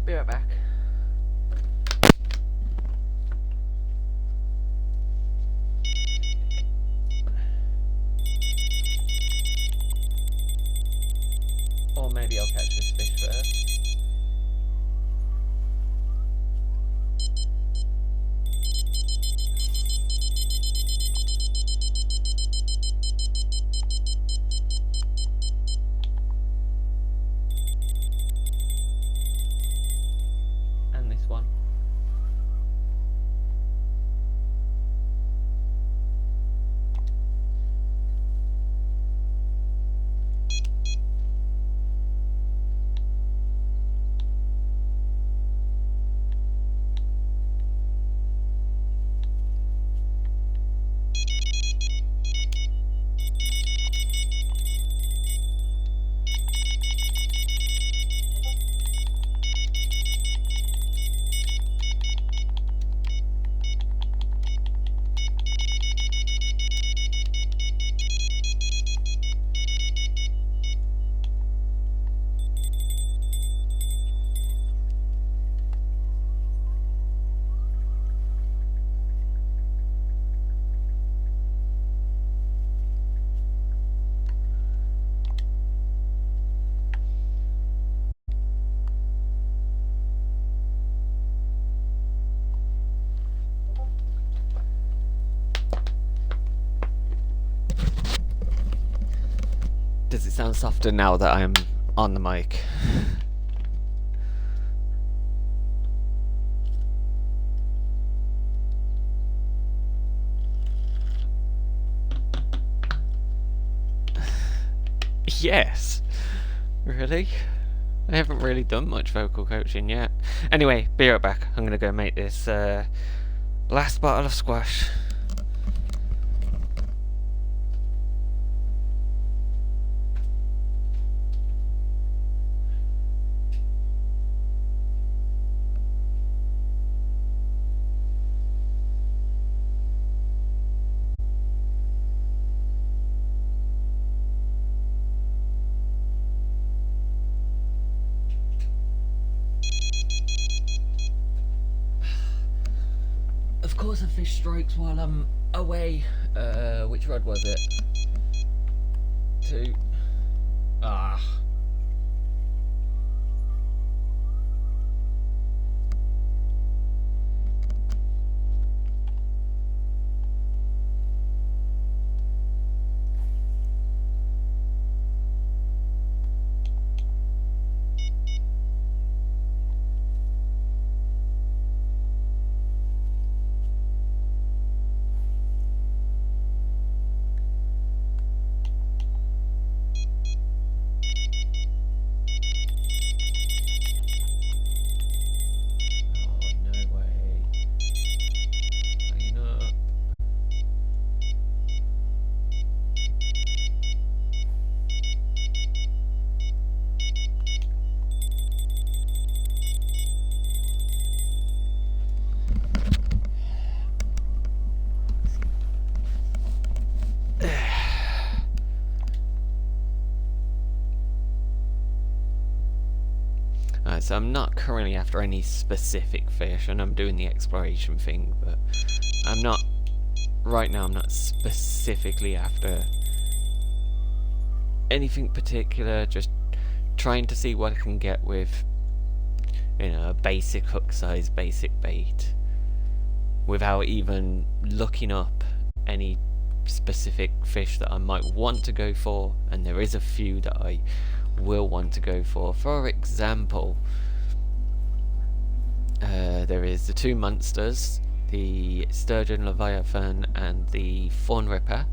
Be right back. Or maybe I'll catch this fish first. And this one. Does it sound softer now that I'm on the mic? Yes. Really? I haven't really done much vocal coaching yet. Anyway, be right back. I'm gonna go make this last bottle of squash. Of course a fish strikes while I'm away. Which rod was it? 2. Ah. So I'm not currently after any specific fish, and I'm doing the exploration thing, but I'm not, right now I'm not specifically after anything particular, just trying to see what I can get with, you know, a basic hook size, basic bait, without even looking up any specific fish that I might want to go for, and there is a few that I will want to go for. For example, there is the 2 monsters, the sturgeon leviathan and the fawn ripper,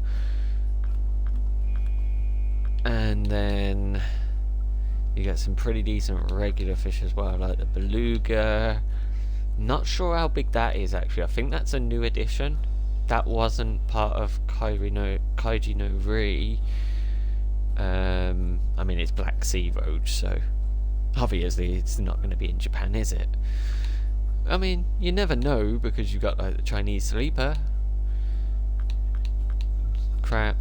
and then you get some pretty decent regular fish as well, like the beluga. Not sure how big that is actually. I think that's a new addition. That wasn't part of Kaiji no Ri. I mean, it's Black Sea Roach, so obviously it's not going to be in Japan, is it? I mean, you never know, because you've got like the Chinese sleeper. Crap.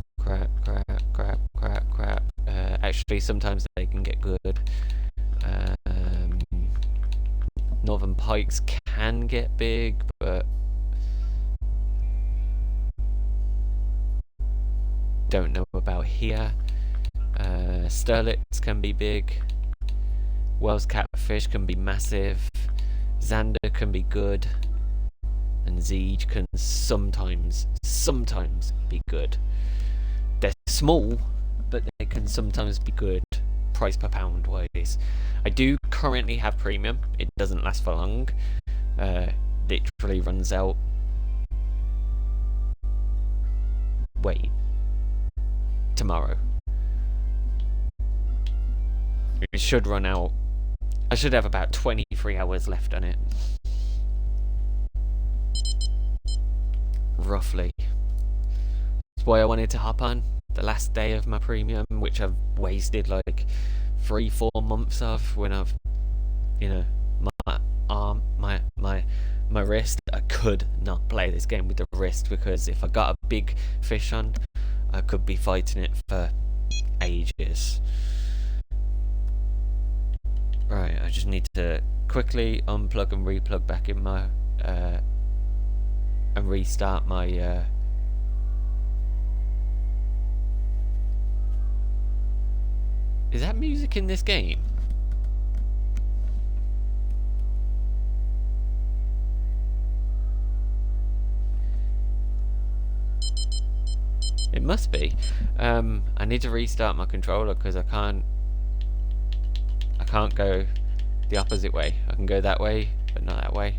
Actually, sometimes they can get good. northern pikes can get big, but don't know about here. Sterlets can be big. Wells catfish can be massive. Zander can be good. And Zeege can sometimes be good. They're small, but they can sometimes be good price per pound wise. I do currently have premium. It doesn't last for long. Literally runs out. Wait. Tomorrow. It should run out. I should have about 23 hours left on it. Roughly. That's why I wanted to hop on the last day of my premium, which I've wasted like 3-4 months of when I've, you know, my arm, my wrist. I could not play this game with the wrist because if I got a big fish on, I could be fighting it for ages. Right, I just need to quickly unplug and replug back in my and restart my Is that music in this game? It must be. I need to restart my controller because I can't go the opposite way. I can go that way, but not that way.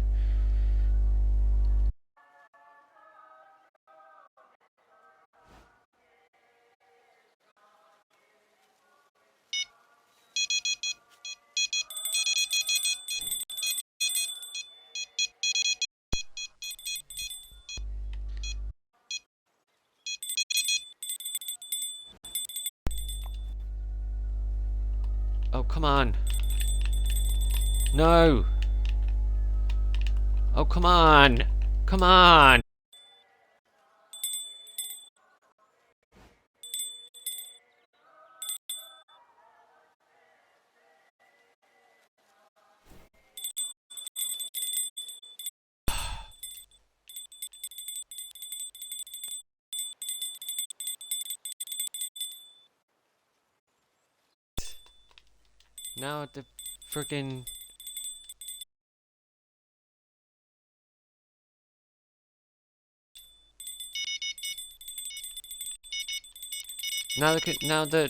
Oh, come on. No. Oh, come on. Come on. Now the friggin' now the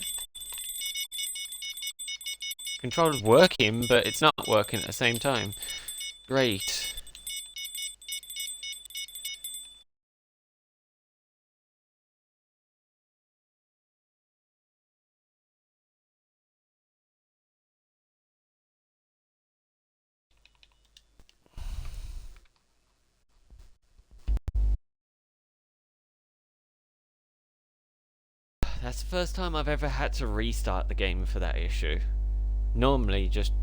controller's working, but it's not working at the same time. Great. That's the first time I've ever had to restart the game for that issue. Normally, just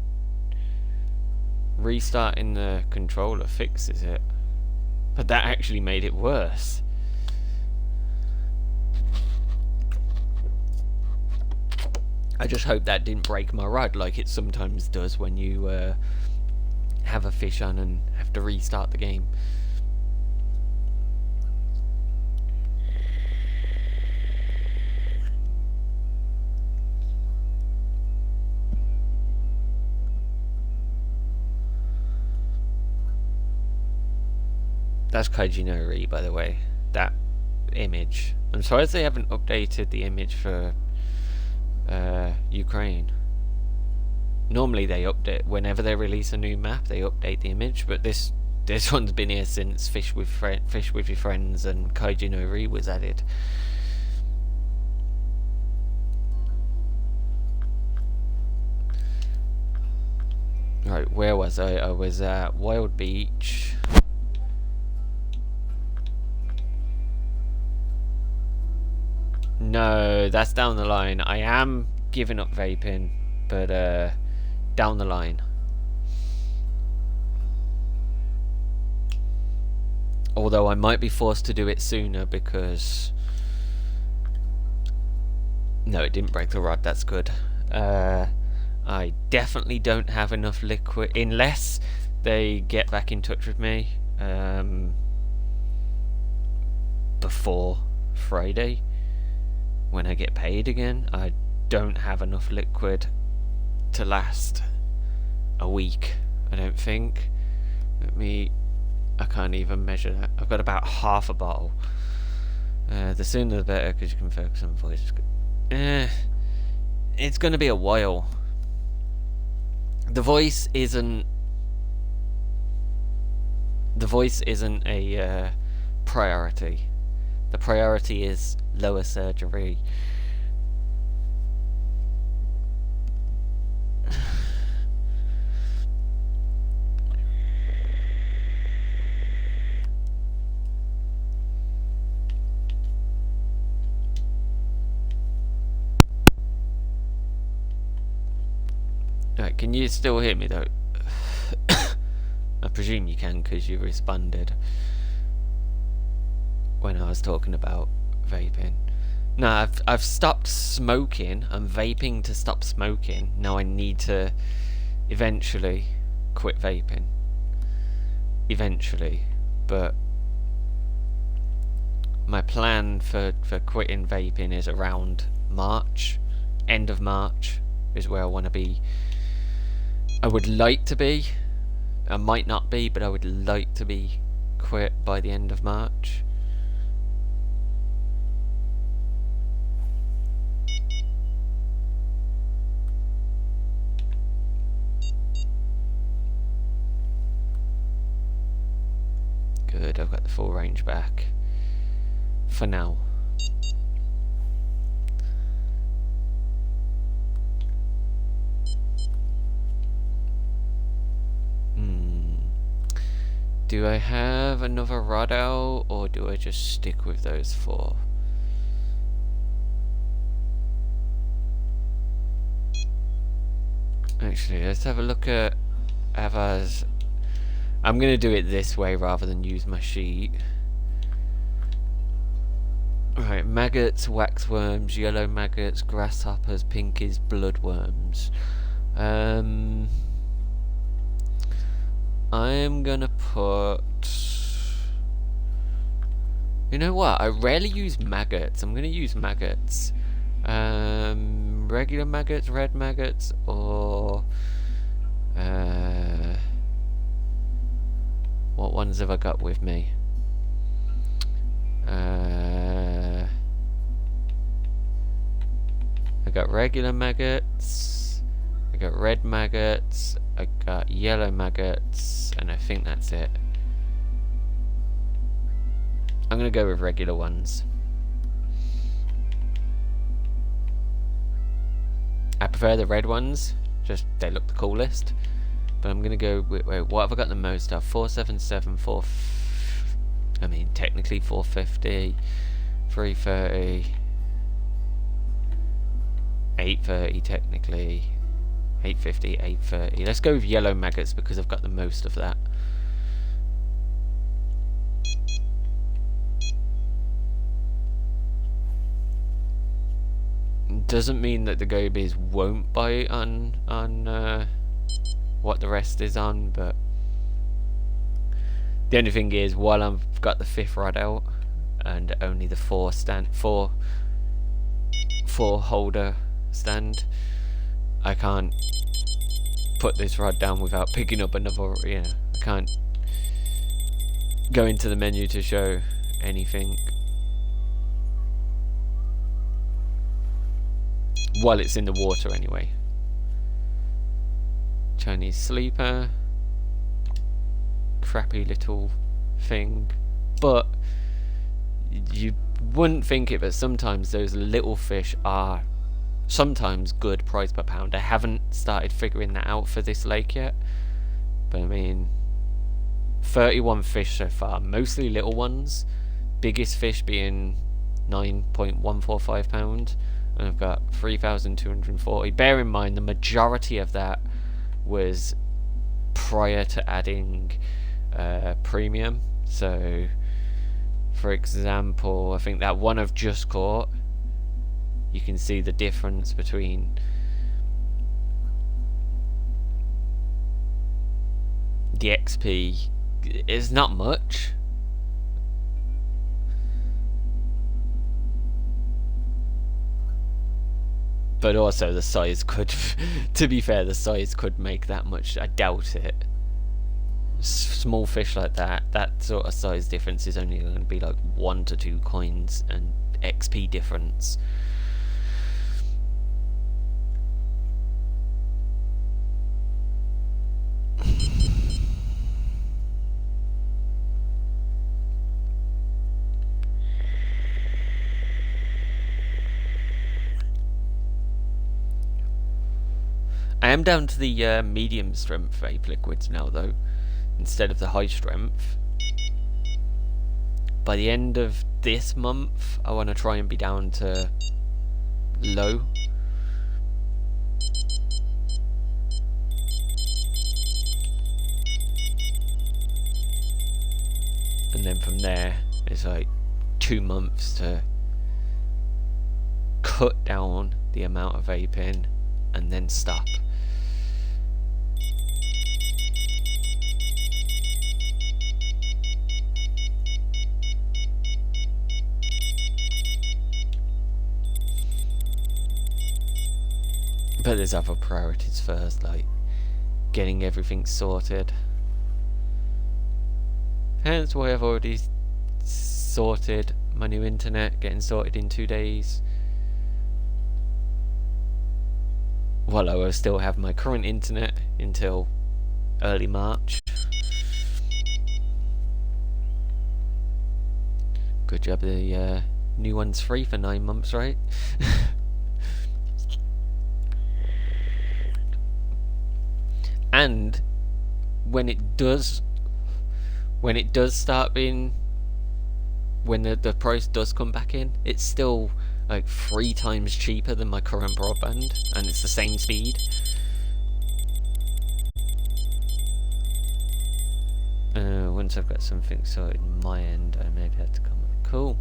restarting the controller fixes it. But that actually made it worse. I just hope that didn't break my rod like it sometimes does when you have a fish on and have to restart the game. That's Kaiji no Ri, by the way. That image. I'm surprised they haven't updated the image for Ukraine. Normally they update whenever they release a new map. They update the image, but this one's been here since Fish with Your Friends and Kaiji no Ri was added. Right, where was I? I was at Wild Beach. No, that's down the line. I am giving up vaping, but down the line. Although I might be forced to do it sooner because... No, it didn't break the rod, that's good. I definitely don't have enough liquid, unless they get back in touch with me before Friday when I get paid again. I don't have enough liquid to last a week, I don't think. I can't even measure that. I've got about half a bottle. The sooner the better, because you can focus on voice. It's going to be a while. The voice isn't a priority. The priority is lower surgery. Right, can you still hear me though? I presume you can, because you responded when I was talking about vaping. No, I've stopped smoking. I'm vaping to stop smoking. Now I need to eventually quit vaping. Eventually. But my plan for quitting vaping is around March. End of March is where I want to be. I would like to be. I might not be, but I would like to be quit by the end of March. Good, I've got the full range back. For now. Do I have another rod out, or do I just stick with those 4? Actually, let's have a look at Ava's. I'm going to do it this way rather than use my sheet. Right, maggots, waxworms, yellow maggots, grasshoppers, pinkies, bloodworms. I'm gonna put... You know what? I rarely use maggots. I'm gonna use maggots. Regular maggots, red maggots, or... what ones have I got with me? I got regular maggots, I got red maggots, I got yellow maggots, and I think that's it. I'm gonna go with regular ones. I prefer the red ones, just they look the coolest. But I'm gonna go with, wait, what have I got the most of? 477, I mean technically 450, 330, 830 technically, 850, 830. Let's go with yellow maggots because I've got the most of that. Doesn't mean that the gobies won't bite on what the rest is on, but the only thing is, while I've got the 5th rod out and only the 4 holder stand, I can't put this rod down without picking up another. I can't go into the menu to show anything while it's in the water anyway. Chinese sleeper, crappy little thing, but you wouldn't think it, but sometimes those little fish are sometimes good price per pound. I haven't started figuring that out for this lake yet, but I mean 31 fish so far, mostly little ones, biggest fish being 9.145 pound, and I've got 3,240. Bear in mind the majority of that was prior to adding premium. So for example, I think that one I've just caught, you can see the difference between the XP is not much. But also the size could, to be fair, the size could make that much. I doubt it. Small fish like that, that sort of size difference is only going to be like 1 to 2 coins and XP difference. I am down to the medium strength vape liquids now though, instead of the high strength. By the end of this month, I want to try and be down to low. And then from there, it's like 2 months to cut down the amount of vaping and then stop. But there's other priorities first, like getting everything sorted. Hence why I've already sorted my new internet, getting sorted in 2 days. Well, I will still have my current internet until early March. Good job, the new one's free for 9 months, right? And when it does start being, when the price does come back in, it's still like 3 times cheaper than my current broadband, and it's the same speed. Once I've got something sorted on my end, I maybe have to come up. Cool.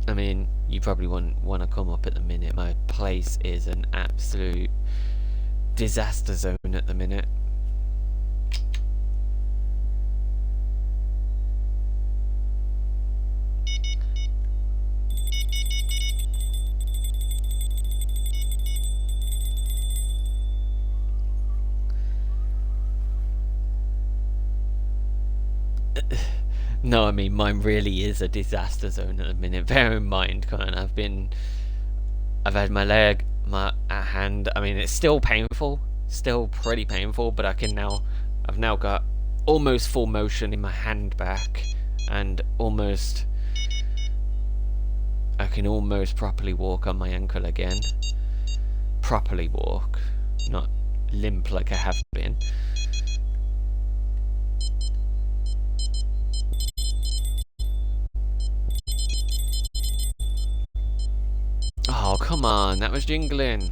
I mean, you probably wouldn't want to come up at the minute. My place is an absolute disaster zone at the minute. No, I mean, mine really is a disaster zone at the minute. Bear in mind, kind of, I've had my leg, my hand, I mean, it's still painful, still pretty painful, but I've now got almost full motion in my hand back, and I can almost properly walk on my ankle again. Properly walk, not limp like I have been. Oh, come on, that was jingling.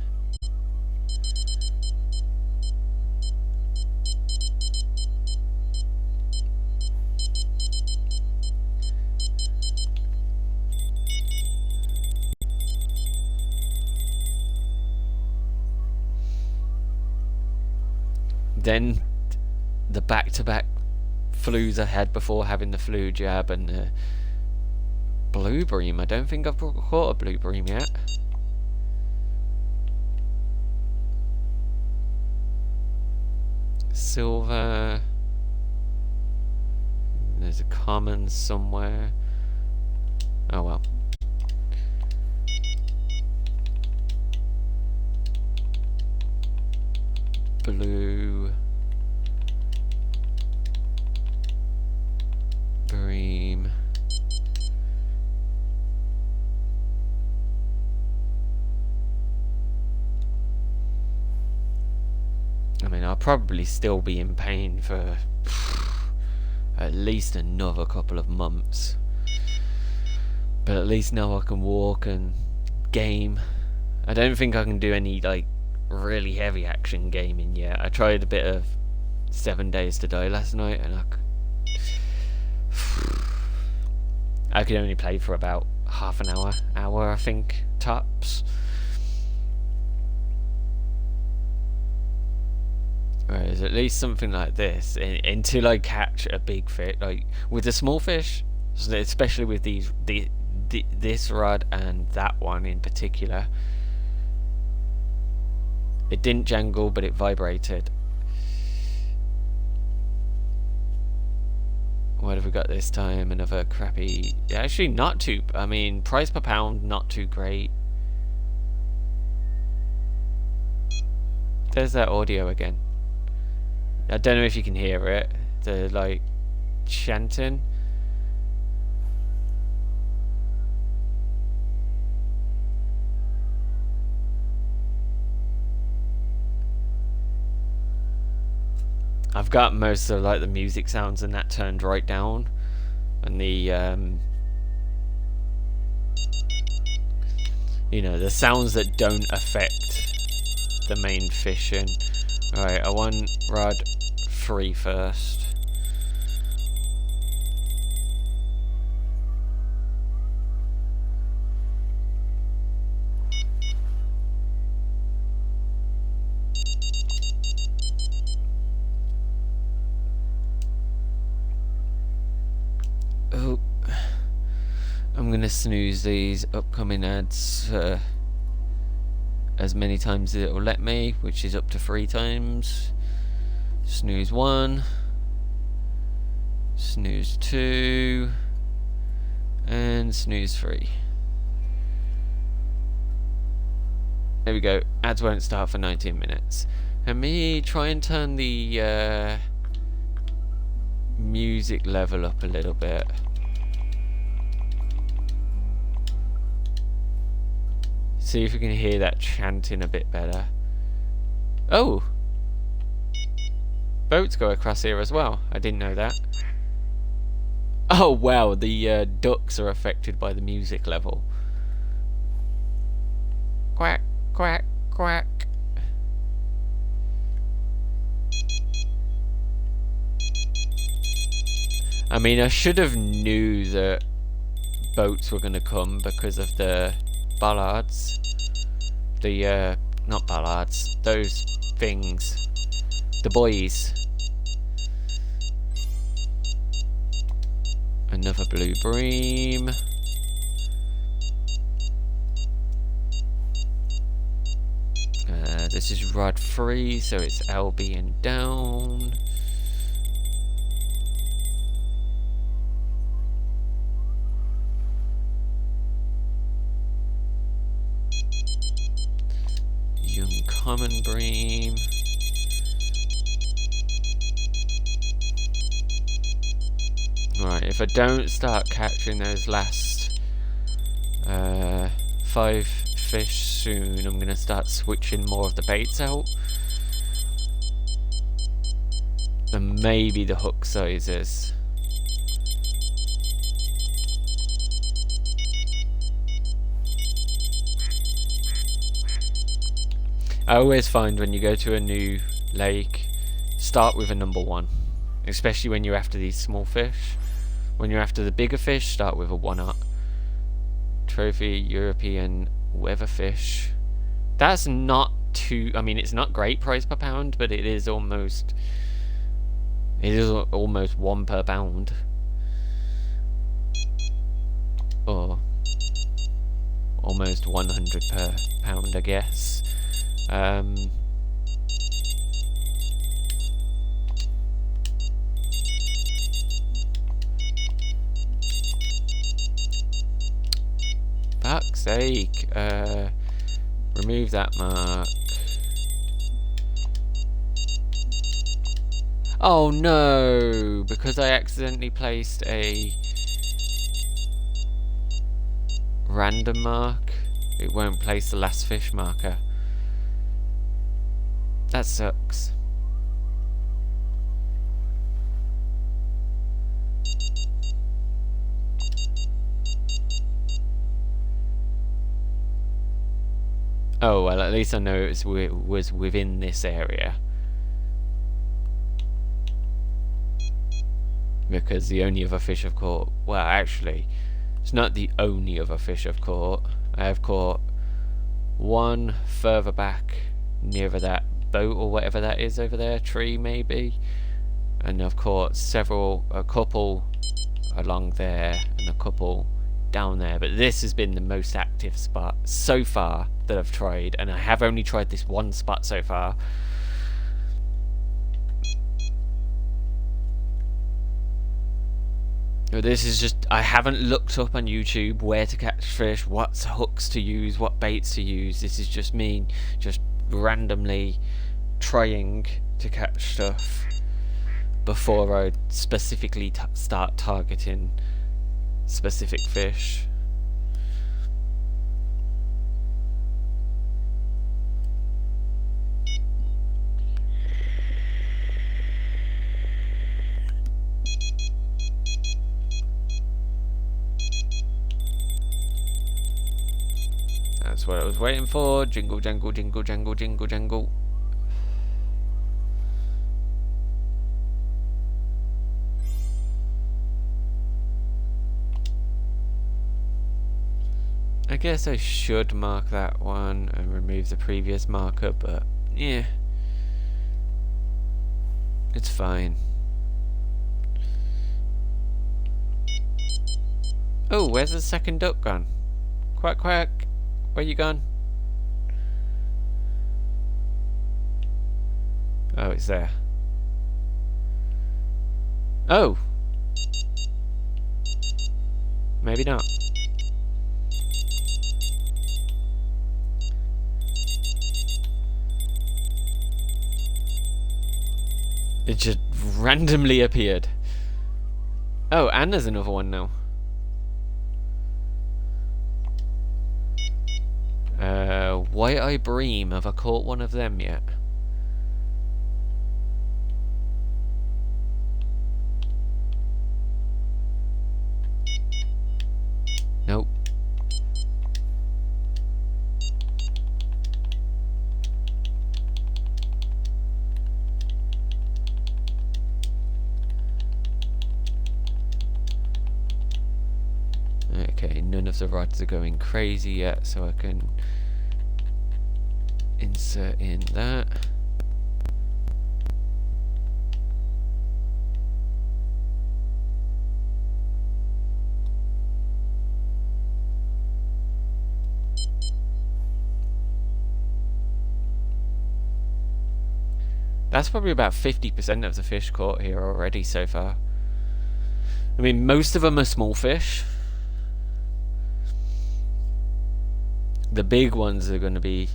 Then the back-to-back flus I had before having the flu jab and the blue bream. I don't think I've caught a blue bream yet. Silver. There's a common somewhere. Oh well. Blue. Bream. I mean, I'll probably still be in pain for at least another couple of months. But at least now I can walk and game. I don't think I can do any, like, really heavy action gaming yet. I tried a bit of 7 Days to Die last night, and I could only play for about half an hour, I think, tops. There's at least something like this until I catch a big fish. Like with the small fish, especially with this rod and that one in particular, it didn't jangle, but it vibrated. What have we got this time? Another crappy... Actually, not too... I mean, price per pound, not too great. There's that audio again. I don't know if you can hear it. The, like, chanting. I've got most of like the music sounds and that turned right down, and the you know, the sounds that don't affect the main fishing. Right, I want rod 3 first. Oh, I'm gonna snooze these upcoming ads as many times as it will let me, which is up to 3 times. Snooze 1, snooze 2, and snooze 3. There we go. Ads won't start for 19 minutes. Let me try and turn the music level up a little bit. See if we can hear that chanting a bit better. Oh! Boats go across here as well. I didn't know that. Oh wow, the ducks are affected by the music level. Quack, quack, quack. I mean, I should have knew that boats were going to come because of the bollards. The, not bollards, those things. The buoys. Another blue bream. This is rod 3, so it's LB and down. Young common bream. Right, if I don't start catching those last 5 fish soon, I'm going to start switching more of the baits out. And maybe the hook sizes. I always find when you go to a new lake, start with a number 1. Especially when you're after these small fish. When you're after the bigger fish, start with a 1-0. Trophy European weatherfish. That's not too... I mean, it's not great price per pound, but it is almost... It is almost 1 per pound. Or... almost 100 per pound, I guess. Fuck's sake. Remove that mark. Oh no! Because I accidentally placed a random mark, it won't place the last fish marker. That sucks. Oh well, at least I know it was within this area. Because the only other fish I've caught... Well, actually, it's not the only other fish I've caught. I have caught one further back, nearer that boat or whatever that is over there, tree maybe. And I've caught a couple along there and a couple down there, but this has been the most active spot so far that I've tried, and I have only tried this one spot so far. This is just, I haven't looked up on YouTube where to catch fish, what hooks to use, what baits to use. This is just me just randomly trying to catch stuff before I specifically start targeting specific fish. That's what I was waiting for. Jingle, jangle, jingle, jangle, jingle, jangle. I guess I should mark that one and remove the previous marker, but yeah, it's fine. Oh, where's the second duck gone? Quack, quack. Where you gone? Oh, it's there. Oh! Maybe not. It just randomly appeared. Oh, and there's another one now. White-eye bream. Have I caught one of them yet? Nope. Okay, none of the rods are going crazy yet, so I can insert in that. That's probably about 50% of the fish caught here already so far. I mean, most of them are small fish. The big ones are going to be,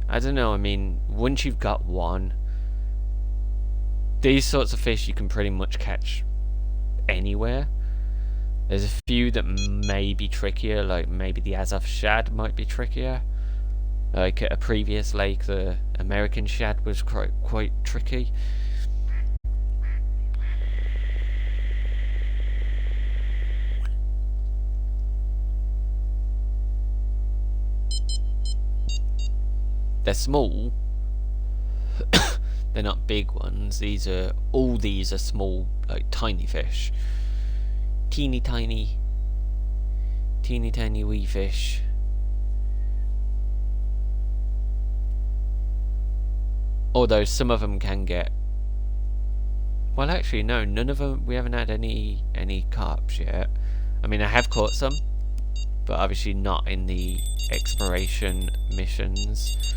I don't know, I mean, once you've got one, these sorts of fish you can pretty much catch anywhere. There's a few that may be trickier, like maybe the Azov shad might be trickier. Like at a previous lake, the American shad was quite tricky. They're small. They're not big ones. All these are small, like tiny fish. Teeny tiny wee fish. Although some of them can get, well, actually no, none of them. We haven't had any carps yet. I mean, I have caught some, but obviously not in the exploration missions.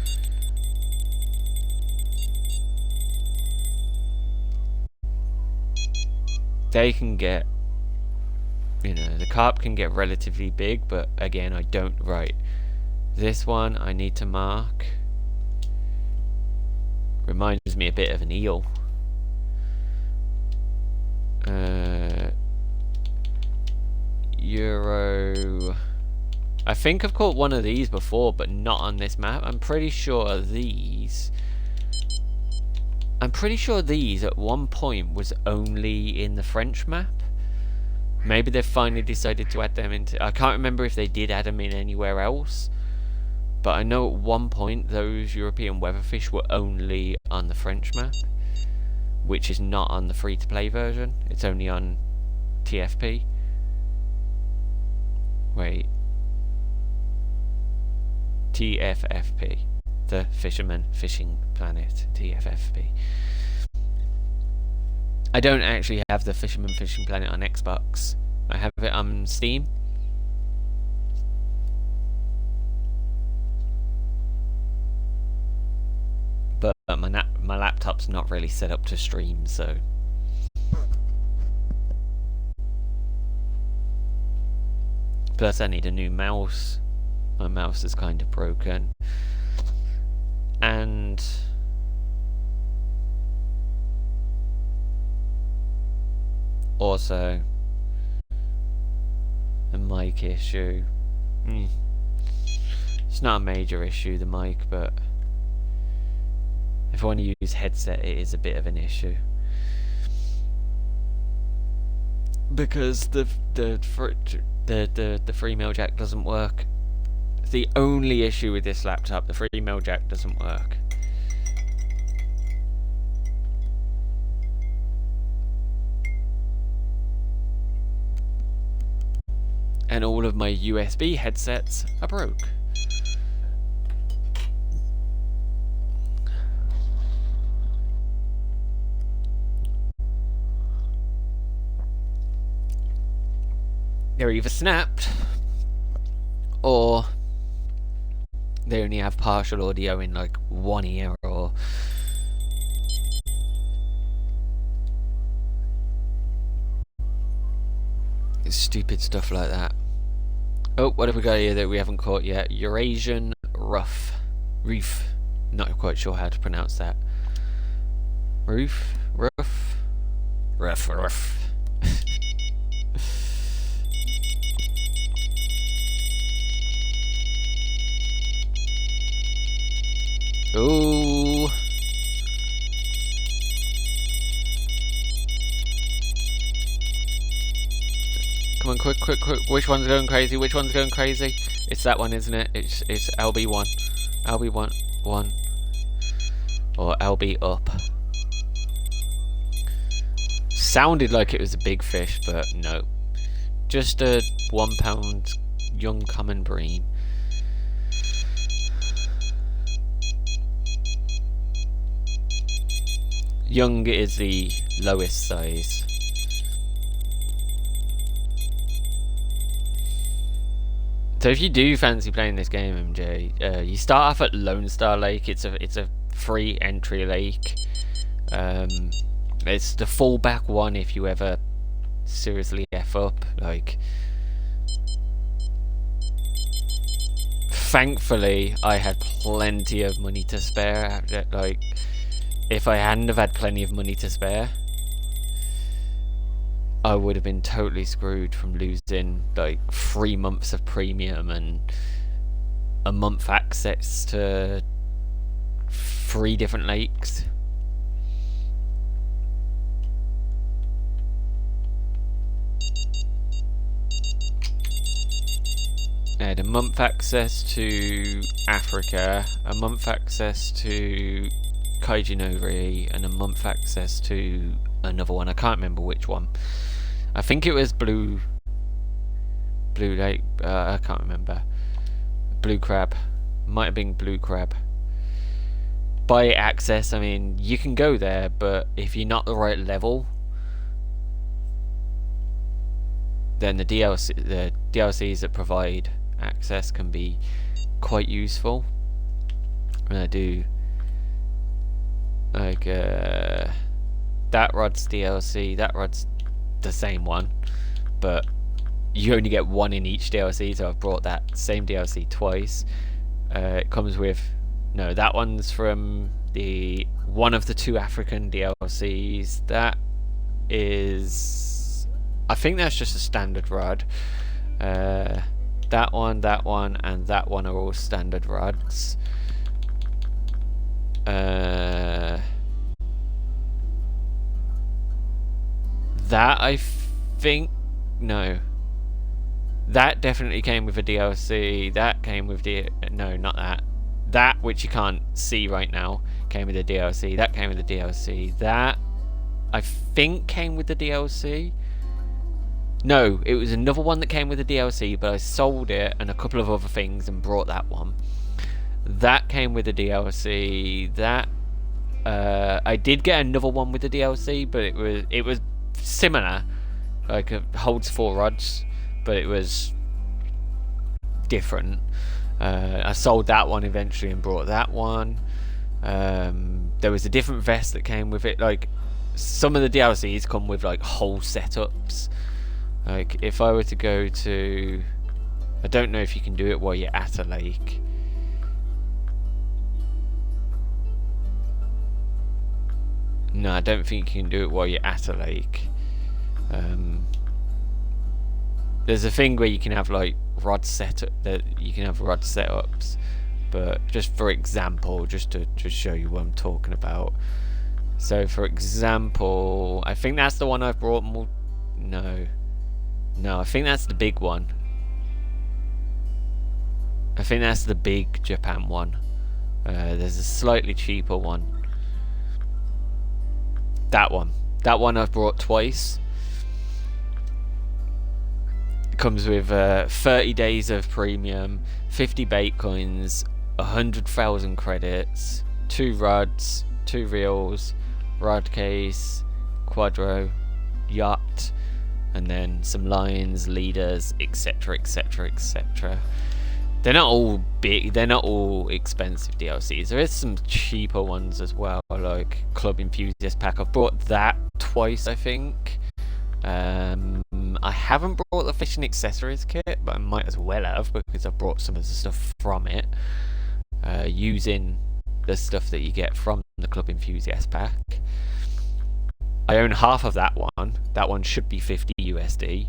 They can get, you know, the carp can get relatively big, but again, I don't. Right, this one I need to mark. Reminds me a bit of an eel. Euro. I think I've caught one of these before, but not on this map. I'm pretty sure these at one point was only in the French map. Maybe they've finally decided to add them into... I can't remember if they did add them in anywhere else. But I know at one point those European weatherfish were only on the French map, which is not on the free-to-play version. It's only on TFP. Wait. TFFP. the Fisherman Fishing Planet, TFFP. I don't actually have the Fisherman Fishing Planet on Xbox. I have it on Steam. But my laptop's not really set up to stream, so... Plus I need a new mouse. My mouse is kind of broken. And... also... a mic issue. It's not a major issue, the mic, but... if I want to use headset, it is a bit of an issue. Because the 3mm jack doesn't work. It's the only issue with this laptop. The 3mm jack doesn't work. And all of my USB headsets are broke. They're either snapped, or they only have partial audio in like one ear, or stupid stuff like that. Oh, what have we got here that we haven't caught yet? Eurasian Reef. Not quite sure how to pronounce that. Roof. Ooh. Come on, quick. Which one's going crazy? It's that one, isn't it? It's LB1. LB1. Or LB up. Sounded like it was a big fish, but no. Just a 1 pound young common bream. Young is the lowest size. So if you do fancy playing this game, MJ, you start off at Lone Star Lake. It's a free entry lake. It's the fallback one if you ever seriously F up. Like, thankfully, I had plenty of money to spare. Like, if I hadn't have had plenty of money to spare, I would have been totally screwed from losing like 3 months of premium and a month access to 3 different lakes. I had a month access to Africa, a month access to Kaijinori, and a month access to another one. I can't remember which one. I think it was Blue Lake. I can't remember. Blue Crab. Might have been Blue Crab. By access, I mean you can go there, but if you're not the right level, then the DLCs that provide access can be quite useful. I'm gonna do like that rod's DLC. That rod's the same one, but you only get 1 in each DLC, so I've brought that same DLC twice. It comes with, no, that one's from one of the 2 African DLCs. That is, I think that's just a standard rod. That one, and that one are all standard rods. That I think, no, that definitely came with a DLC. That came with no, not that. That, which you can't see right now, came with a DLC. That came with a DLC. That I think came with the DLC. No, it was another one that came with the DLC, but I sold it and a couple of other things and brought that one. That came with the DLC. That I did get another one with the DLC, but it was similar. Like it holds 4 rods, but it was different. I sold that one eventually and brought that one. There was a different vest that came with it. Like some of the DLCs come with like whole setups. Like if I were to go to, I don't know if you can do it while you're at a lake. No, I don't think you can do it while you're at a lake. There's a thing where you can have like rod setup, that you can have rod setups, but just for example, just to show you what I'm talking about. So for example, I think that's the one I've brought more. No, I think that's the big one. I think that's the big Japan one. There's a slightly cheaper one. That one I've brought twice. It comes with 30 days of premium, 50 bait coins, 100,000 credits, 2 rods, 2 reels, rod case, quadro, yacht, and then some lines, leaders, etc, etc, etc. They're not all big, they're not all expensive DLCs. There is some cheaper ones as well, like Club Enthusiast Pack. I've brought that twice, I think. I haven't brought the fishing accessories kit, but I might as well have, because I've brought some of the stuff from it, using the stuff that you get from the Club Enthusiast Pack. I own half of that one. That one should be 50 USD.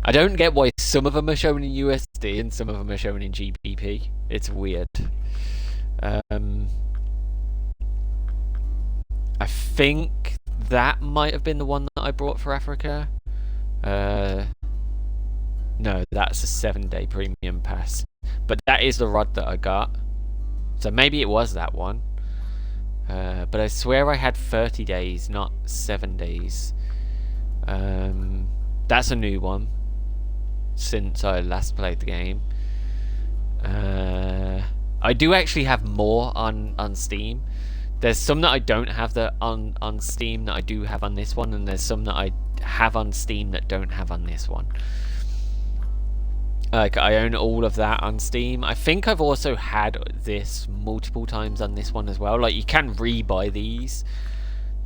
I don't get why some of them are shown in USD and some of them are shown in GBP. It's weird. I think that might have been the one that I brought for Africa. No, that's a 7-day premium pass. But that is the rod that I got. So maybe it was that one. But I swear I had 30 days, not 7 days. That's a new one since I last played the game. I do actually have more on Steam. There's some that I don't have that on Steam that I do have on this one, and there's some that I have on Steam that don't have on this one. Like, I own all of that on Steam. I think I've also had this multiple times on this one as well. Like, you can re-buy these.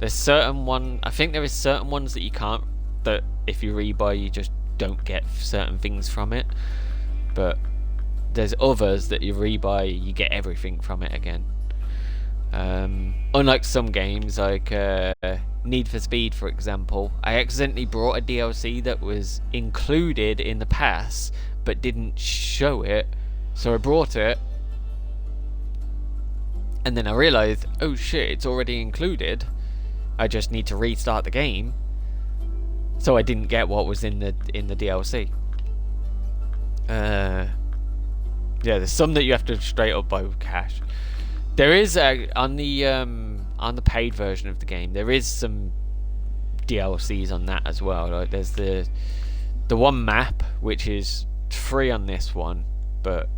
There's certain one, I think there is certain ones that you can't, that if you re-buy you just don't get certain things from it. But there's others that you re-buy, you get everything from it again. Unlike some games, like Need for Speed, for example, I accidentally brought a DLC that was included in the pass, but didn't show it, so I brought it, and then I realised, oh shit, it's already included, I just need to restart the game, so I didn't get what was in the DLC. Yeah, there's some that you have to straight up buy with cash. There is on the paid version of the game, there is some DLCs on that as well. Like, there's the one map which is free on this one, but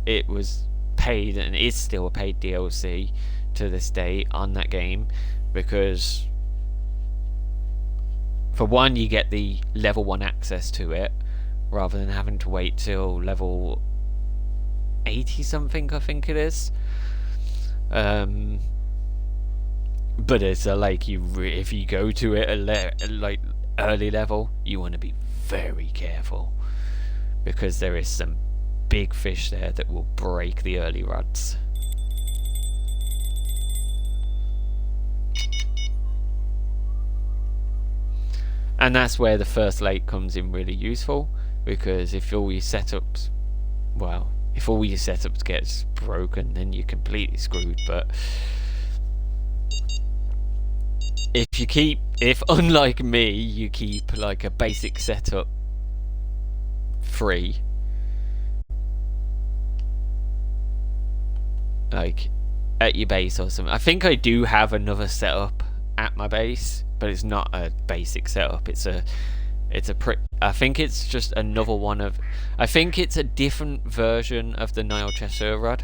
it was paid and is still a paid DLC to this day on that game, because for one, you get the level 1 access to it rather than having to wait till level 80 something, I think it is. But it's like, if you go to it like early level, you want to be very careful, because there is some big fish there that will break the early rods. And that's where the first lake comes in really useful, because if all your setups, well, if all your setups gets broken, then you're completely screwed. But if unlike me, you keep like a basic setup free, like at your base or something. I think I do have another setup at my base, but it's not a basic setup. I think it's just another one of, I think it's a different version of the Nile Chasseur rod.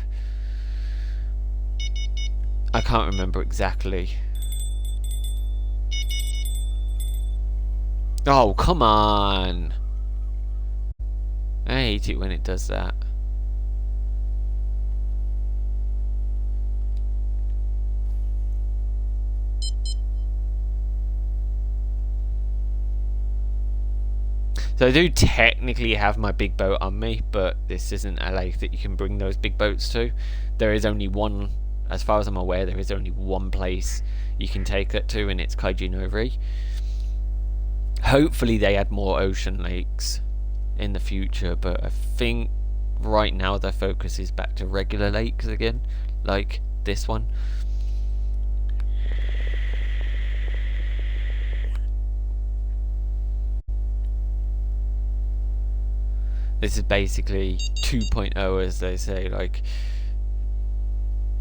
I can't remember exactly. Oh, come on! I hate it when it does that. So I do technically have my big boat on me, but this isn't a lake that you can bring those big boats to. There is only one, as far as I'm aware, there is only one place you can take that to, and it's Kaijinori. Hopefully they add more ocean lakes in the future, but I think right now their focus is back to regular lakes again, like this one. This is basically 2.0, as they say. Like,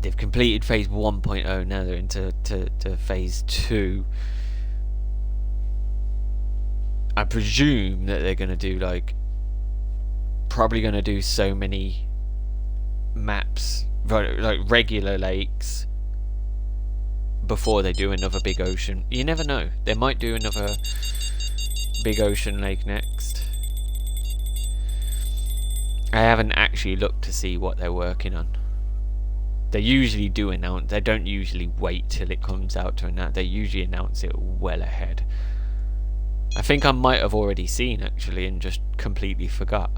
they've completed phase 1.0, now they're into phase 2. I presume that they're going to do, like, probably going to do so many maps, like regular lakes, before they do another big ocean. You never know, they might do another big ocean lake next. I haven't actually looked to see what they're working on. They usually do announce, they don't usually wait till it comes out to announce, they usually announce it well ahead. I think I might have already seen actually and just completely forgot.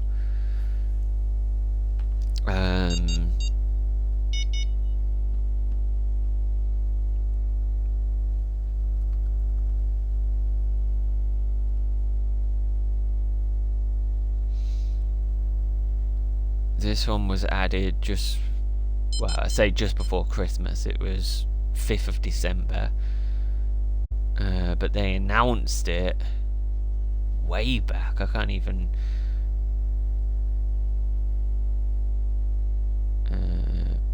This one was added just, well, I say just before Christmas. It was 5th of December. But they announced it way back. I can't even...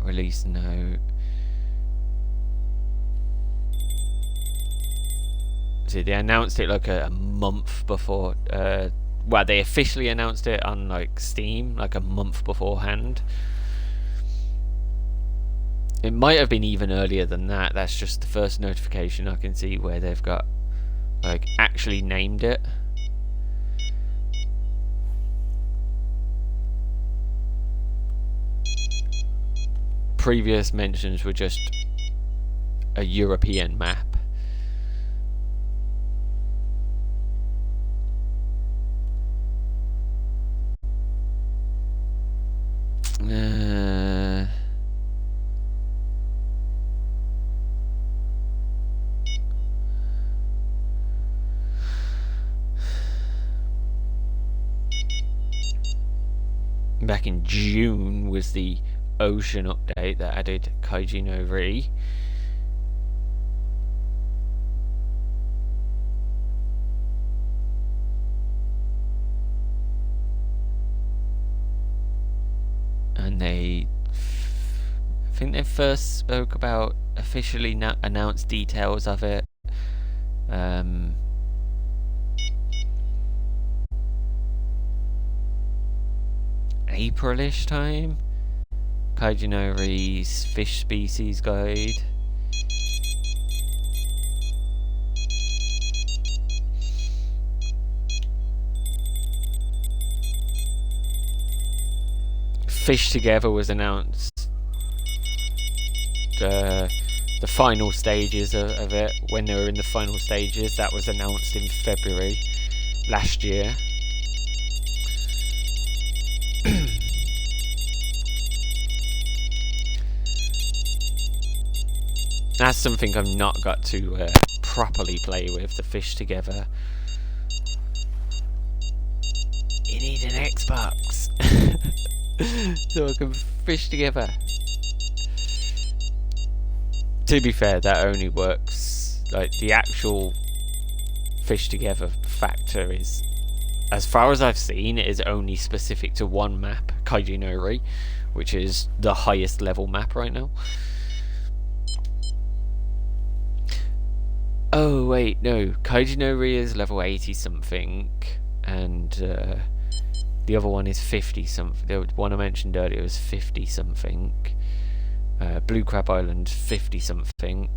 release note. See, they announced it like a month before... well, they officially announced it on like Steam like a month beforehand. It might have been even earlier than that. That's just the first notification I can see where they've got like actually named it. Previous mentions were just a European map. Back in June was the ocean update that added Kaijinori. And I think they first spoke about officially announced details of it. April-ish time. Kaijinori's fish species guide. Fish Together was announced. The final stages of it, when they were in the final stages, that was announced in February last year. That's something I've not got to properly play with, the Fish Together. You need an Xbox so I can fish together. To be fair, that only works, like the actual Fish Together factor is, as far as I've seen, it is only specific to one map, Kaijinori, which is the highest level map right now. Oh wait, no, Kaijinori is level 80 something, and the other one is 50 something. The one I mentioned earlier was 50 something. Blue Crab Island 50 something.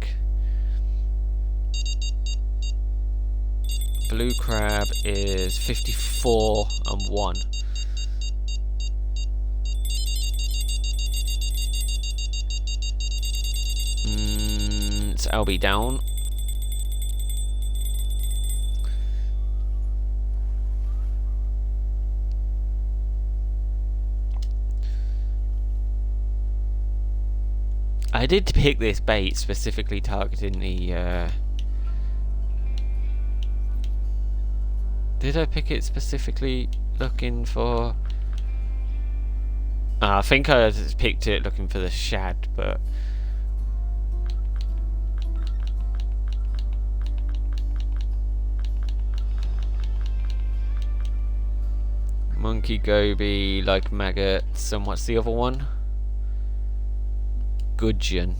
Blue crab is 54 and 1. It's LB down. I did pick this bait specifically targeting the did I pick it specifically looking for... I think I picked it looking for the shad, but... Monkey goby, like maggots, and what's the other one? Gudgeon.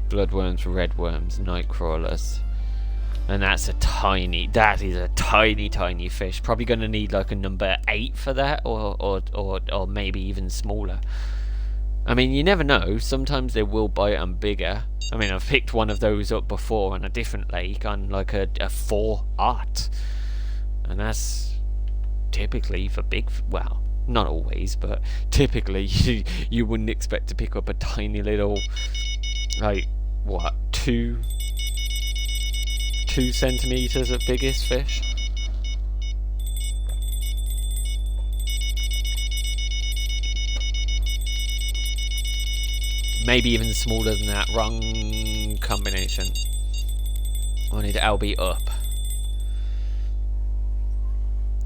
Bloodworms, redworms, night crawlers. And that is a tiny fish. Probably going to need like a number 8 for that, or maybe even smaller. I mean, you never know. Sometimes they will bite and bigger. I mean, I've picked one of those up before on a different lake on like a 4 art. And that's typically for big, well, not always, but typically you wouldn't expect to pick up a tiny little, like, what, 2 centimeters at biggest fish. Maybe even smaller than that. Wrong combination. I wanted LB up.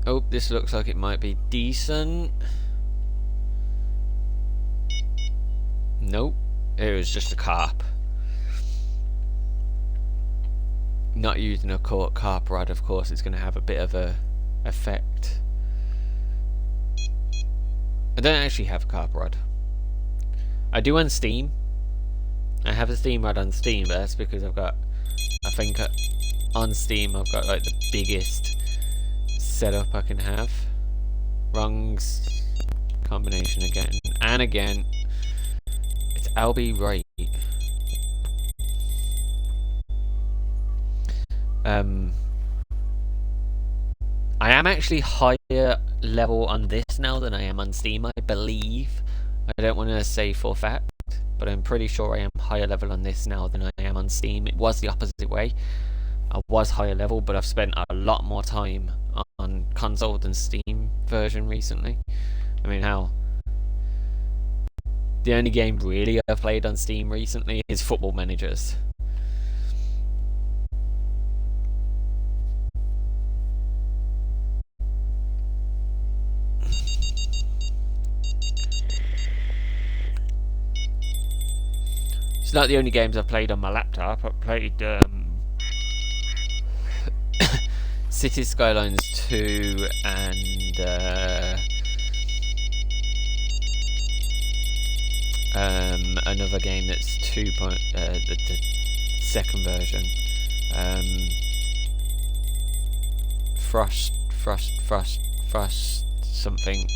Oh, this looks like it might be decent. Nope. It was just a carp. Not using a carp rod, of course, it's going to have a bit of a effect. I don't actually have a carp rod. I do on Steam. I have a Steam rod on Steam, but that's because I've got, I think on Steam I've got like the biggest setup I can have. Wrongs combination again and again. It's LB right. I am actually higher level on this now than I am on Steam, I believe. I don't want to say for fact, but I'm pretty sure I am higher level on this now than I am on Steam. It was the opposite way. I was higher level, but I've spent a lot more time on console than Steam version recently. I mean, hell, the only game really I've played on Steam recently is Football Managers. It's not the only games I've played on my laptop. I've played City Skylines 2 and another game that's the second version. Frost something.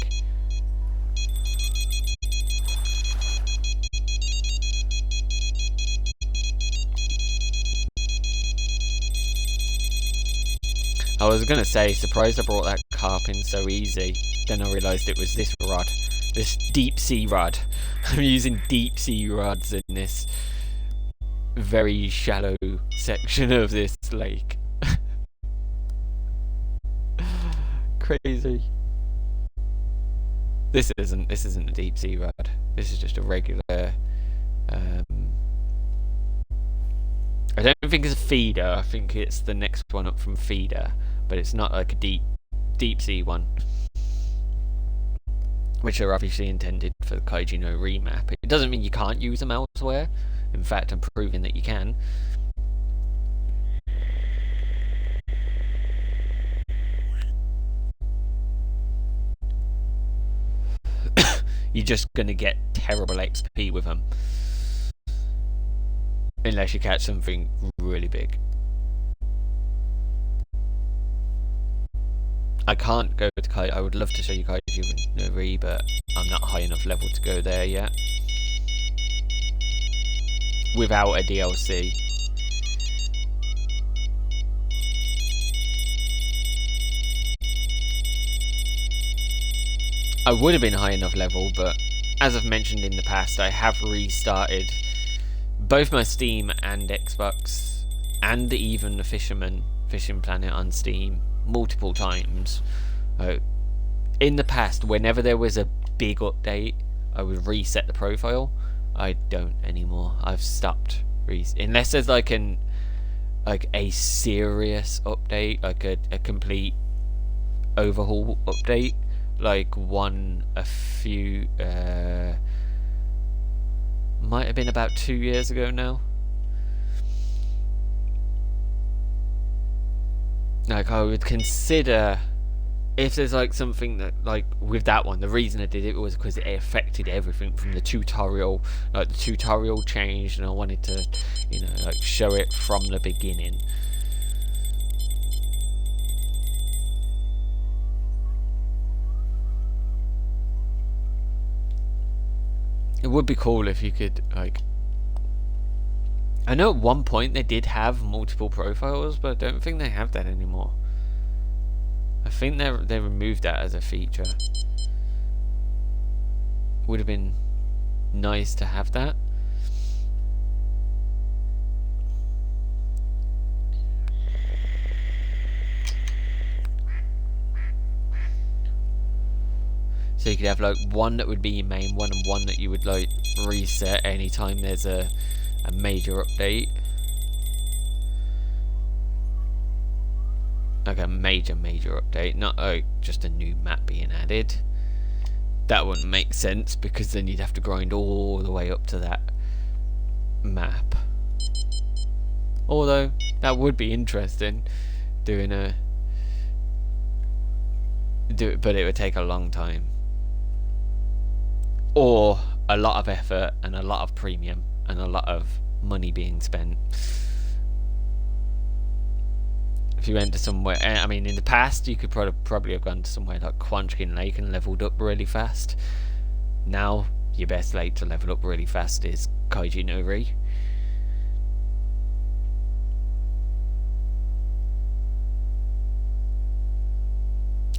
I was gonna say, surprised I brought that carp in so easy. Then I realised it was this rod, this deep sea rod. I'm using deep sea rods in this very shallow section of this lake. Crazy. This isn't a deep sea rod. This is just a regular. I don't think it's a feeder. I think it's the next one up from feeder, but it's not like a deep sea one, which are obviously intended for the Kaiju no remap. It doesn't mean you can't use them elsewhere. In fact, I'm proving that you can. You're just gonna get terrible XP with them. Unless you catch something really big. I can't go to Kai. I would love to show you Kaiju no Re, but I'm not high enough level to go there yet. Without a DLC. I would have been high enough level, but as I've mentioned in the past, I have restarted both my Steam and Xbox, and even the Fishing Planet on Steam multiple times. In the past, whenever there was a big update, I would reset the profile. I don't anymore. I've stopped unless there's like a serious update, like a complete overhaul update, like one a few might have been about 2 years ago now. Like, I would consider if there's like something that, like with that one, the reason I did it was because it affected everything from the tutorial. Like the tutorial changed, and I wanted to, like show it from the beginning. It would be cool if you could, like, I know at one point they did have multiple profiles, but I don't think they have that anymore. I think they removed that as a feature. Would have been nice to have that. So you could have like one that would be your main one, and one that you would like reset anytime there's a major update. Like a major update, not like just a new map being added. That wouldn't make sense, because then you'd have to grind all the way up to that map. Although that would be interesting, but it would take a long time, or a lot of effort and a lot of premium and a lot of money being spent. If you went to somewhere, I mean, in the past you could probably have gone to somewhere like Quantrian Lake and leveled up really fast. Now your best lake to level up really fast is Kaiju no Re.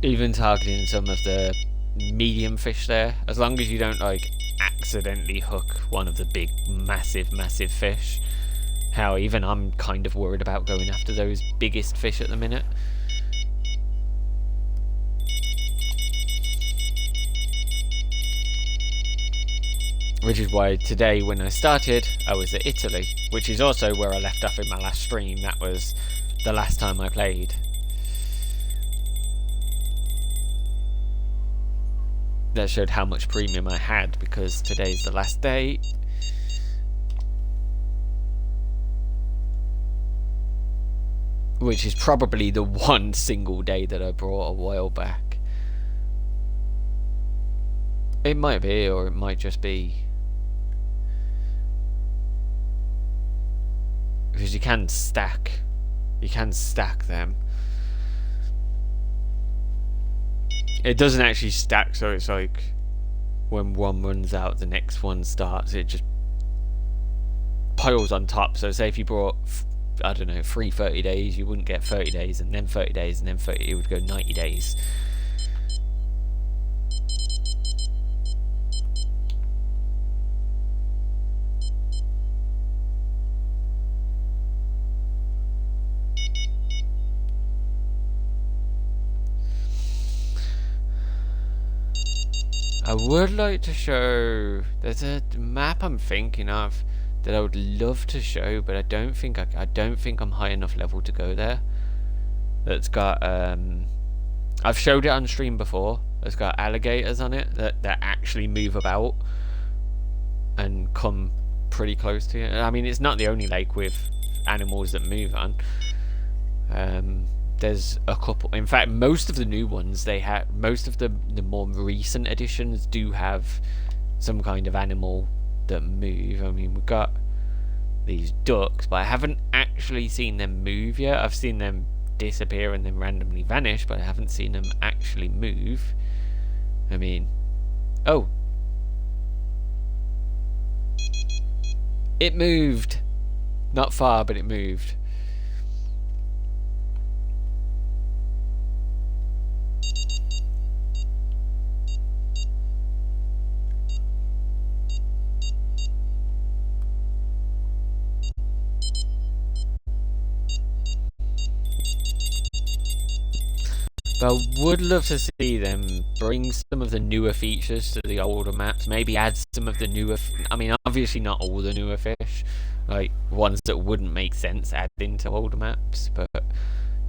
Even targeting some of the medium fish there, as long as you don't like accidentally hook one of the big massive fish. How even I'm kind of worried about going after those biggest fish at the minute. Which is why today, when I started, I was at Italy, which is also where I left off in my last stream. That was the last time I played. That showed how much premium I had, because today's the last day. Which is probably the one single day that I brought a while back. It might be, or it might just be. Because you can stack them. It doesn't actually stack, so it's like when one runs out, the next one starts. It just piles on top. So say if you brought, I don't know, 30 days, you wouldn't get 30 days, and then 30 days, and then 30, it would go 90 days. I would like to show, there's a map I'm thinking of that I would love to show, but I don't think I'm high enough level to go there. That's got I've showed it on stream before. It's got alligators on it that actually move about and come pretty close to you. I mean, it's not the only lake with animals that move on. There's a couple. In fact, most of the new ones, most of the more recent editions do have some kind of animal that move. I mean, we've got these ducks, but I haven't actually seen them move yet. I've seen them disappear and then randomly vanish, but I haven't seen them actually move. I mean, oh, it moved. Not far, but it moved. But I would love to see them bring some of the newer features to the older maps. Maybe add some of the newer... I mean, obviously not all the newer fish. Like, ones that wouldn't make sense add into older maps. But,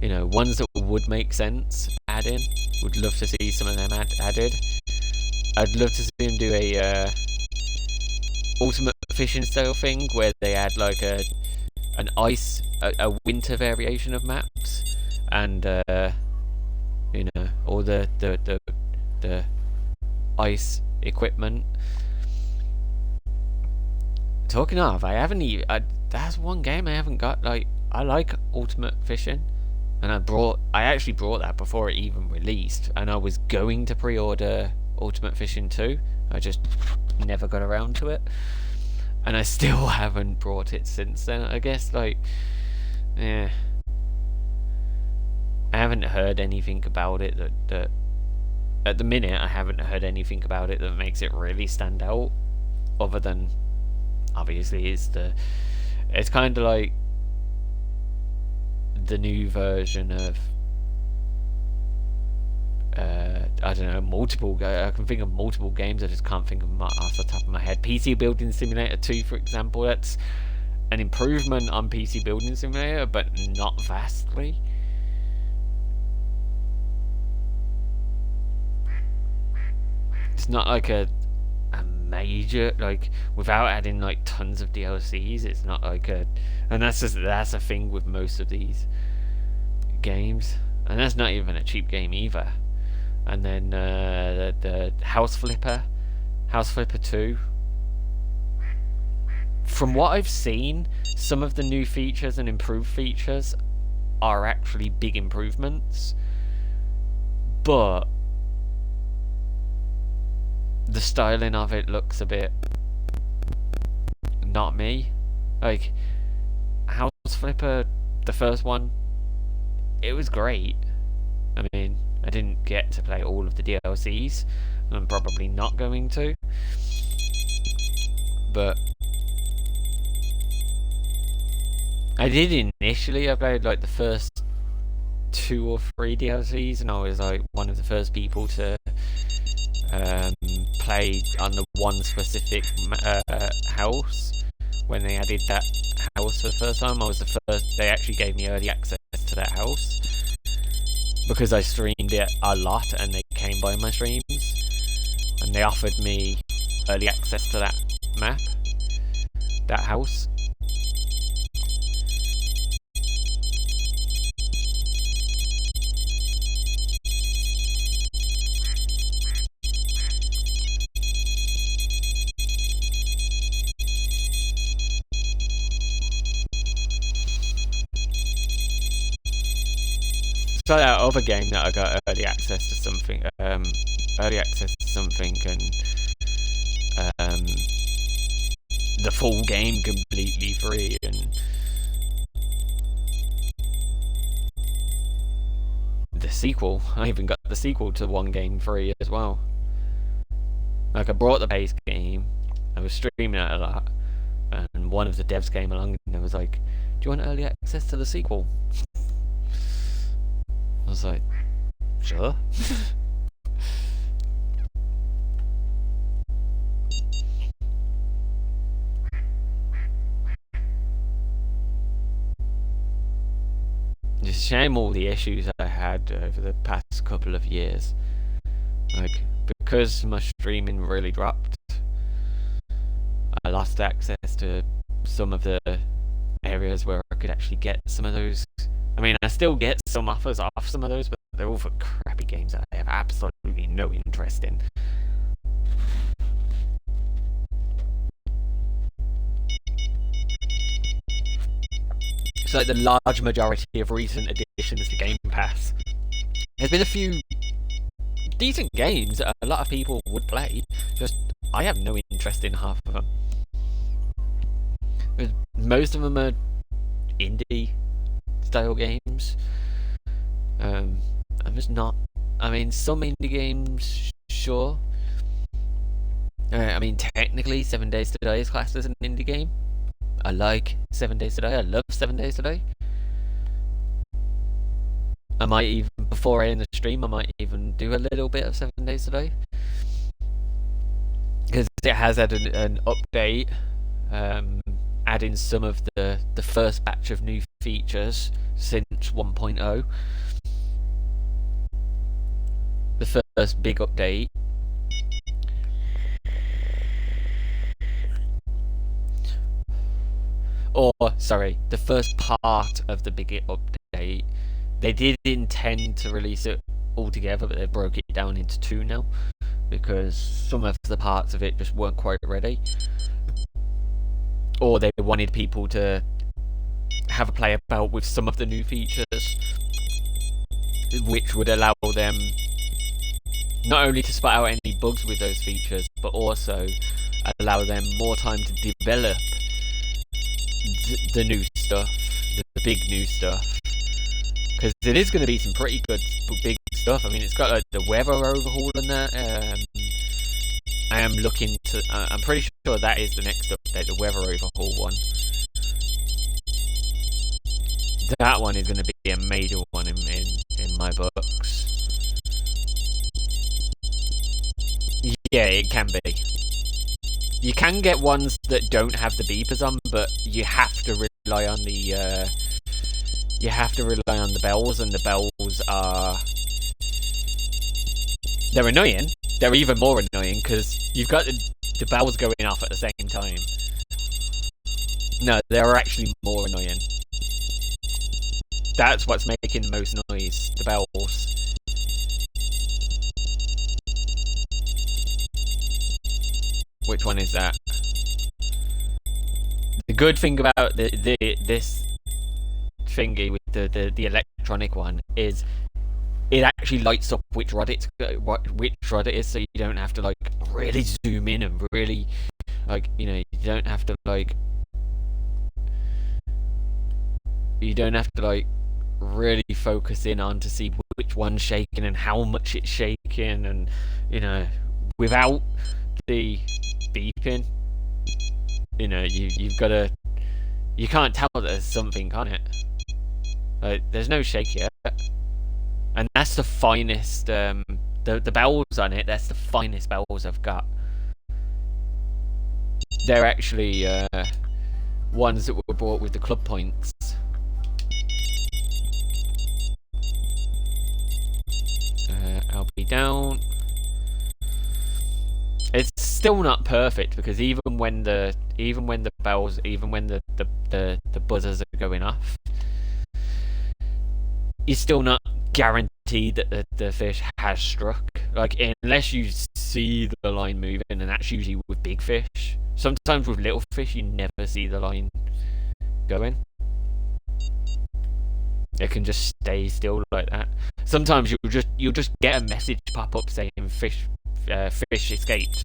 you know, ones that would make sense add in. Would love to see some of them added. I'd love to see them do a ultimate fishing style thing where they add like a winter variation of maps. And, you know, all the ice equipment. Talking of, I haven't even... that's one game I haven't got. Like, I like Ultimate Fishing, and I actually brought that before it even released, and I was going to pre-order Ultimate Fishing 2. I just never got around to it, and I still haven't brought it since then. I guess, like, yeah, I haven't heard anything about it that at the minute I haven't heard anything about it that makes it really stand out, other than obviously it's kind of like the new version of I don't know, multiple. I can think of multiple games. I just can't think of them off the top of my head. PC Building Simulator 2, for example. That's an improvement on PC Building Simulator, but not vastly. It's not like a major, like, without adding like tons of DLCs. It's not like a, and that's a thing with most of these games, and that's not even a cheap game either. And then the House Flipper 2. From what I've seen, some of the new features and improved features are actually big improvements, but the styling of it looks a bit not me. Like, House Flipper, the first one, it was great. I mean, I didn't get to play all of the DLCs, and I'm probably not going to, but I did initially. I played like the first 2 or 3 DLCs, and I was like one of the first people to play on the one specific house. When they added that house for the first time, I was the first. They actually gave me early access to that house because I streamed it a lot, and they came by my streams, and they offered me early access to that map, that house. So that other game that I got early access to something, and the full game completely free, and the sequel. I even got the sequel to one game free as well. Like, I brought the base game, I was streaming it a lot, and one of the devs came along and was like, "Do you want early access to the sequel?" I was like, sure. It's a shame all the issues I had over the past couple of years. Like, because my streaming really dropped, I lost access to some of the areas where I could actually get some of those. I mean, I still get some offers off some of those, but they're all for crappy games that I have absolutely no interest in. It's like the large majority of recent additions to Game Pass. There's been a few decent games that a lot of people would play, just I have no interest in half of them. Most of them are indie style games. I'm just not. I mean, some indie games, sure. I mean, technically, 7 Days to Die is classed as an indie game. I like 7 Days to Die. I love 7 Days to Die. I might even, before I end the stream, I might even do a little bit of 7 Days to Die. Because it has had an update, adding some of the first batch of new features since 1.0. The first big update. Or, sorry, the first part of the big update. They did intend to release it all together, but they broke it down into 2 now, because some of the parts of it just weren't quite ready. Or they wanted people to have a play about with some of the new features, which would allow them not only to spot out any bugs with those features, but also allow them more time to develop the new stuff, the big new stuff. Because it is going to be some pretty good big stuff. I mean, it's got like the weather overhaul and that. I am looking to. I'm pretty sure that is the next update, the weather overhaul one. That one is going to be a major one in my books. Yeah, it can be. You can get ones that don't have the beepers on, but you have to rely on the. You have to rely on the bells, and the bells are. They're annoying. They're even more annoying because you've got the bells going off at the same time. No, they're actually more annoying. That's what's making the most noise, the bells. Which one is that? The good thing about this thingy with the electronic one is it actually lights up which rod it is, so you don't have to like really zoom in and really like, you know, you don't have to really focus in on to see which one's shaking and how much it's shaking, and you know, without the beeping, you know, you can't tell that there's something on it. There's no shake yet, and that's the finest. The bells on it, that's the finest bells I've got. They're actually ones that were bought with the club points. I'll be down. It's still not perfect because even when the bells, even when the buzzers are going off, you're still not guaranteed that the fish has struck. Like, unless you see the line moving, and that's usually with big fish. Sometimes with little fish, you never see the line going. It can just stay still like that. Sometimes you'll just get a message pop up saying fish escaped.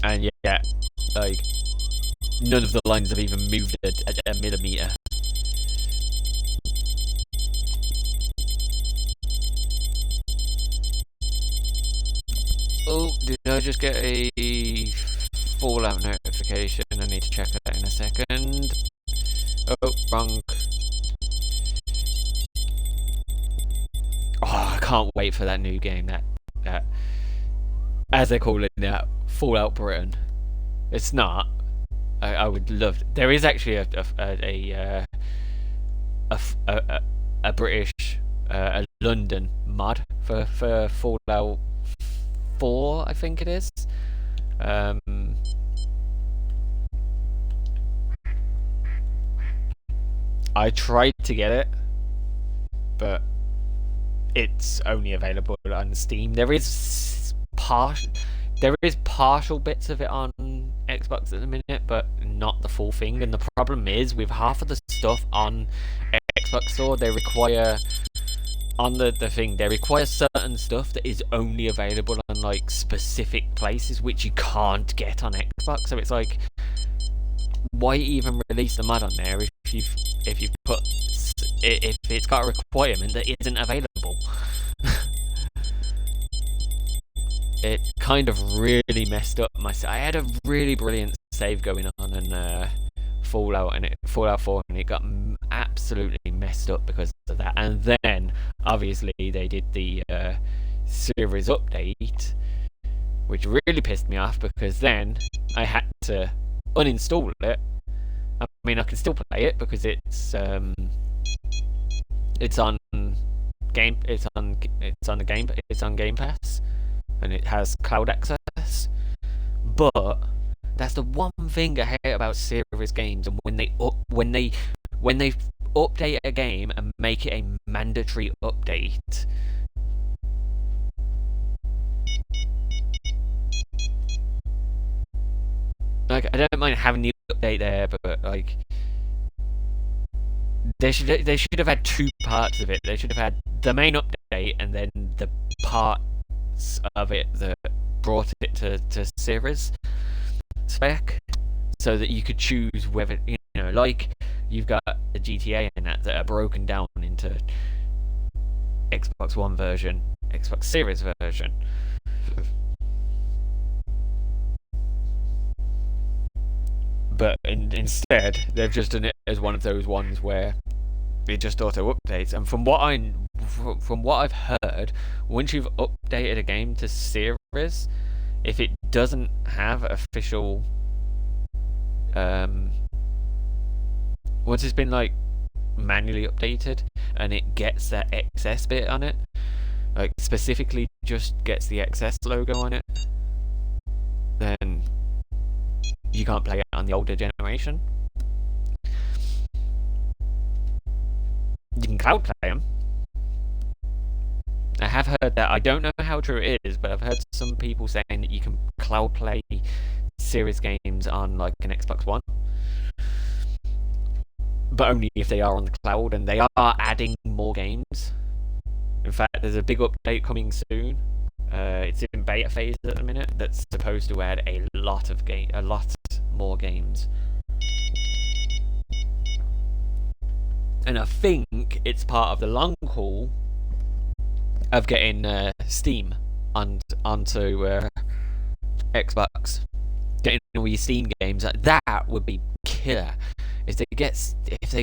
And yeah, like none of the lines have even moved a millimeter. Oh, did I just get a Fallout notification? I need to check that in a second. Oh, wrong. Oh, I can't wait for that new game. That as they're calling it, Fallout Britain. It's not. I would love. There is actually a British, a London mod for Fallout 4, I think it is. I tried to get it, but it's only available on Steam. There is partial bits of it on Xbox at the minute, but not the full thing. And the problem is, with half of the stuff on Xbox Store, they require on the thing, they require certain stuff that is only available on like specific places, which you can't get on Xbox. So it's like, why even release the mod on there if you've put if it's got a requirement that isn't available? It kind of really messed up my. I had a really brilliant save going on in Fallout 4, and it got absolutely messed up because of that. And then obviously they did the series update, which really pissed me off because then I had to uninstall it. I mean, I can still play it because it's on Game Pass, and it has cloud access. But that's the one thing I hate about series games, and when they update a game and make it a mandatory update. Like, I don't mind having the update there, but like, they should have had two parts of it. They should have had the main update and then the parts of it that brought it to series spec, so that you could choose whether, you know, like you've got the GTA and that are broken down into Xbox One version, Xbox Series version. But instead, they've just done it as one of those ones where it just auto updates. And from what I've heard, once you've updated a game to series, if it doesn't have official, once it's been like manually updated and it gets that XS bit on it, like specifically just gets the XS logo on it, then you can't play it on the older generation. You can cloud play them. I have heard that. I don't know how true it is, but I've heard some people saying that you can cloud play series games on like an Xbox One, but only if they are on the cloud, and they are adding more games. In fact, there's a big update coming soon. It's in beta phase at the minute. That's supposed to add a lot more games. And I think it's part of the long haul of getting Steam onto Xbox. Getting all your Steam games, that would be killer. If they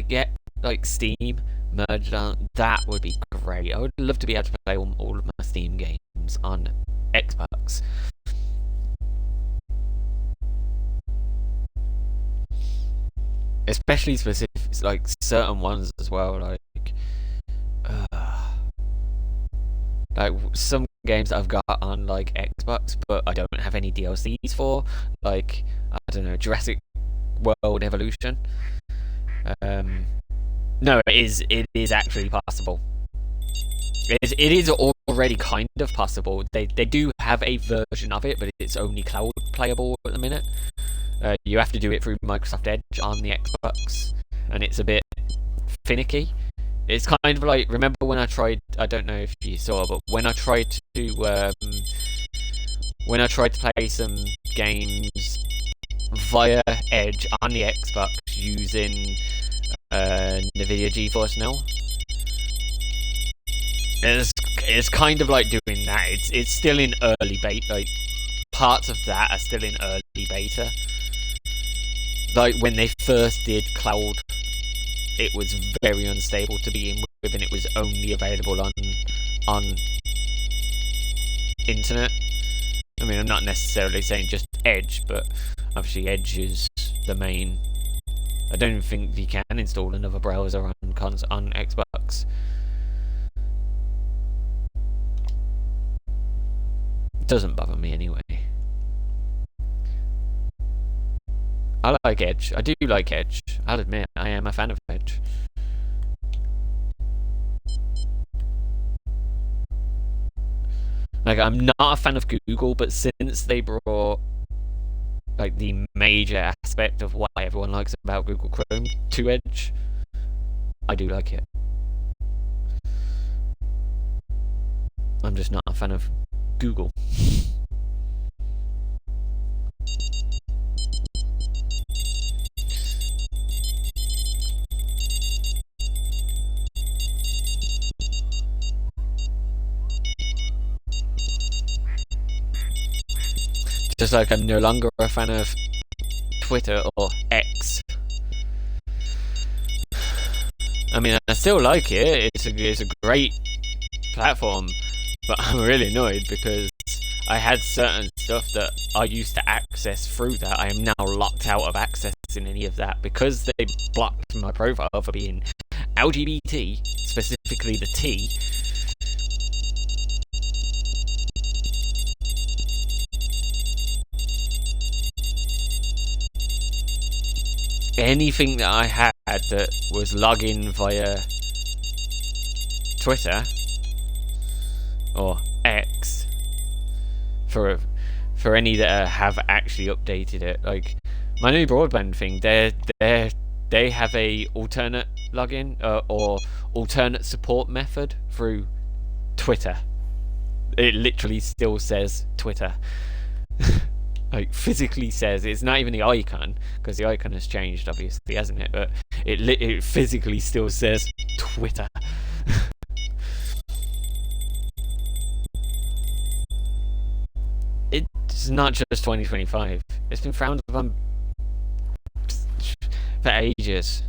get like Steam merged on, that would be great. I would love to be able to play all of my Steam games on Xbox. Especially specific, like certain ones as well, like some games that I've got on like Xbox, but I don't have any DLCs for, like, I don't know, Jurassic World Evolution. No, it is actually possible. It is already kind of possible. They do have a version of it, but it's only cloud playable at the minute. You have to do it through Microsoft Edge on the Xbox, and it's a bit finicky. It's kind of like, remember when I tried, I don't know if you saw, but when I tried to play some games via Edge on the Xbox using NVIDIA GeForce Now, it's kind of like doing that. It's still in early beta. Like, parts of that are still in early beta. Like when they first did cloud, it was very unstable to begin with, and it was only available on internet. I mean, I'm not necessarily saying just Edge, but obviously Edge is the main. I don't even think you can install another browser on Xbox. It doesn't bother me anyway. I like Edge. I do like Edge. I'll admit, I am a fan of Edge. Like, I'm not a fan of Google, but since they brought like the major aspect of what everyone likes about Google Chrome to Edge. I do like it. I'm just not a fan of Google. Just like I'm no longer a fan of Twitter or X. I mean, I still like it. It's a great platform, but I'm really annoyed because I had certain stuff that I used to access through that. I am now locked out of accessing any of that because they blocked my profile for being LGBT, specifically the T. Anything that I had that was login via Twitter or X, for any that have actually updated it, like my new broadband thing, they have a alternate login or alternate support method through Twitter. It literally still says Twitter. Like physically says, it's not even the icon, because the icon has changed obviously, hasn't it? But it physically still says Twitter. It's not just 2025. It's been frowned upon for ages.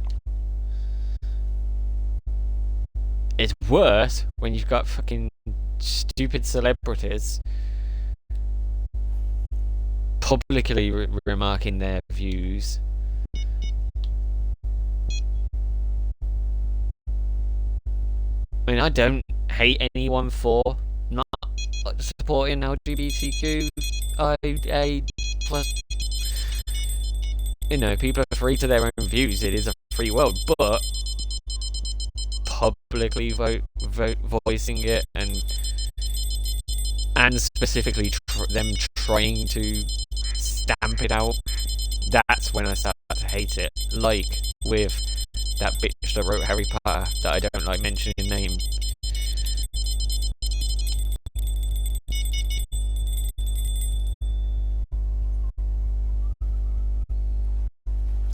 It's worse when you've got fucking stupid celebrities publicly remarking their views. I mean, I don't hate anyone for not supporting LGBTQIA+. You know, people are free to their own views. It is a free world, but publicly voicing it and specifically them trying to stamp it out, that's when I start to hate it. Like with that bitch that wrote Harry Potter that I don't like mentioning name.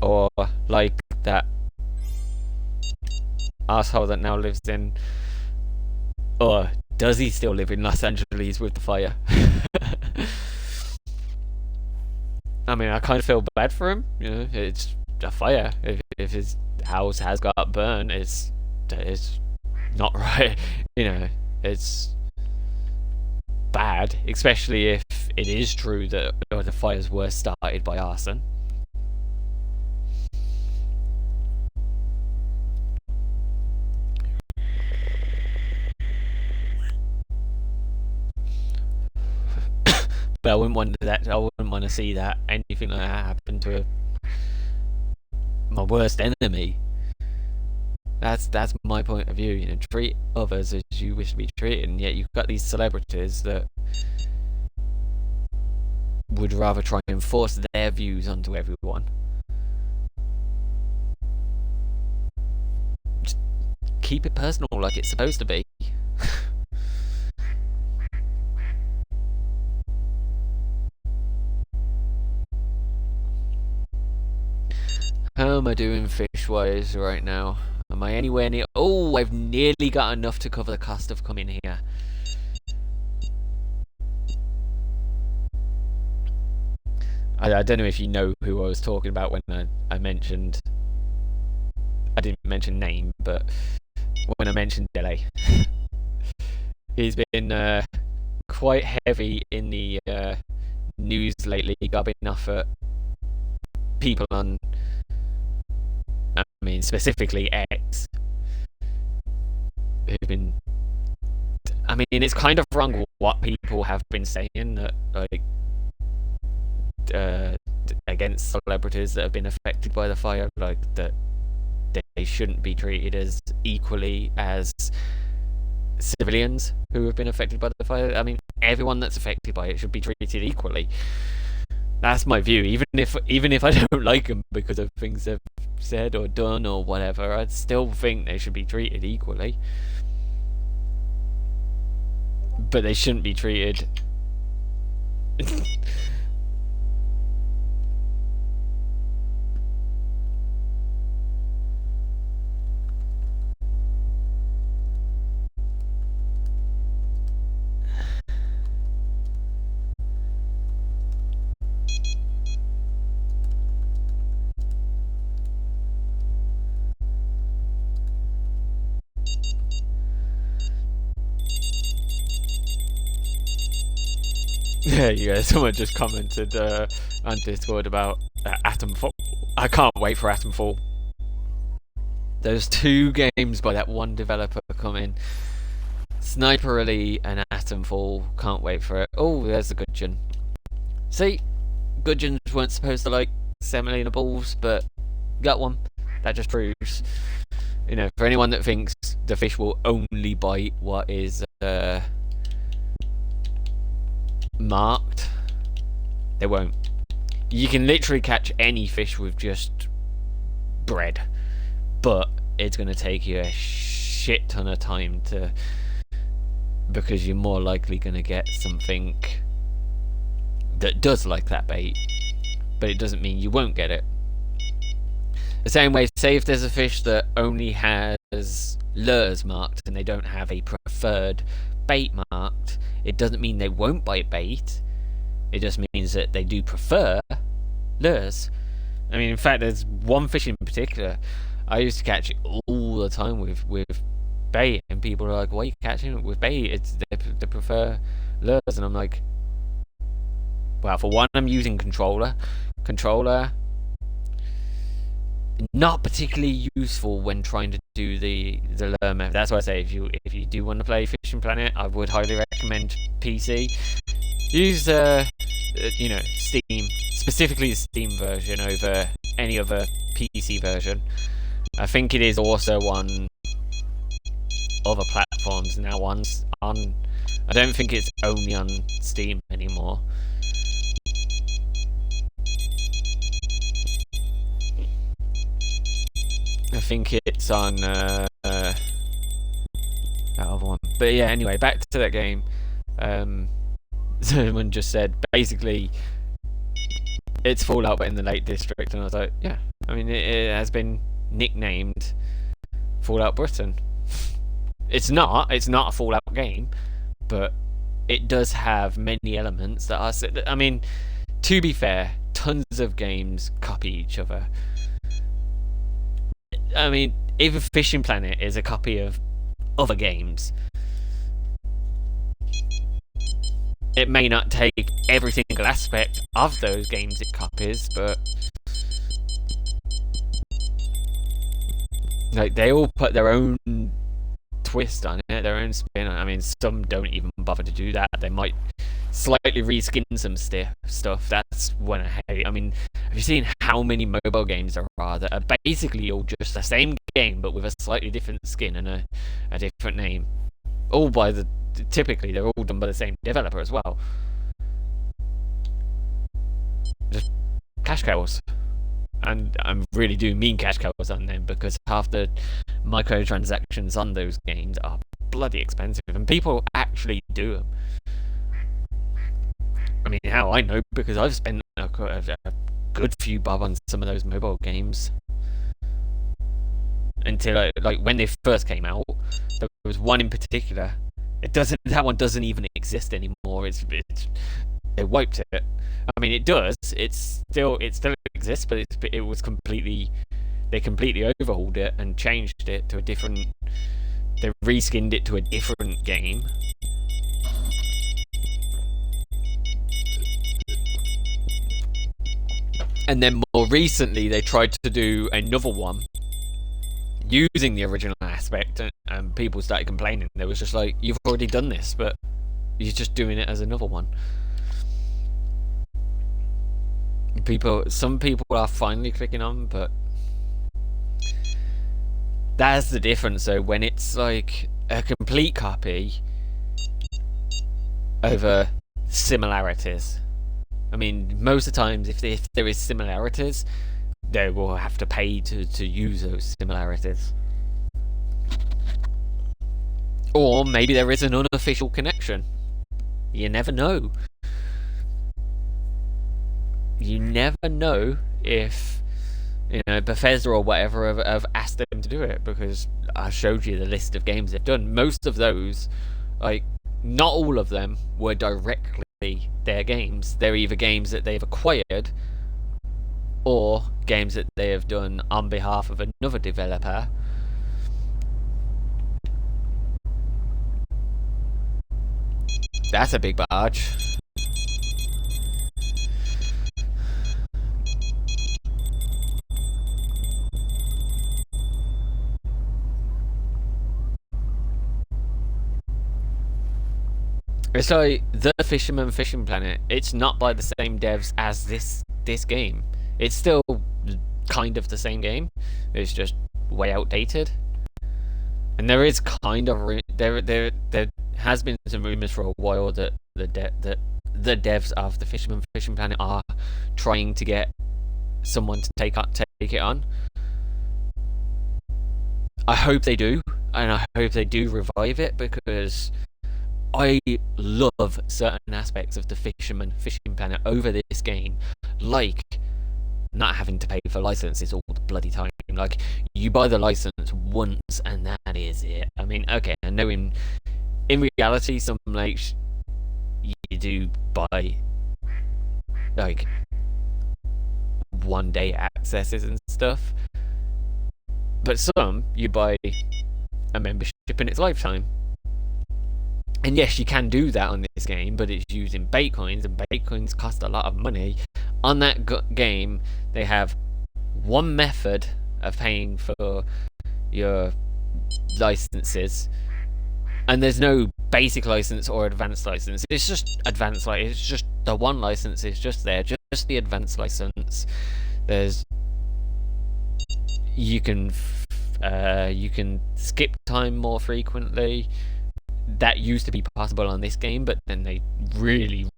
Or like that asshole that now lives in, or does he still live in Los Angeles with the fire? I mean, I kind of feel bad for him. You know, it's a fire. If his house has got burned, it's not right. You know, it's bad, especially if it is true that the fires were started by arson. But I wouldn't want that. I wouldn't want to see that anything like that happen to my worst enemy. That's my point of view. You know, treat others as you wish to be treated, and yet you've got these celebrities that would rather try and force their views onto everyone. Just keep it personal, like it's supposed to be. How am I doing fish-wise right now? Am I anywhere near... Oh, I've nearly got enough to cover the cost of coming here. I don't know if you know who I was talking about when I mentioned... I didn't mention name, but when I mentioned Delay. He's been quite heavy in the news lately, gobbing off at people on... I mean, specifically X, who've been... I mean, it's kind of wrong what people have been saying, that, like, against celebrities that have been affected by the fire, like, that they shouldn't be treated as equally as civilians who have been affected by the fire. I mean, everyone that's affected by it should be treated equally. That's my view. Even if I don't like them because of things they've said or done or whatever, I still think they should be treated equally. But they shouldn't be treated. Yeah, yeah. Someone just commented on Discord about Atomfall. I can't wait for Atomfall. Those 2 games by that one developer coming. Sniper Elite and Atomfall. Can't wait for it. Oh, there's the Gudgeon. See, Gudgeons weren't supposed to like Semolina balls, but got one. That just proves, for anyone that thinks the fish will only bite what is marked, they won't. You can literally catch any fish with just bread, but it's going to take you a shit ton of time because you're more likely going to get something that does like that bait, but it doesn't mean you won't get it. The same way, say if there's a fish that only has lures marked and they don't have a preferred bait marked, it doesn't mean they won't bite bait. It just means that they do prefer lures. I mean, in fact, there's one fish in particular I used to catch all the time with bait, and people are like, "Why are you catching it with bait? They prefer lures," and I'm like, "Well, for one, I'm using controller, not particularly useful when trying to do the lure method. That's why I say if you do want to play Fishing Planet, I would highly recommend PC. Use Steam, specifically the Steam version over any other PC version. I think it is also on other platforms now. I don't think it's only on Steam anymore. I think it's on that other one. But yeah, anyway, back to that game. Someone just said basically it's Fallout but in the Lake District, and I was like, yeah. I mean, it has been nicknamed Fallout Britain. It's not a Fallout game, but it does have many elements that are. I mean, to be fair, tons of games copy each other. I mean, even Fishing Planet is a copy of other games. It may not take every single aspect of those games it copies, but like they all put their own twist on it, their own spin on it. I mean, some don't even bother to do that. They might slightly reskin some stuff. That's what I hate. I mean, have you seen how many mobile games there are that are basically all just the same game but with a slightly different skin and a different name? All by typically they're all done by the same developer as well. Just cash cows. And I really do mean cash cows on them, because half the microtransactions on those games are bloody expensive, and people actually do them. I mean, how I know, because I've spent a good few bob on some of those mobile games. Until like when they first came out, there was one in particular. That one doesn't even exist anymore. They wiped it. I mean, it does. It still exists, but it was completely. They completely overhauled it and changed it to a different. They reskinned it to a different game. And then more recently, they tried to do another one using the original aspect, and people started complaining. They was just like, "You've already done this, but you're just doing it as another one." Some people are finally clicking on, but that's the difference. So when it's like a complete copy over similarities, I mean, most of the times, if there is similarities, they will have to pay to use those similarities. Or maybe there is an unofficial connection. You never know. You never know if, you know, Bethesda or whatever have asked them to do it, because I showed you the list of games they've done. Most of those, like, not all of them were directly their games. They're either games that they've acquired or games that they have done on behalf of another developer. That's a big barge. It's like the Fisherman Fishing Planet. It's not by the same devs as this game. It's still kind of the same game. It's just way outdated. And there is kind of there has been some rumors for a while that the devs of the Fisherman Fishing Planet are trying to get someone to take it on. I hope they do, and I hope they do revive it, because I love certain aspects of the Fisherman Fishing Planet over this game, like not having to pay for licenses all the bloody time. Like, you buy the license once and that is it. I mean, okay, I know in reality some lakes you do buy like 1 day accesses and stuff, but some you buy a membership in its lifetime. And yes, you can do that on this game, but it's using bait coins, and bait coins cost a lot of money. On that game, they have one method of paying for your licenses, and there's no basic license or advanced license. It's just advanced license. It's just the one license is just there, just the advanced license. You can skip time more frequently. That used to be possible on this game, but then they really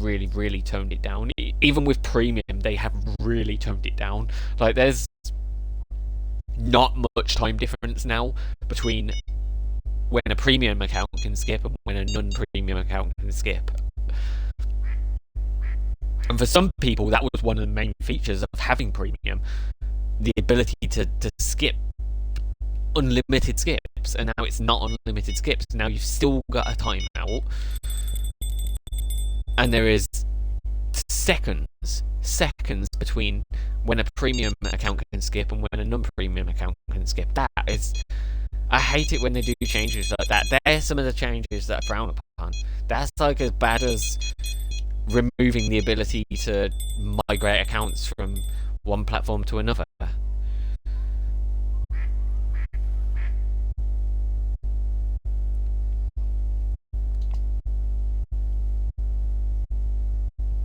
toned it down. Even with premium, they have really toned it down. Like, there's not much time difference now between when a premium account can skip and when a non-premium account can skip. And for some people, that was one of the main features of having premium, the ability to skip unlimited skips, and now it's not unlimited skips. Now you've still got a timeout, and there is seconds between when a premium account can skip and when a non-premium account can skip. That is, I hate it when they do changes like that. They're some of the changes that are frowned upon. That's like as bad as removing the ability to migrate accounts from one platform to another.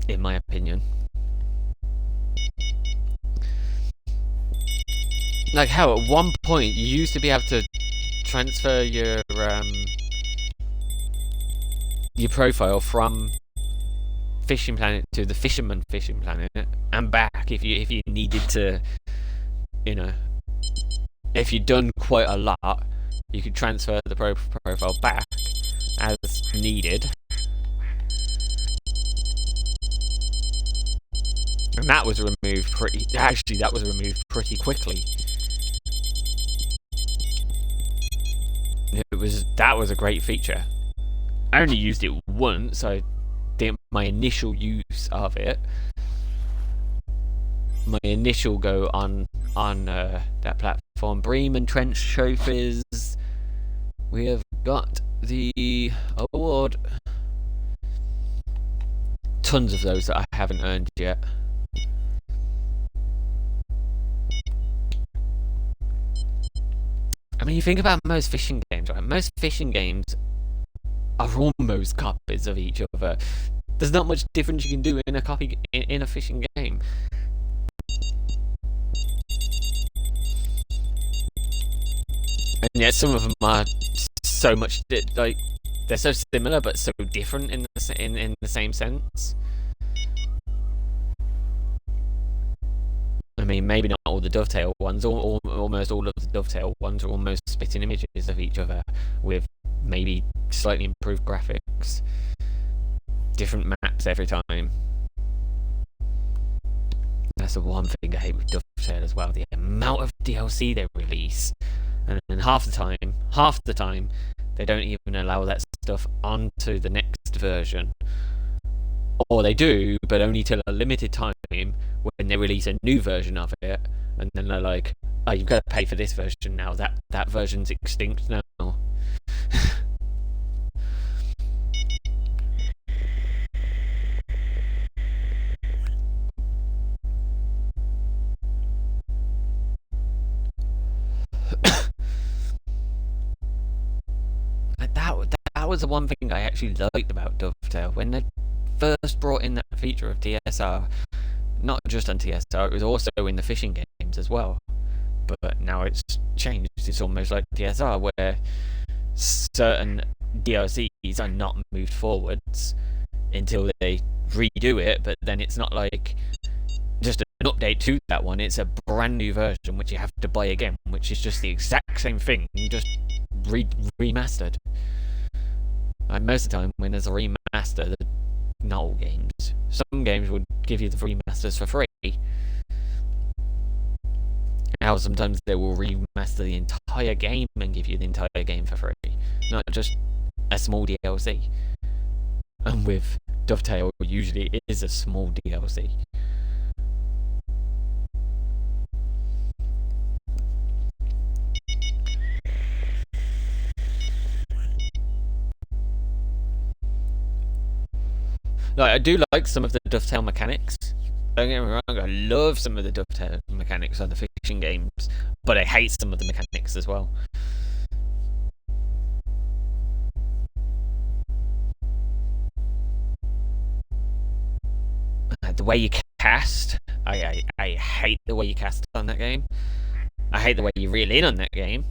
In my opinion. Like, how at one point you used to be able to transfer your profile from Fishing Planet to the Fisherman Fishing Planet and back if you needed to, you know, if you'd done quite a lot, you could transfer the profile back as needed. And that was removed pretty quickly. That was a great feature. I only used it once. I did my initial use of it. My initial go on that platform. Bream and Trench trophies. We have got the award. Tons of those that I haven't earned yet. I mean, you think about most fishing games, right? Most fishing games are almost copies of each other. There's not much difference you can do in a fishing game. And yet some of them are so much like they're so similar but so different in the same sense. I mean, maybe not all the Dovetail ones, almost all of the Dovetail ones are almost spitting images of each other with maybe slightly improved graphics, different maps every time. That's the one thing I hate with Dovetail as well, the amount of DLC they release. And half the time, they don't even allow that stuff onto the next version. Or they do, but only till a limited time when they release a new version of it, and then they're like, "Oh, you've got to pay for this version now. That version's extinct now." That was the one thing I actually liked about Dovetail when they first brought in that feature of TSR. Not just on TSR, it was also in the fishing games as well. But now it's changed. It's almost like TSR, where certain DLCs are not moved forwards until they redo it, but then it's not like just an update to that one. It's a brand new version which you have to buy again, which is just the exact same thing, just remastered. And most of the time, when there's a remaster, not all games. Some games would give you the remasters for free. Now sometimes they will remaster the entire game and give you the entire game for free, not just a small DLC. And with Dovetail, usually it is a small DLC. Like, I do like some of the Dovetail mechanics. Don't get me wrong, I love some of the Dovetail mechanics on the fishing games, but I hate some of the mechanics as well. The way you cast, I hate the way you cast on that game. I hate the way you reel in on that game,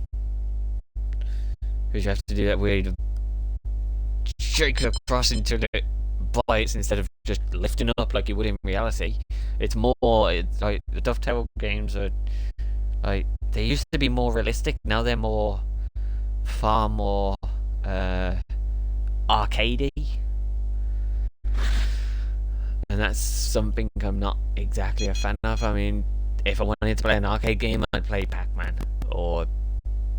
because you have to do that weird shake across until it bites instead of just lifting up like you would in reality. It's like the Dovetail games are like, they used to be more realistic. Now they're far more arcadey, and that's something I'm not exactly a fan of. I mean, if I wanted to play an arcade game, I'd play Pac-Man or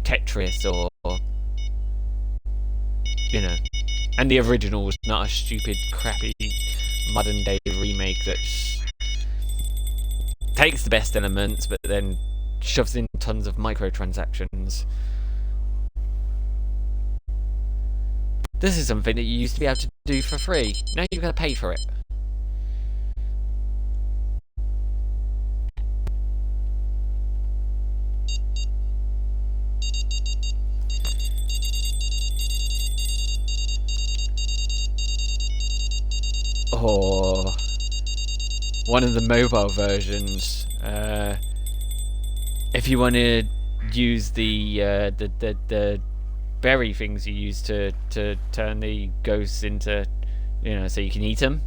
Tetris or and the original's not a stupid, crappy, modern-day remake that takes the best elements but then shoves in tons of microtransactions. This is something that you used to be able to do for free. Now you've got to pay for it. Or one of the mobile versions, if you want to use the berry things you use to turn the ghosts into, so you can eat them,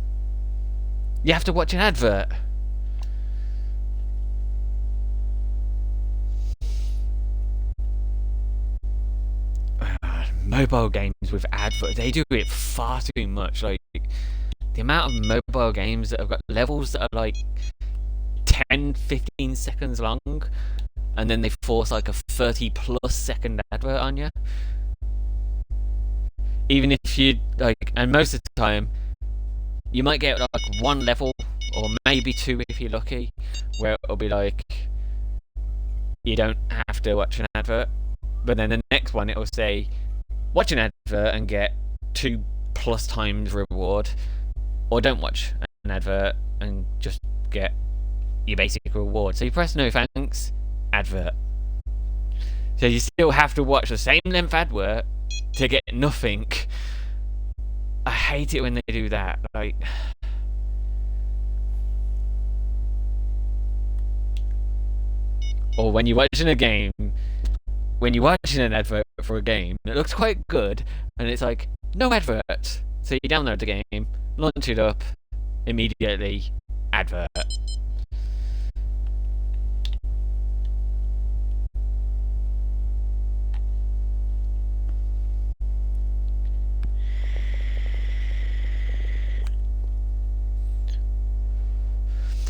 you have to watch an advert. Mobile games with adverts, they do it far too much. Like, the amount of mobile games that have got levels that are like 10-15 seconds long, and then they force like a 30+ second advert on you. Even if you and most of the time you might get like one level or maybe two if you're lucky, where it'll be like, you don't have to watch an advert, but then the next one it'll say, watch an advert and get 2+ times reward, or don't watch an advert and just get your basic reward. So you press no thanks, advert. So you still have to watch the same length advert to get nothing. I hate it when they do that. Like, or when you're watching a game, when you're watching an advert for a game, it looks quite good, and it's like, no advert. So you download the game, launch it up, immediately, advert.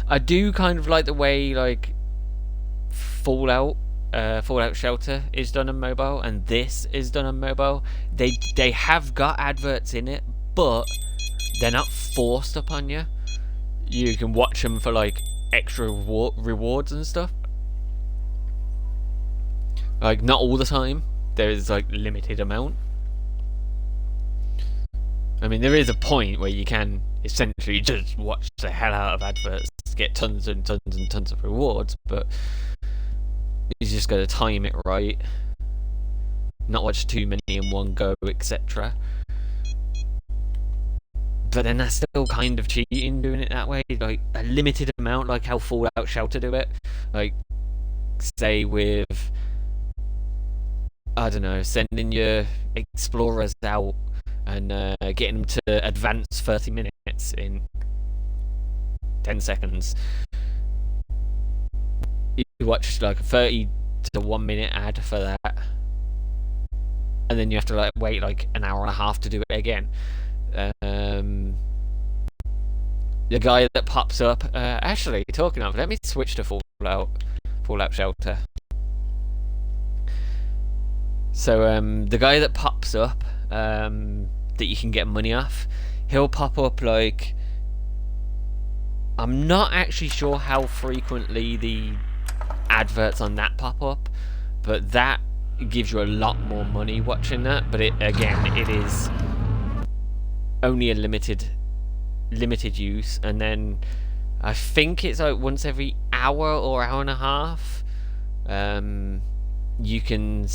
I do kind of like the way like Fallout Shelter is done on mobile, and this is done on mobile. They have got adverts in it, but they're not forced upon you. You can watch them for like extra rewards and stuff. Like, not all the time. There's like limited amount. I mean, there is a point where you can essentially just watch the hell out of adverts to get tons and tons and tons of rewards, but you just got to time it right, not watch too many in one go, etc. But then that's still kind of cheating doing it that way, like a limited amount, like how Fallout Shelter do it. Like, say with, I don't know, sending your explorers out and getting them to advance 30 minutes in 10 seconds. You watch like a 30 to 1 minute ad for that, and then you have to like wait like an hour and a half to do it again. The guy that pops up, actually, talking of, let me switch to Fallout Shelter. So the guy that pops up, that you can get money off, he'll pop up like, I'm not actually sure how frequently the adverts on that pop up, but that gives you a lot more money watching that. But it is only a limited use, and then I think it's like once every hour or hour and a half. You can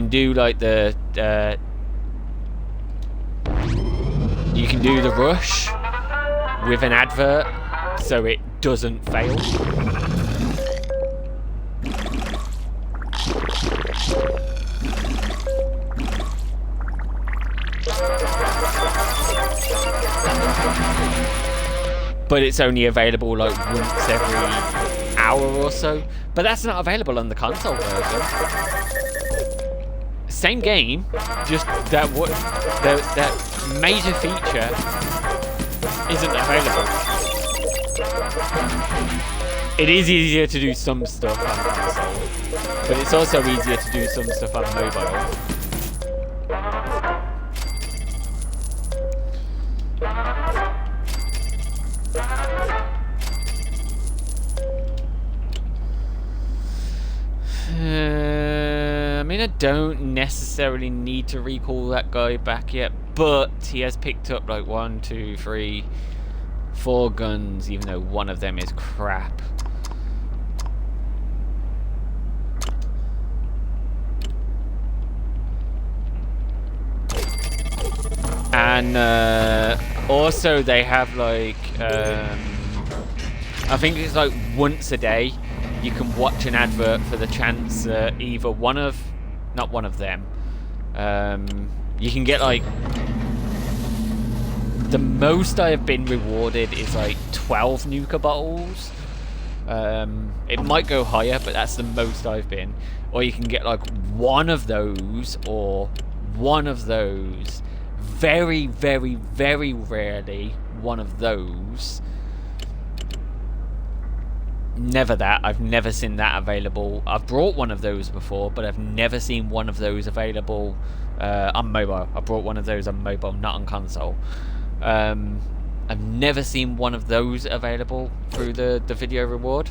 do like the you can do the rush with an advert, so it doesn't fail. But it's only available like once every hour or so. But that's not available on the console version. Same game, just that major feature isn't available. It is easier to do some stuff on console, but it's also easier to do some stuff on mobile. I mean, I don't necessarily need to recall that guy back yet, but he has picked up like 1, 2, 3, 4 guns, even though one of them is crap. And also they have like, I think it's like once a day you can watch an advert for the chance either not one of them. You can get like, the most I have been rewarded is like 12 Nuka bottles. It might go higher, but that's the most I've been. Or you can get like one of those, or one of those. Very, very, very rarely one of those. Never that. I've never seen that available. I've brought one of those before, but I've never seen one of those available on mobile. I brought one of those on mobile, not on console. I've never seen one of those available through the video reward.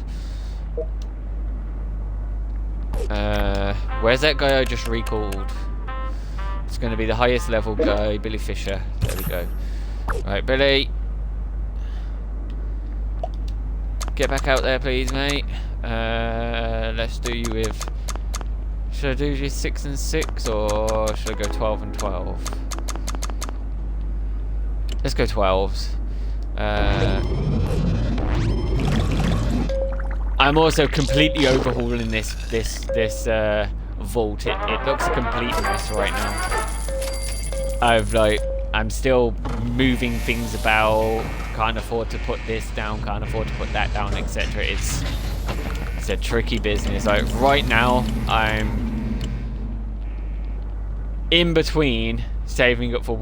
Where's that guy I just recalled? It's going to be the highest level guy, Billy Fisher. There we go. Right, Billy. Get back out there, please, mate. Let's do you with... Should I do you 6 and 6, or should I go 12 and 12? Let's go 12s. I'm also completely overhauling this vault. It looks a complete mess right now. I'm still moving things about. Can't afford to put this down. Can't afford to put that down, etc. It's a tricky business. Like right now, I'm in between saving up for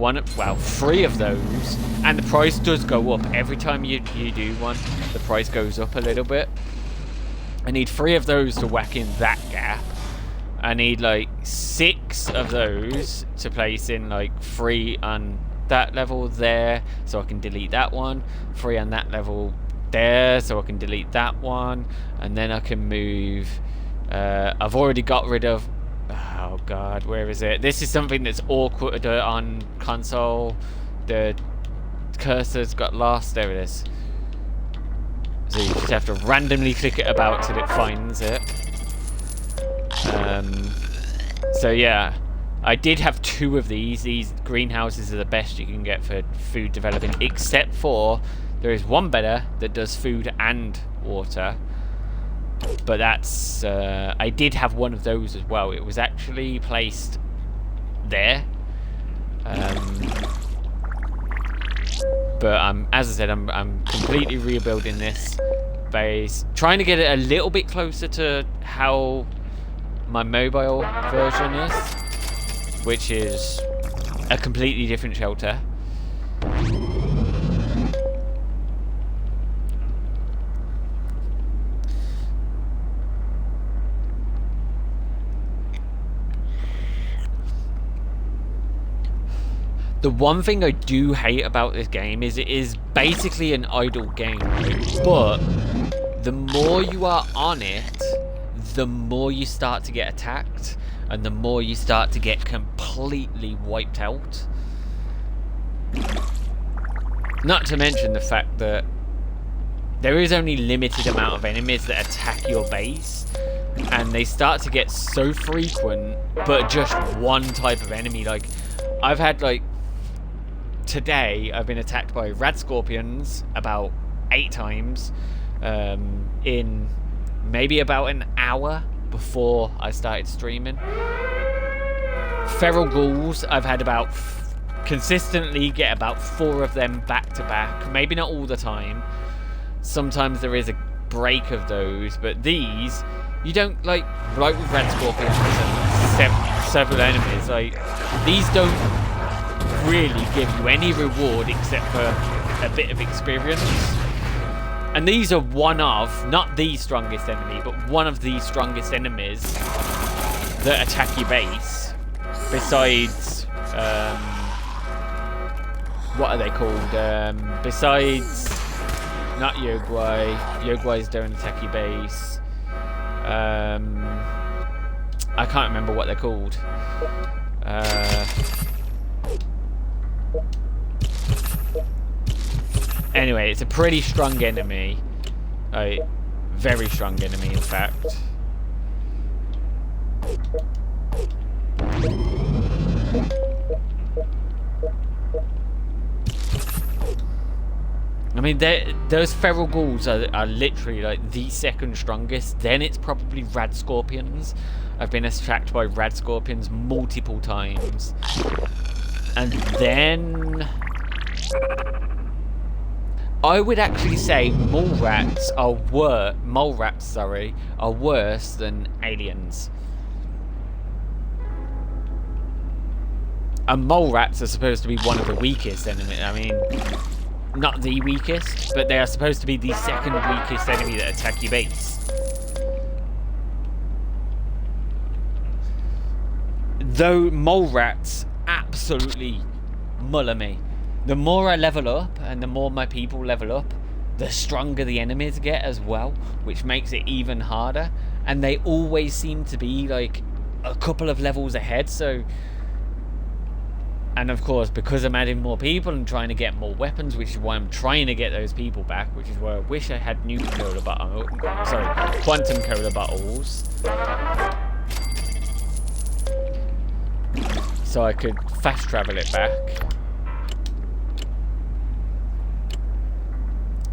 three of those, and the price does go up every time you do one. The price goes up a little bit. I need 3 of those to whack in that gap. I need like 6 of those to place in like 3 on that level there, so I can delete that one. 3 on that level there, so I can delete that one, and then I can move. I've already got rid of. Oh god, where is it? This is something that's awkward on console. The cursor's got lost. There it is. So you just have to randomly click it about till it finds it. So yeah, I did have 2 of these. These greenhouses are the best you can get for food developing, except for there is one better that does food and water. But that's, I did have one of those as well. It was actually placed there. But as I said, I'm completely rebuilding this base, trying to get it a little bit closer to how my mobile version is, which is a completely different shelter. The one thing I do hate about this game is it is basically an idle game, right? But the more you are on it, the more you start to get attacked, and the more you start to get completely wiped out. Not to mention the fact that there is only limited amount of enemies that attack your base, and they start to get so frequent, but just one type of enemy. Like, I've had like, today I've been attacked by rad scorpions about 8 times in maybe about an hour before I started streaming. Feral ghouls, I've had about consistently get about 4 of them back to back. Maybe not all the time. Sometimes there is a break of those, but these you don't like with red scorpions and several enemies. Like, these don't really give you any reward except for a bit of experience. And these are one of, not the strongest enemy, but one of the strongest enemies that attack your base. Besides, what are they called? Besides, not Yogwai. Yogwais don't attack your base. I can't remember what they're called. Anyway, it's a pretty strong enemy. Very strong enemy, in fact. I mean, those feral ghouls are literally like the second strongest. Then it's probably rad scorpions. I've been attacked by rad scorpions multiple times. And then I would actually say mole rats are worse than aliens. And mole rats are supposed to be one of the weakest enemies. I mean, not the weakest, but they are supposed to be the second weakest enemy that attack your base. Though mole rats absolutely muller me. The more I level up and the more my people level up, the stronger the enemies get as well, which makes it even harder. And they always seem to be like a couple of levels ahead. So, and of course, because I'm adding more people and trying to get more weapons, which is why I'm trying to get those people back, which is why I wish I had quantum cola bottles, so I could fast travel it back.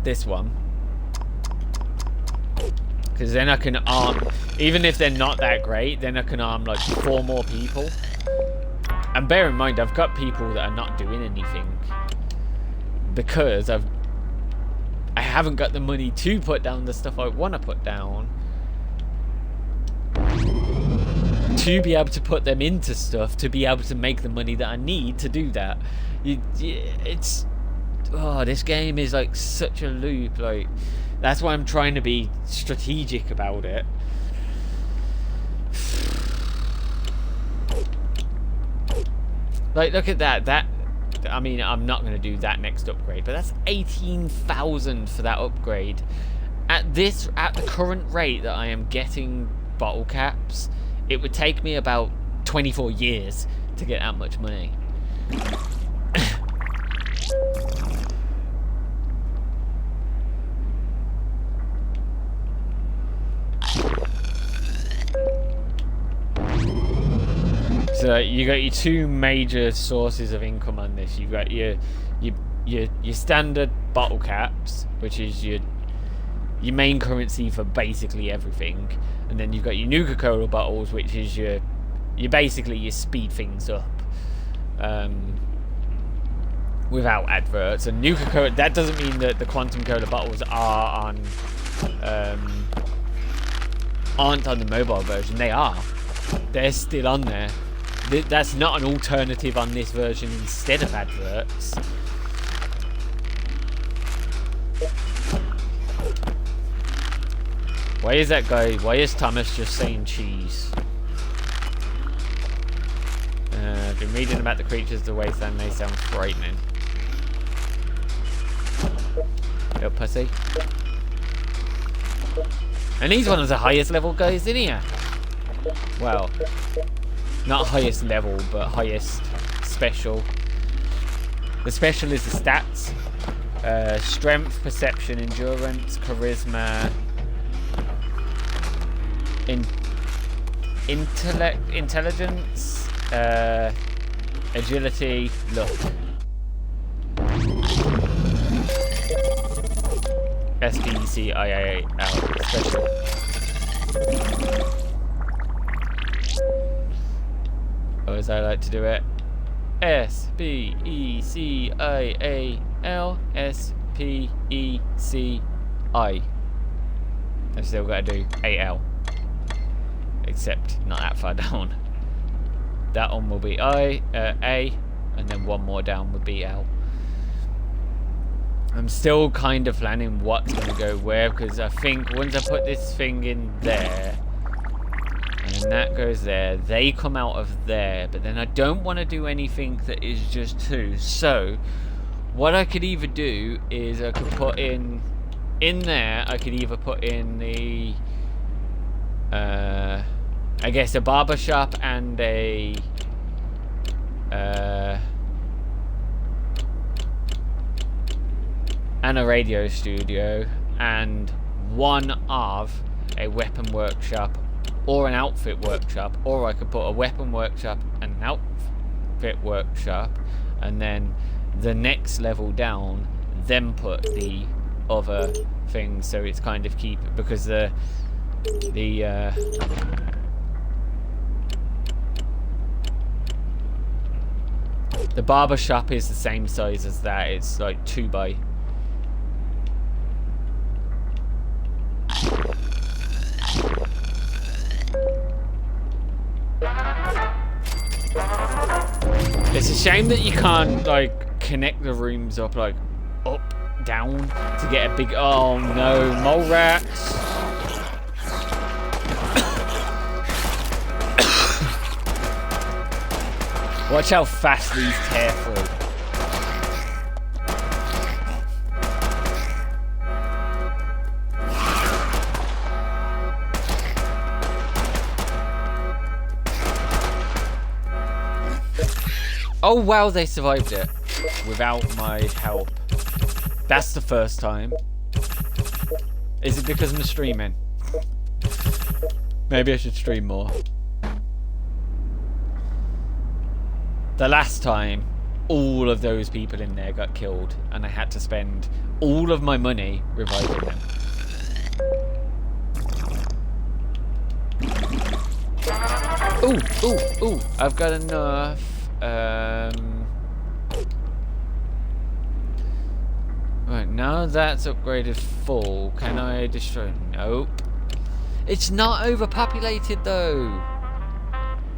This one, because then I can arm, even if they're not that great, then I can arm like 4 more people. And bear in mind, I've got people that are not doing anything because I haven't got the money to put down the stuff I want to put down. to be able to put them into stuff, to be able to make the money that I need to do that. It's... Oh, this game is like such a loop. Like, that's why I'm trying to be strategic about it. Like, look at that. I mean, I'm not going to do that next upgrade, but that's 18,000 for that upgrade. At the current rate that I am getting bottle caps, it would take me about 24 years to get that much money. So you got your two major sources of income on this. You've got your standard bottle caps, which is your main currency for basically everything, and then you've got your Nuka-Cola bottles, which is your basically your speed things up without adverts. And Nuka-Cola, that doesn't mean that the Quantum Cola bottles are on aren't on the mobile version. They are. They're still on there. That's not an alternative on this version instead of adverts. Why is that guy? Why is Thomas just saying cheese? I've been reading about the creatures of the wasteland. They sound frightening. Little pussy. And he's one of the highest level guys in here. Well, not highest level, but highest special. The special is the stats. Strength, perception, endurance, charisma, intelligence, agility, luck. SPECIAL, special. Or as I like to do it, SPECIAL, SPECI. I've still got to do AL, except not that far down. That one will be A, and then one more down would be L. I'm still kind of planning what's going to go where, because I think once I put this thing in there, and then that goes there, they come out of there, but then I don't want to do anything that is just two. So what I could either do is I could put in there, I could either put in the I guess a barber shop and a radio studio, and one of a weapon workshop or an outfit workshop, or I could put a weapon workshop and an outfit workshop, and then the next level down, then put the other things, so it's kind of keep, because the barber shop is the same size as that. It's like 2 by. It's a shame that you can't like connect the rooms up, like up, down, to get a big. Oh no, mole rats! Watch how fast these tear through. Oh wow, they survived it without my help. That's the first time. Is it because I'm streaming? Maybe I should stream more. The last time, all of those people in there got killed, and I had to spend all of my money reviving them. Ooh, ooh, ooh! I've got enough. Right, now that's upgraded full. Can I destroy? Nope. It's not overpopulated though.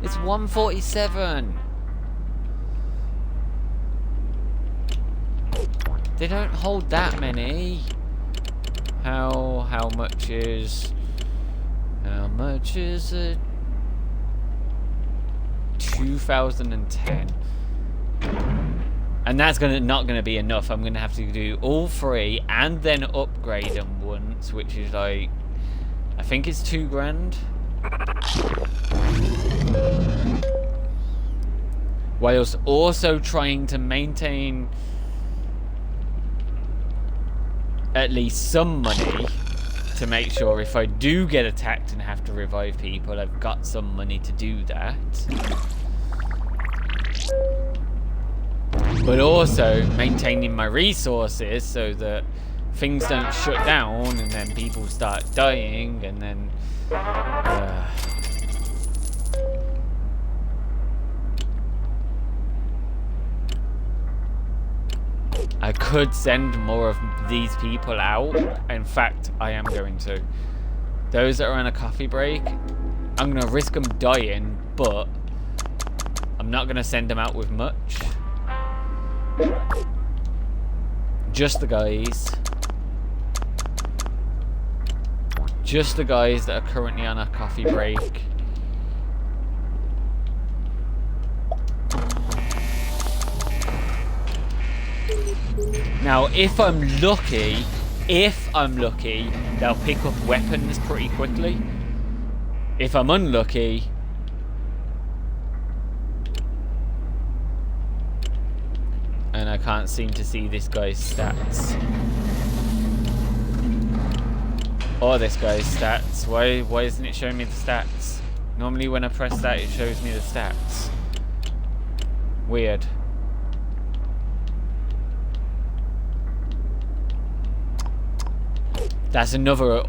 It's 147. They don't hold that many. How much is it? 2010. And that's not gonna be enough. I'm gonna have to do all 3 and then upgrade them once, which is like, I think it's $2,000. Whilst also trying to maintain at least some money to make sure if I do get attacked and have to revive people, I've got some money to do that. But also maintaining my resources so that things don't shut down and then people start dying and then... I could send more of these people out. In fact, I am going to. Those that are on a coffee break, I'm going to risk them dying, but I'm not going to send them out with much. Just the guys. Just the guys that are currently on a coffee break. Now, if I'm lucky, they'll pick up weapons pretty quickly. If I'm unlucky, and I can't seem to see this guy's stats. Or this guy's stats. Why isn't it showing me the stats? Normally when I press that, it shows me the stats. Weird. That's another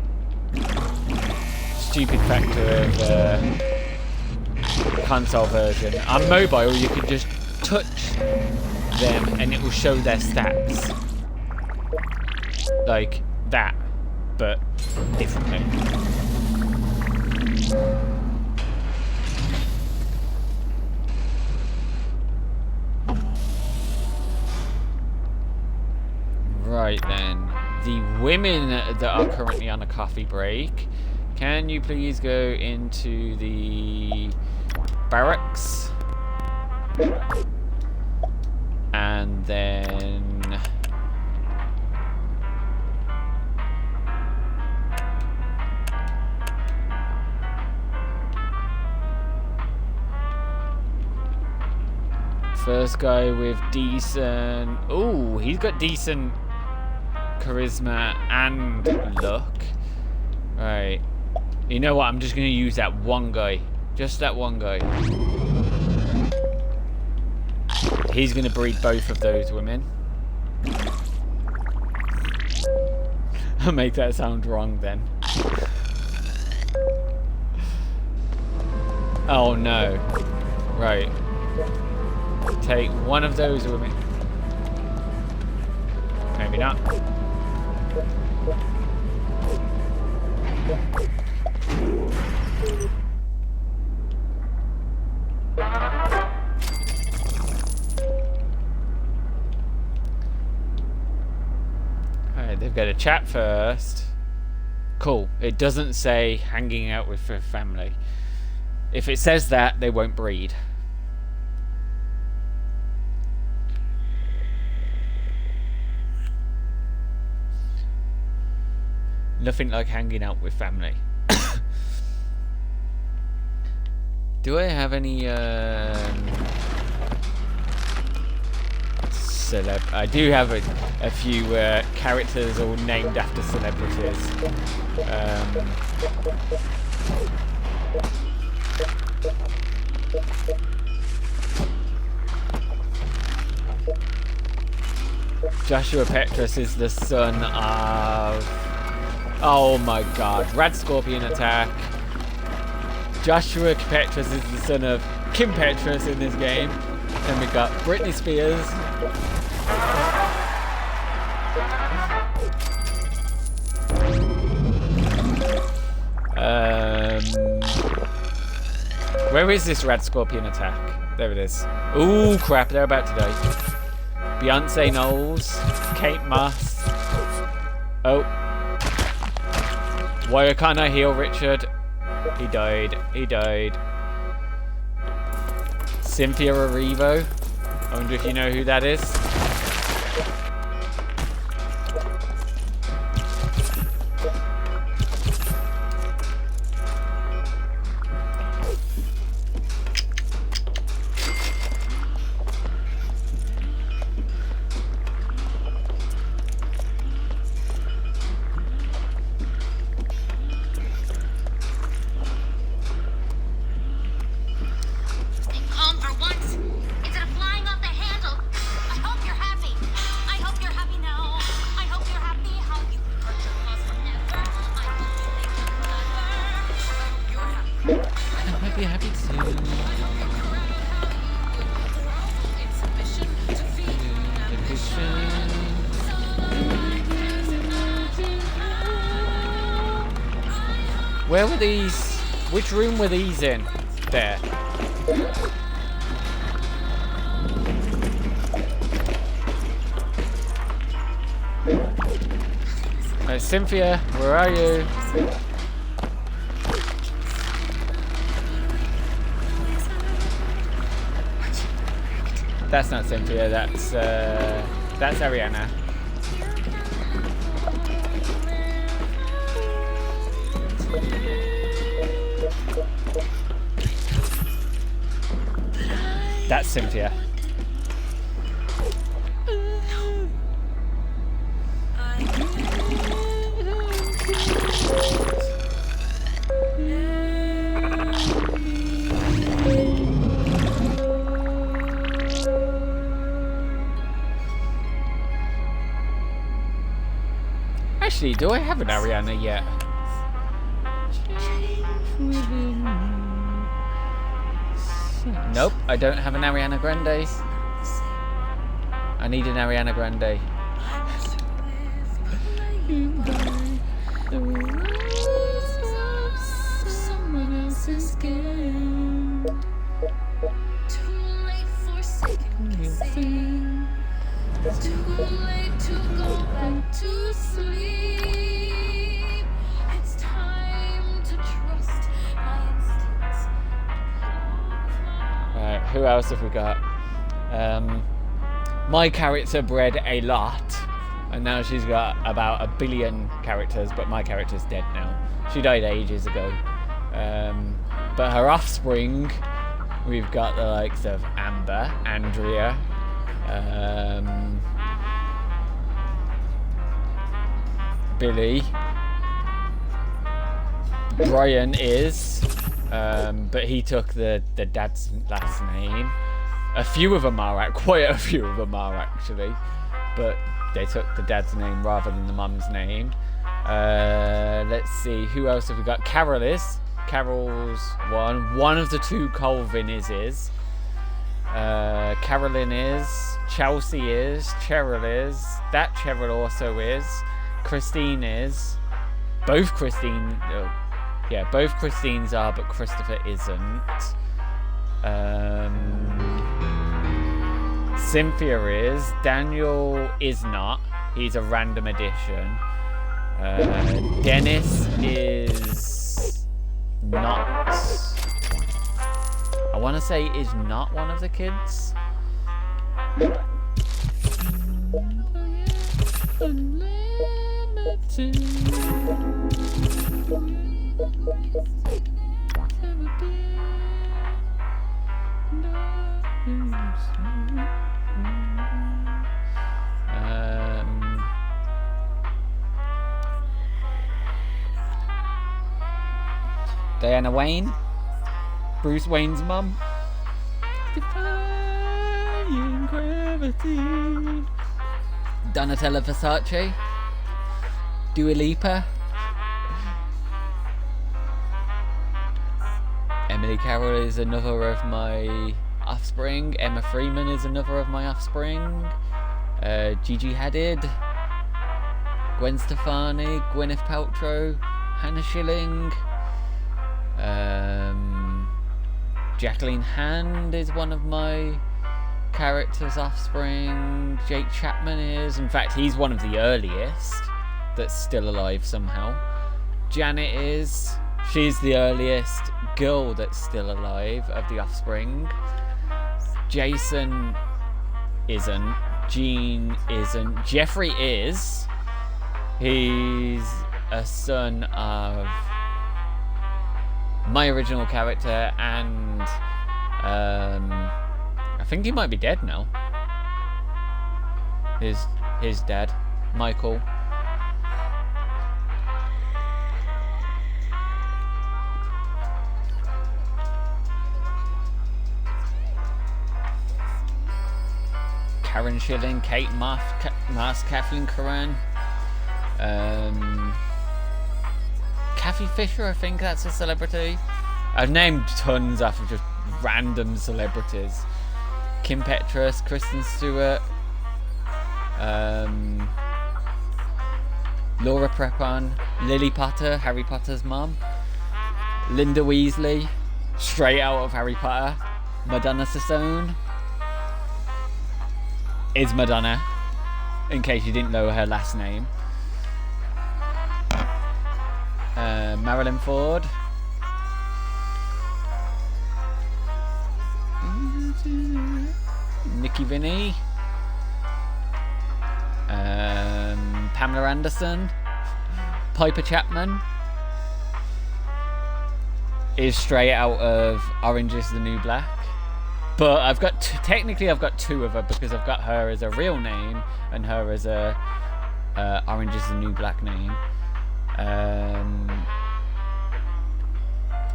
stupid factor of console version. On mobile, you can just touch them and it will show their stats. Like that, but differently. Right then. The women that are currently on a coffee break, can you please go into the barracks? And then first guy with decent... Ooh, he's got decent charisma and luck. Right. You know what? I'm just going to use that one guy. Just that one guy. He's going to breed both of those women. I'll make that sound wrong then. Oh no. Right. Take one of those women. Maybe not. Alright, they've got to chat first. Cool. It doesn't say hanging out with her family. If it says that, they won't breed. Nothing like hanging out with family. Do I have any I do have a few characters all named after celebrities. Joshua Petrus is the son of... Oh my god. Rad Scorpion attack. Joshua Petrus is the son of Kim Petrus in this game. Then we got Britney Spears. Where is this red scorpion attack? There it is. Ooh, crap, they're about to die. Beyonce Knowles, Kate Moss. Oh. Why can't I heal Richard? He died. He died. Cynthia Erivo. I wonder if you know who that is. Where were these? Which room were these in? There. Cynthia, where are you? That's not Cynthia, that's Ariana. That's Cynthia. Actually, do I have an Ariana yet? Nope, I don't have an Ariana Grande. I need an Ariana Grande. Too late to go back to sleep. It's time to trust my instincts. Right, who else have we got? My character bred a lot, and now she's got about 1 billion characters, but my character's dead now. She died ages ago. But her offspring, we've got the likes of Amber, Andrea, Billy, Brian is, but he took the dad's last name. A few of them are, quite a few of them are actually, but they took the dad's name rather than the mum's name. Let's see, who else have we got? Carol is. Carol's one of the two Colvin is. Carolyn is. Chelsea is. Cheryl is. That Cheryl also is. Christine is. Both Christine. Yeah, both Christines are, but Christopher isn't. Cynthia is. Daniel is not. He's a random addition. Dennis is not. I want to say is not one of the kids. Diana Wayne, Bruce Wayne's mum. Defying gravity. Donatella Versace, Dua Lipa, Emily Carroll is another of my offspring. Emma Freeman is another of my offspring. Gigi Hadid, Gwen Stefani, Gwyneth Paltrow, Hannah Schilling. Jacqueline Hand is one of my characters' offspring. Jake Chapman is. In fact, he's one of the earliest that's still alive somehow. Janet is. She's the earliest girl that's still alive of the offspring. Jason isn't. Jean isn't. Jeffrey is. He's a son of my original character, and I think he might be dead now. His dad, Michael. Karen Schilling, Kate Moss, Kathleen Curran, Kathy Fisher, I think that's a celebrity. I've named tons after just random celebrities. Kim Petras, Kristen Stewart, Laura Prepon, Lily Potter, Harry Potter's mom, Linda Weasley, straight out of Harry Potter, Madonna Sassoon is Madonna, in case you didn't know her last name. Marilyn Ford. Nikki Vinny. Pamela Anderson. Piper Chapman is straight out of Orange is the New Black. But I've got technically I've got two of her, because I've got her as a real name and her as a Orange is the New Black name.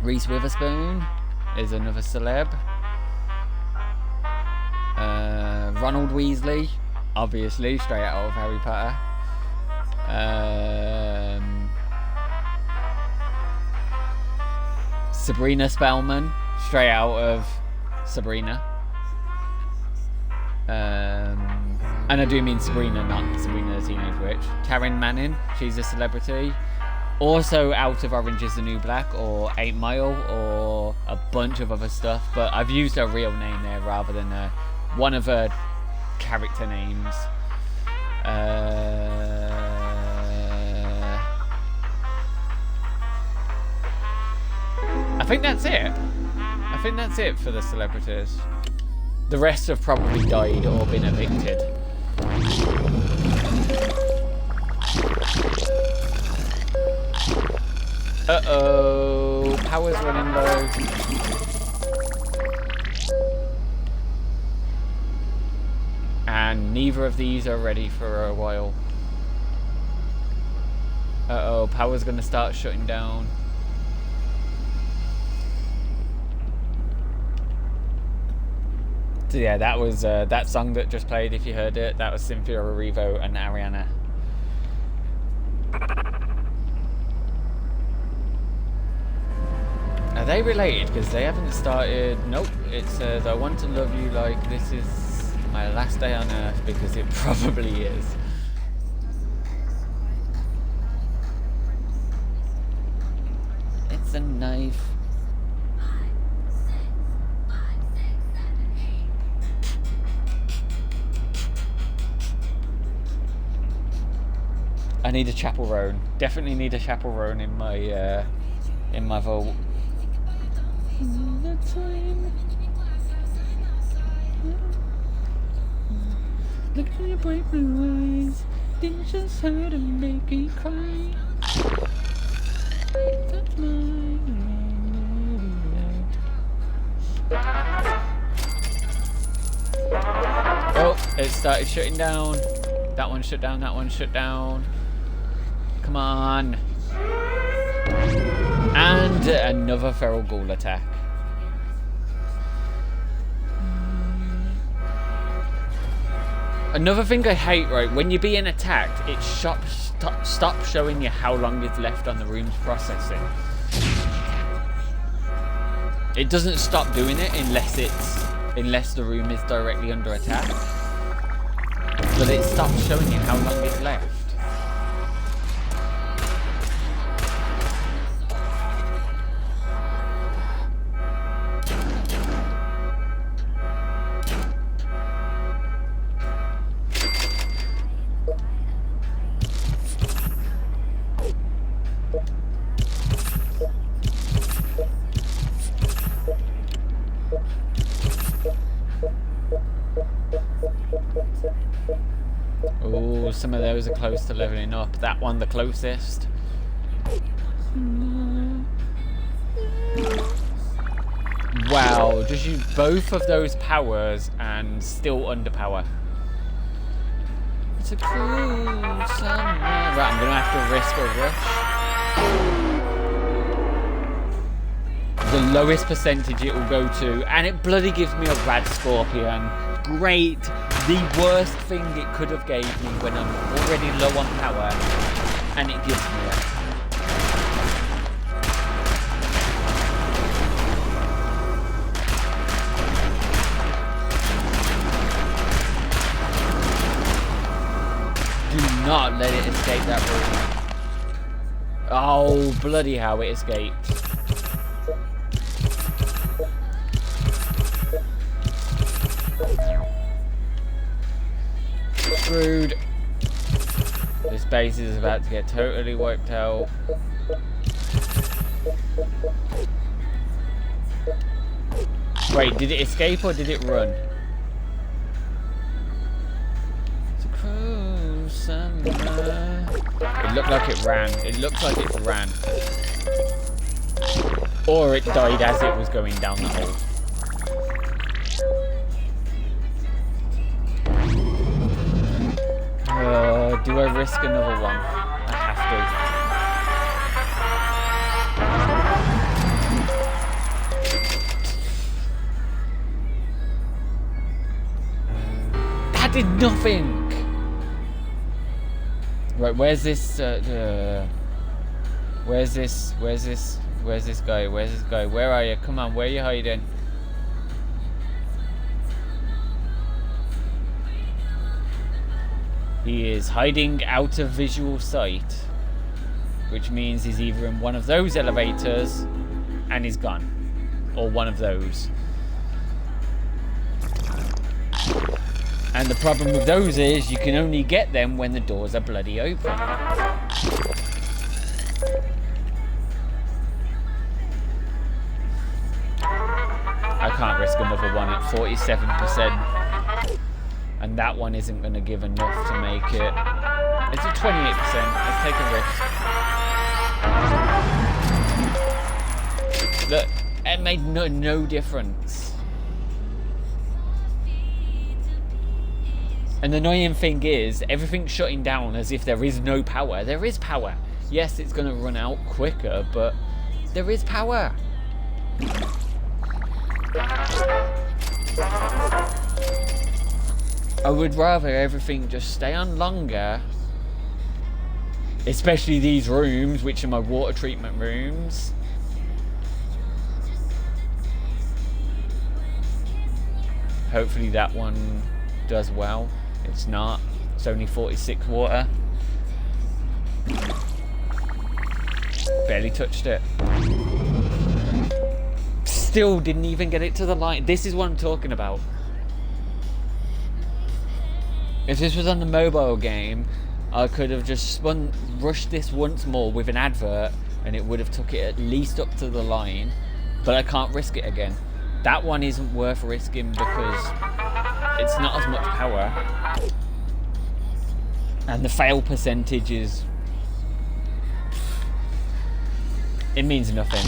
Reese Witherspoon is another celeb. Ronald Weasley, obviously straight out of Harry Potter. Sabrina Spellman, straight out of Sabrina. And I do mean Sabrina, not Sabrina the Teenage Witch. Taryn Manning, she's a celebrity. Also out of Orange is the New Black, or 8 Mile, or a bunch of other stuff. But I've used her real name there rather than one of her character names. I think that's it. I think that's it for the celebrities. The rest have probably died or been evicted. Uh-oh, power's running low. And neither of these are ready for a while. Uh-oh, power's gonna start shutting down. So yeah, that was that song that just played, if you heard it, that was Cynthia Erivo and Ariana. Are they related? Because they haven't started. Nope, it says I want to love you like this is my last day on earth, because it probably is. It's a knife. I need a chaperone. Definitely need a chaperone in my vault. Look at your bright blue eyes. Didn't just hurt and make me cry. That's oh, it started shutting down. That one shut down. That one shut down. Come on. And another feral ghoul attack. Another thing I hate, right, when you're being attacked, it stops showing you how long is left on the room's processing. It doesn't stop doing it unless the room is directly under attack. But it stops showing you how long is left. some of those are close to leveling up. That one the closest. Wow, just use both of those powers and still underpower. It's a cruel summer. Right, I'm gonna have to risk a rush. The lowest percentage it will go to, and it bloody gives me a rad scorpion. Great. The worst thing it could have gave me when I'm already low on power, and it gives me it. Do not let it escape that room. Oh, bloody hell, it escaped. Screwed. This base is about to get totally wiped out. Wait, did it escape or did it run? It's a cruel summer. It looked like it ran. It looks like it ran. Or it died as it was going down the hole. Do I risk another one? I have to. That did nothing! Right, where's this guy? Where are you? Come on, where are you hiding? He is hiding out of visual sight, which means he's either in one of those elevators and he's gone, or one of those. And the problem with those is you can only get them when the doors are bloody open. I can't risk another one at 47%. And that one isn't going to give enough to make it. It's at 28%. Let's take a risk. Look, it made no difference. And the annoying thing is, everything's shutting down as if there is no power. There is power. Yes, it's going to run out quicker, but there is power. I would rather everything just stay on longer, especially these rooms, which are my water treatment rooms. Hopefully that one does well. It's not. It's only 46 water. Barely touched it. Still didn't even get it to the line. This is what I'm talking about. If this was on the mobile game, I could have just rushed this once more with an advert and it would have took it at least up to the line, but I can't risk it again. That one isn't worth risking because it's not as much power and the fail percentage is... it means nothing.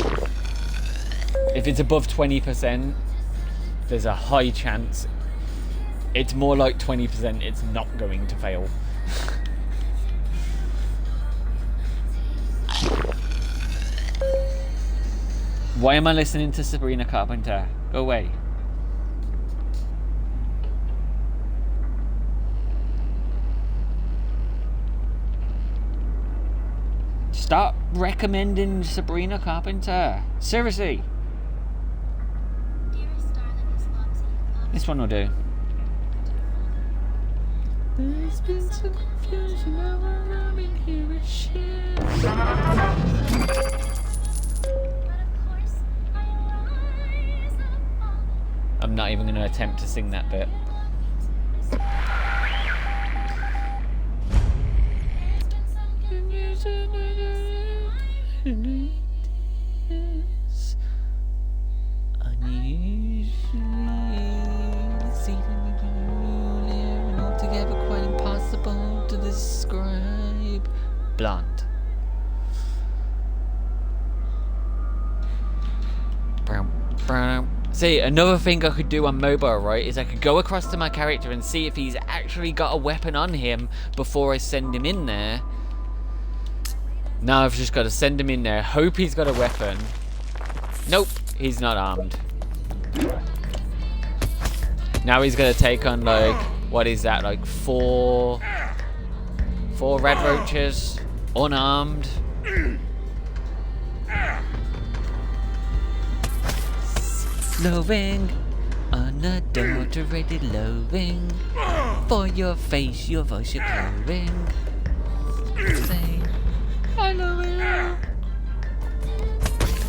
If it's above 20%, there's a high chance. It's more like 20% it's not going to fail. Why am I listening to Sabrina Carpenter? Go away. Stop recommending Sabrina Carpenter. Seriously. This one will do. There's been some confusion, now I'm in here at shit. I'm not even going to attempt to sing that bit. blonde. See, another thing I could do on mobile, right, is I could go across to my character and see if he's actually got a weapon on him before I send him in there. Now I've just got to send him in there, hope he's got a weapon. Nope, he's not armed. Now he's going to take on, like, what is that, like four red roaches, unarmed. Loving, unadulterated loving. For your face, your voice, your clothing. Say, I love you.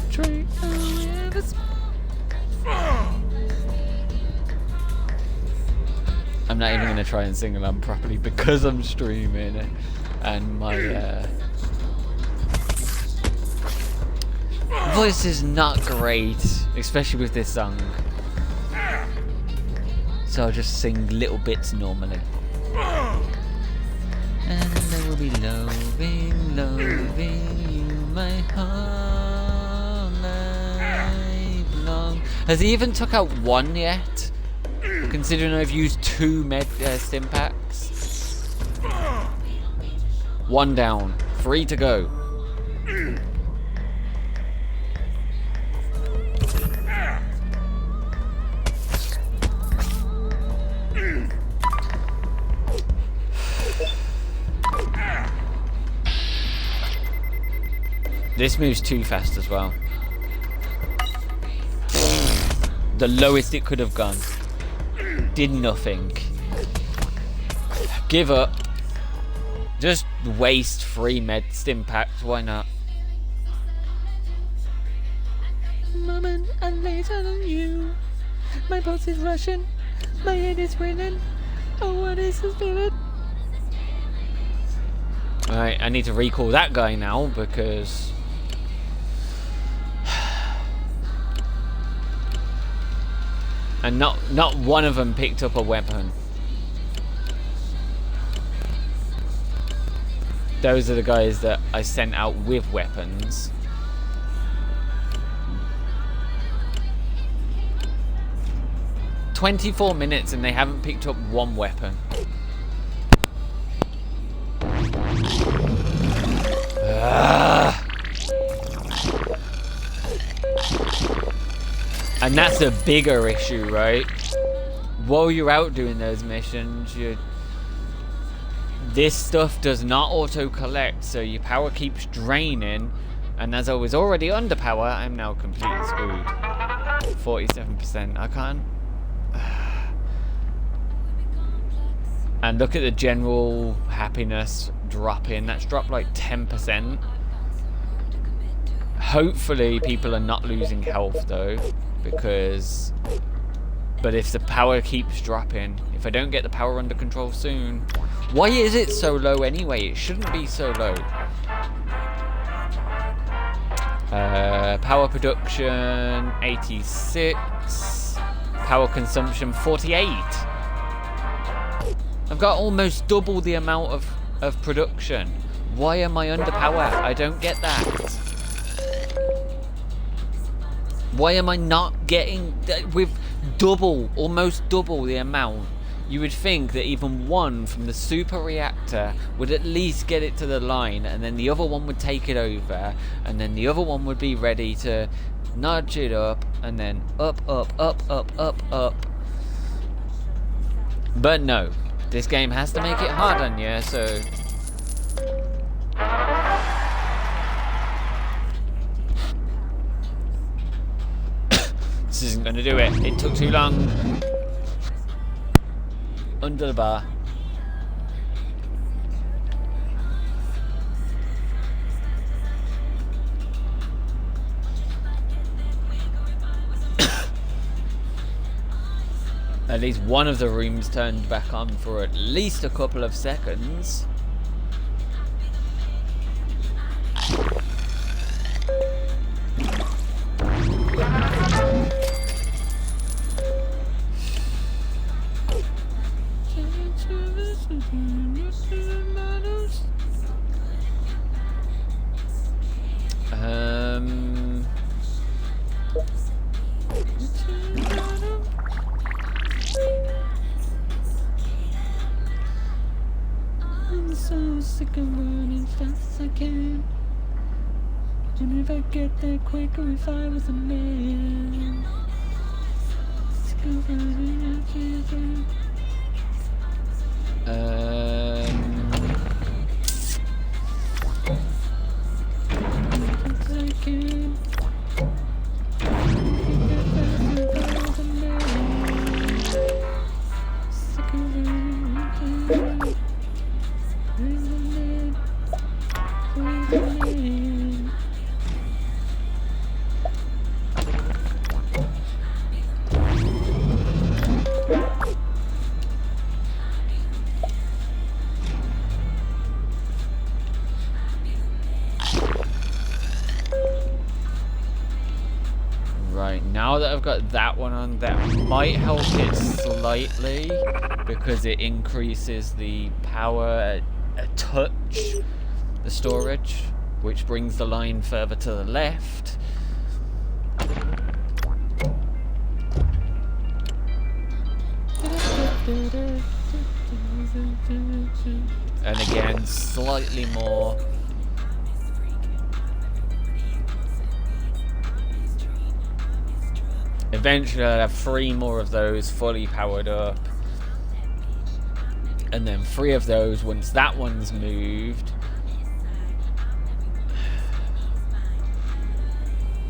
Treat you with a I'm not even going to try and sing along properly because I'm streaming and my voice is not great, especially with this song. So I'll just sing little bits normally. And I will be loving, loving you my whole life long. Has he even took out one yet? Considering I've used 2 stim packs. 1 down, 3 to go. This moves too fast as well. The lowest it could have gone. Did nothing. Give up. Just waste 3 stim packs, why not? Moment and later than you. My pulse is rushing. My head is winning. Oh, what is this feeling? Alright, I need to recall that guy now because and not one of them picked up a weapon. Those are the guys that I sent out with weapons. "24 minutes and they haven't picked up 1 weapon. And that's a bigger issue, right? While you're out doing those missions, this stuff does not auto-collect, so your power keeps draining. And as I was already under power, I'm now completely screwed. 47%. I can't. And look at the general happiness dropping. That's dropped like 10%. Hopefully people are not losing health though, because but if the power keeps dropping, if I don't get the power under control soon, why is it so low anyway? It shouldn't be so low. Power production 86, power consumption 48. I've got almost double the amount of production. Why am I under power? I don't get that. Why am I not getting with double, almost double the amount? You would think that even one from the super reactor would at least get it to the line, and then the other one would take it over, and then the other one would be ready to nudge it up, and then up, up, up, up, up, up. But no, this game has to make it hard on you, so this isn't going to do it. It took too long. Under the bar. At least one of the rooms turned back on for at least a couple of seconds. so sick of running fast as I can. And if I get there quicker if I was a man. Sick of running fast as I can. Right, now that I've got that one on, that might help it slightly because it increases the power a touch, the storage, which brings the line further to the left. And again, slightly more. Eventually I'll have 3 more of those fully powered up. And then 3 of those once that one's moved.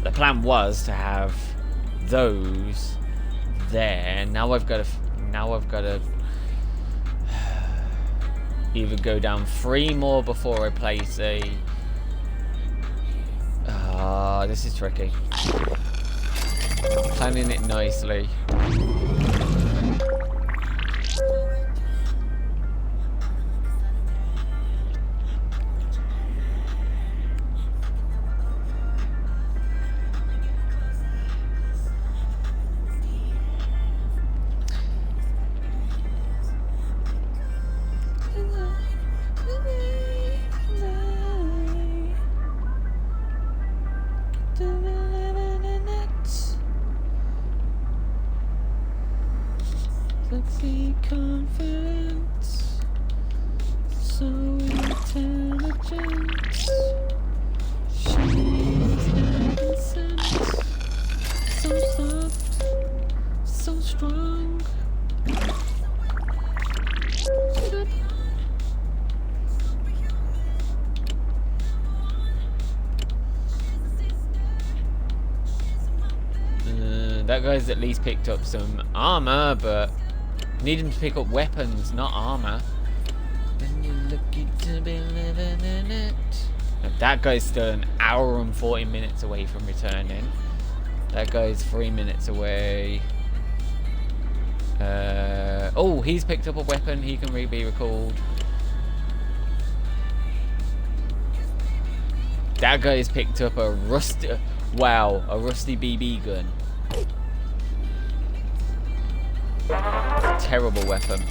The plan was to have those there. Now I've got to either go down 3 more before I place a... this is tricky. Planning it nicely. Sexy confidence, so intelligent. She's heaven sent, so soft, so strong. That guy's at least picked up some armor, but need him to pick up weapons, not armor. When you're lucky to be living in it. Now, that guy's still an hour and 40 minutes away from returning. That guy's 3 minutes away. Oh, he's picked up a weapon. He can be recalled. That guy's picked up a rusty... Wow, a rusty BB gun. Terrible weapon.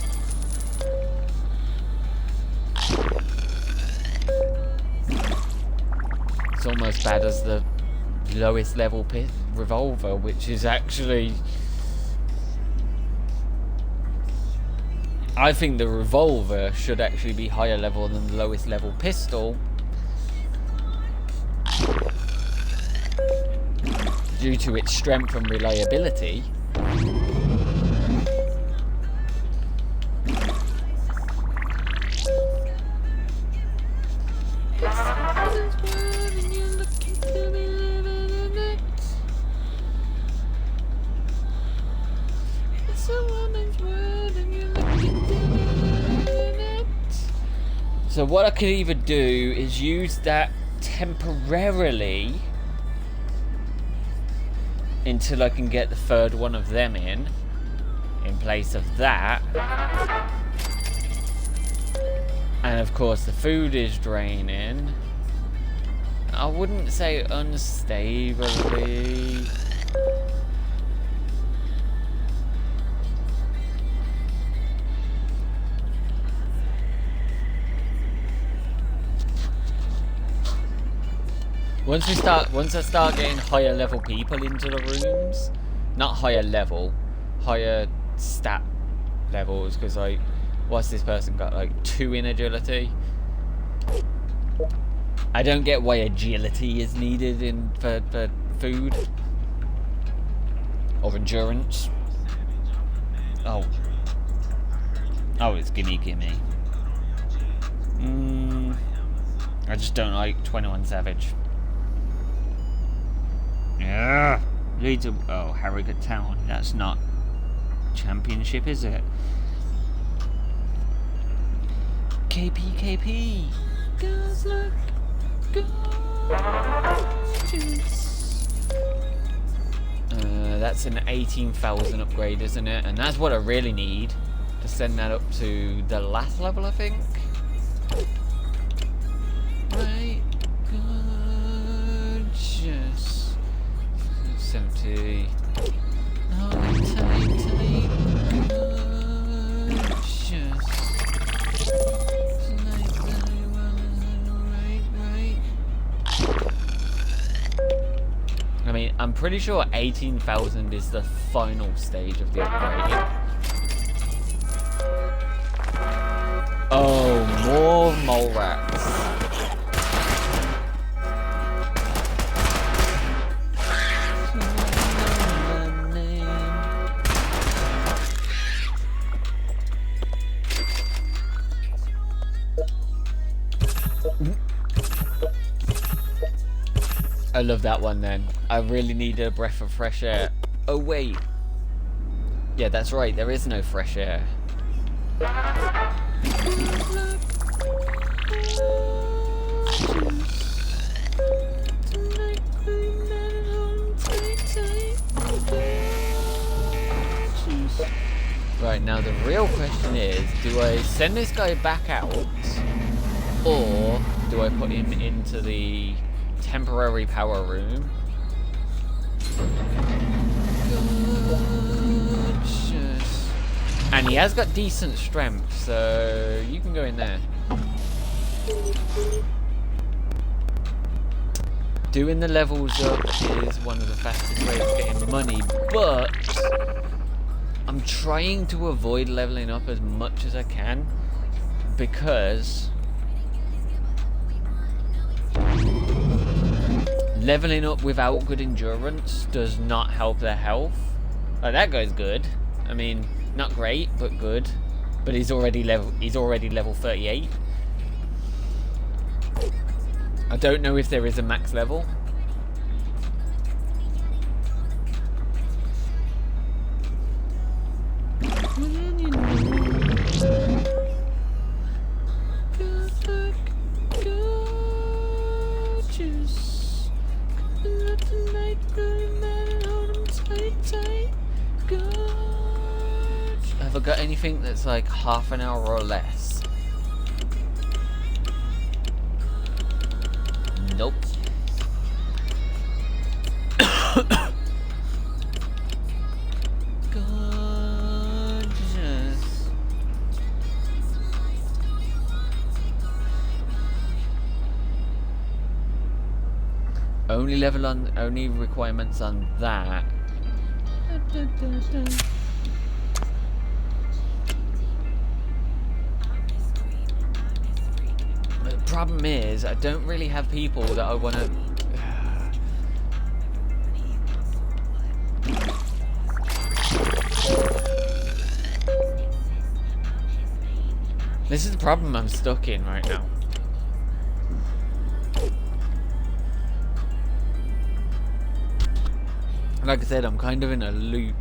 It's almost bad as the lowest level revolver, which is actually... I think the revolver should actually be higher level than the lowest level pistol. Due to its strength and reliability. So what I could either do is use that temporarily until I can get the 3rd one of them in place of that. And of course the food is draining. I wouldn't say unstably. Once I start getting higher level people into the rooms, not higher level, higher stat levels, because like, what's this person got, like 2 in agility? I don't get why agility is needed for food. Or endurance. Oh. Oh, it's gimme. I just don't like 21 Savage. Yeah. Leads a... Oh, Harrogate Town. That's not championship, is it? KP. Girls look gorgeous. That's an 18,000 upgrade, isn't it? And that's what I really need to send that up to the last level, I think. Right, gorgeous. 70. Oh, tight, gorgeous. I mean, I'm pretty sure 18,000 is the final stage of the upgrading. Oh, more mole rats. I love that one then. I really need a breath of fresh air. Oh wait. Yeah, that's right, there is no fresh air. Right, now the real question is, do I send this guy back out? Or do I put him into the temporary power room? Gorgeous. And he has got decent strength, so you can go in there. Doing the levels up is one of the fastest ways of getting money, but I'm trying to avoid leveling up as much as I can because leveling up without good endurance does not help their health. Like, that guy's good. I mean, not great, but good. But he's already level 38. I don't know if there is a max level. Have I got anything that's like half an hour or less? Nope. Gorgeous. Only requirements on that. The problem is, I don't really have people that I want to... This is the problem I'm stuck in right now. Like I said, I'm kind of in a loop.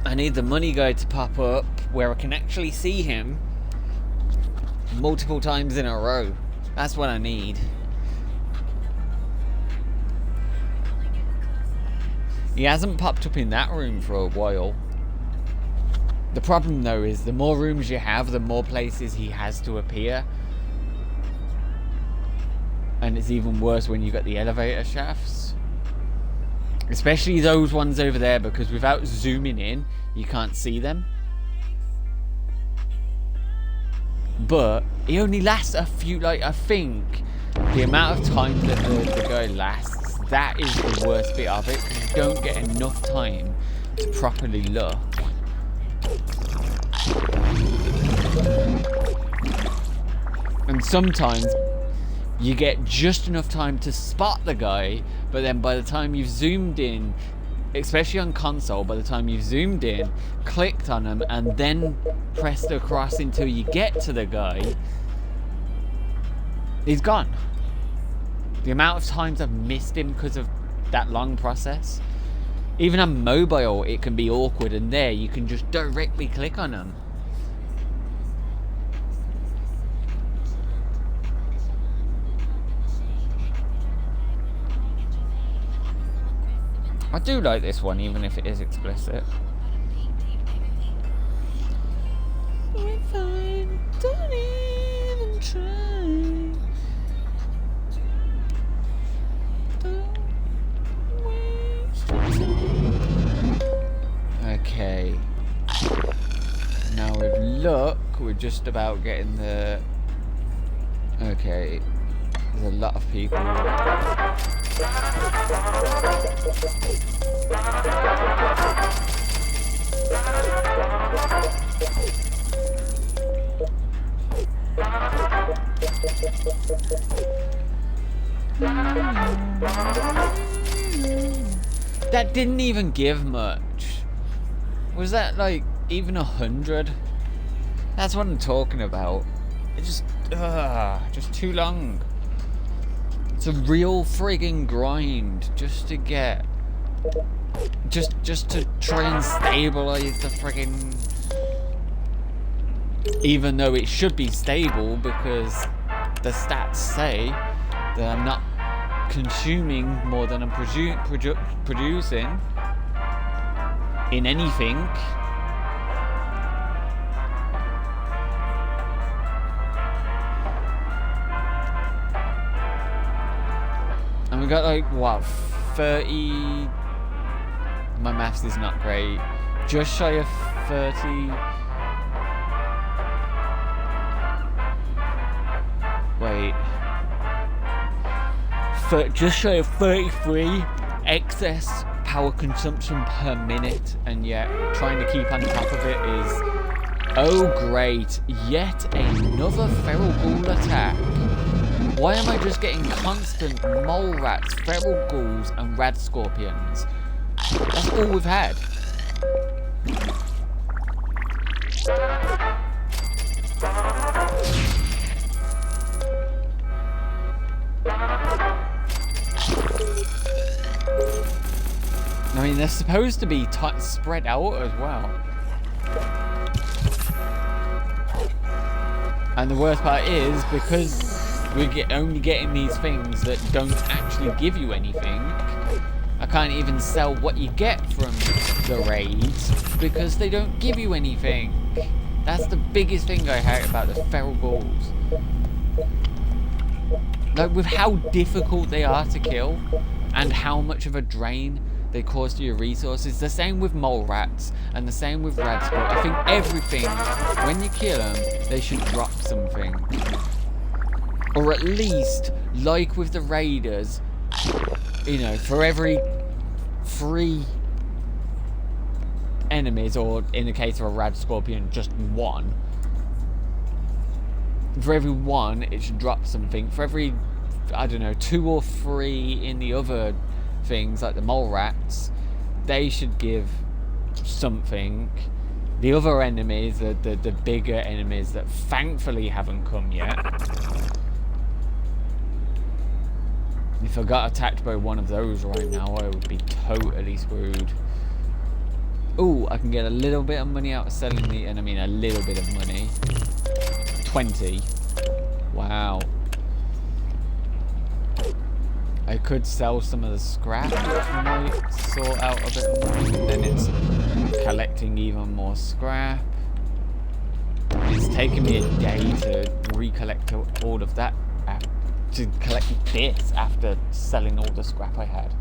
I need the money guy to pop up where I can actually see him multiple times in a row. That's what I need. He hasn't popped up in that room for a while. The problem though is the more rooms you have, the more places he has to appear. And it's even worse when you got the elevator shafts. Especially those ones over there, because without zooming in, you can't see them. But he only lasts a few, like, I think the amount of time that the guy lasts, that is the worst bit of it, because you don't get enough time to properly look. And sometimes you get just enough time to spot the guy, but then by the time you've zoomed in, especially on console, by the time you've zoomed in, clicked on him, and then pressed across until you get to the guy, he's gone. The amount of times I've missed him because of that long process. Even on mobile, it can be awkward, and there you can just directly click on him. I do like this one, even if it is explicit. We're fine, don't even try. Don't waste your time. Okay. Now with luck, we're just about getting the... Okay. There's a lot of people. That didn't even give much. Was that like even 100? That's what I'm talking about. It just too long. It's a real frigging grind just to get, just to try and stabilize the frigging. Even though it should be stable because the stats say that I'm not consuming more than I'm producing in anything. And we got like, what, 30... My maths is not great. Just shy of 30... Wait. Just shy of 33 excess power consumption per minute, and yet trying to keep on top of it is... Oh great, yet another feral ghoul attack. Why am I just getting constant mole rats, feral ghouls, and rad scorpions? That's all we've had. I mean, they're supposed to be spread out as well. And the worst part is, because we're only getting these things that don't actually give you anything, I can't even sell what you get from the raids, because they don't give you anything. That's the biggest thing I hate about the feral ghouls. Like, with how difficult they are to kill, and how much of a drain they cause to your resources. The same with mole rats, and the same with rad scorpions. I think everything, when you kill them, they should drop something. Or at least, like with the raiders, you know, for every 3 enemies, or in the case of a rad scorpion, just 1. For every 1, it should drop something. For every, I don't know, 2 or 3 in the other things, like the mole rats, they should give something. The other enemies, the bigger enemies that thankfully haven't come yet. If I got attacked by one of those right now, I would be totally screwed. Ooh, I can get a little bit of money out of selling the, and I mean a little bit of money. 20. Wow. I could sell some of the scrap, which might sort out a bit of money. And then it's collecting even more scrap. It's taken me a day to recollect all of that, to collect this after selling all the scrap I had.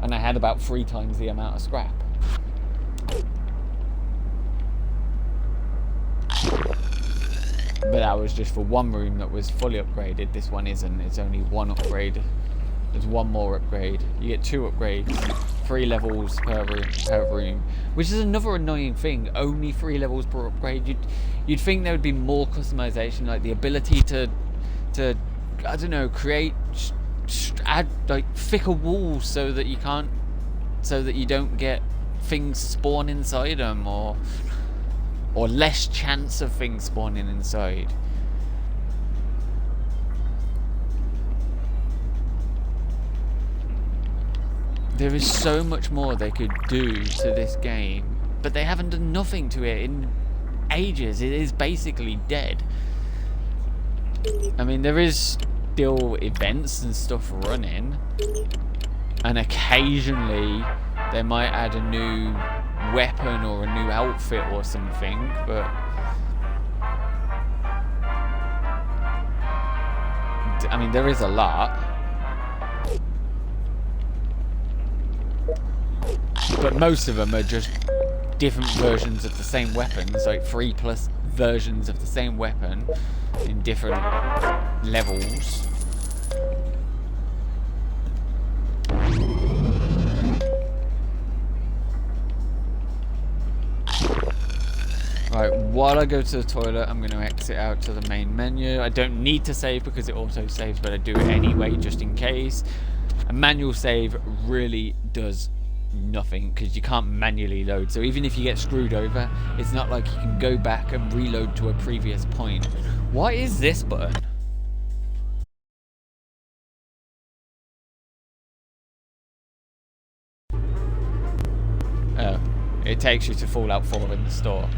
And I had about 3 times the amount of scrap. but that was just for one room that was fully upgraded. This one isn't. It's only one upgrade. There's one more upgrade. You get 2 upgrades, 3 levels per room, which is another annoying thing. Only 3 levels per upgrade. You'd think there would be more customization, like the ability to I don't know, create, add like thicker walls so that you don't get things spawn inside them, or less chance of things spawning inside. There is so much more they could do to this game, but they haven't done nothing to it in ages. It is basically dead. I mean, there is still events and stuff running, and occasionally they might add a new weapon or a new outfit or something, but I mean, there is a lot. But most of them are just different versions of the same weapons, like 3+ versions of the same weapon in different levels. Right, while I go to the toilet, I'm going to exit out to the main menu. I don't need to save because it auto saves, but I do it anyway just in case. A manual save really does nothing because you can't manually load, so even if you get screwed over, it's not like you can go back and reload to a previous point. What is this button? Oh, it takes you to Fallout 4 in the store.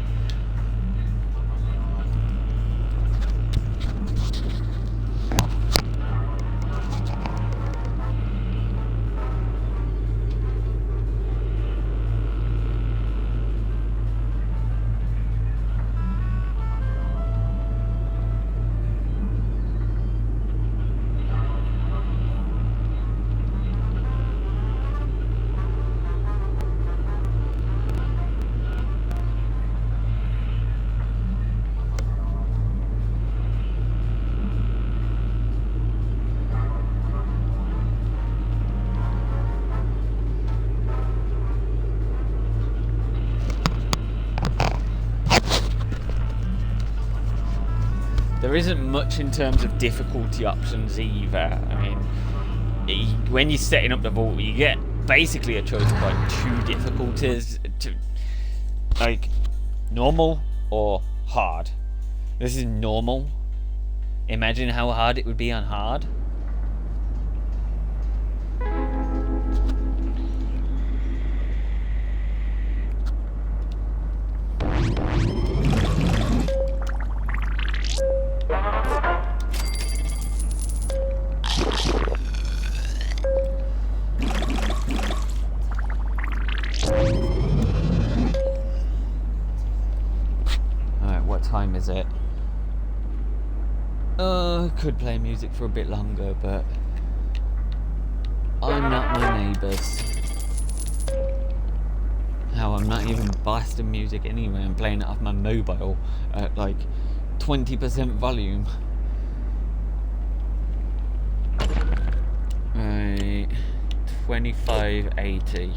There isn't much in terms of difficulty options either. I mean, when you're setting up the vault, you get basically a choice of like 2 difficulties, like normal or hard. This is normal. Imagine how hard it would be on hard. Time is it? Could play music for a bit longer, but I'm not my neighbours. How I'm not even blasting music anyway. I'm playing it off my mobile at like 20% volume. Right, 2580.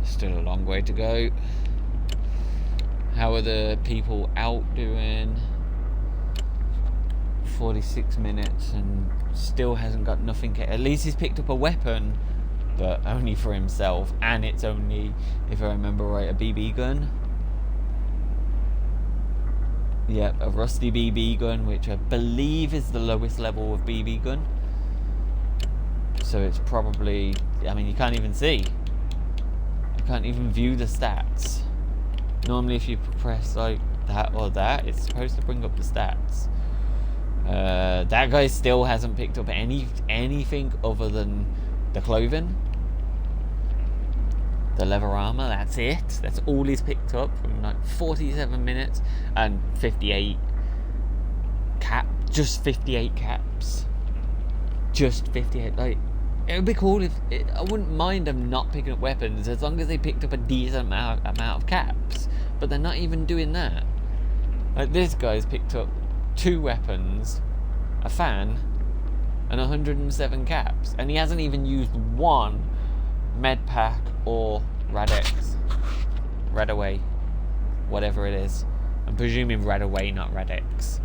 Still a long way to go. How are the people out doing? 46 minutes and still hasn't got nothing. At least he's picked up a weapon, but only for himself, and it's only, if I remember right, a BB gun. Yep, a rusty BB gun, which I believe is the lowest level of BB gun. So it's probably, I mean, you can't even see. You can't even view the stats. Normally if you press like that or that, it's supposed to bring up the stats. That guy still hasn't picked up anything other than the clothing, the leather armor. That's it. That's all he's picked up from like 47 minutes and 58 just 58 caps. Just 58. Like, it would be cool if I wouldn't mind them not picking up weapons as long as they picked up a decent amount of caps. but they're not even doing that. Like, this guy's picked up 2 weapons, a fan, and 107 caps, and he hasn't even used 1 med pack or Radex. Radaway, whatever it is. I'm presuming Radaway, not Radex.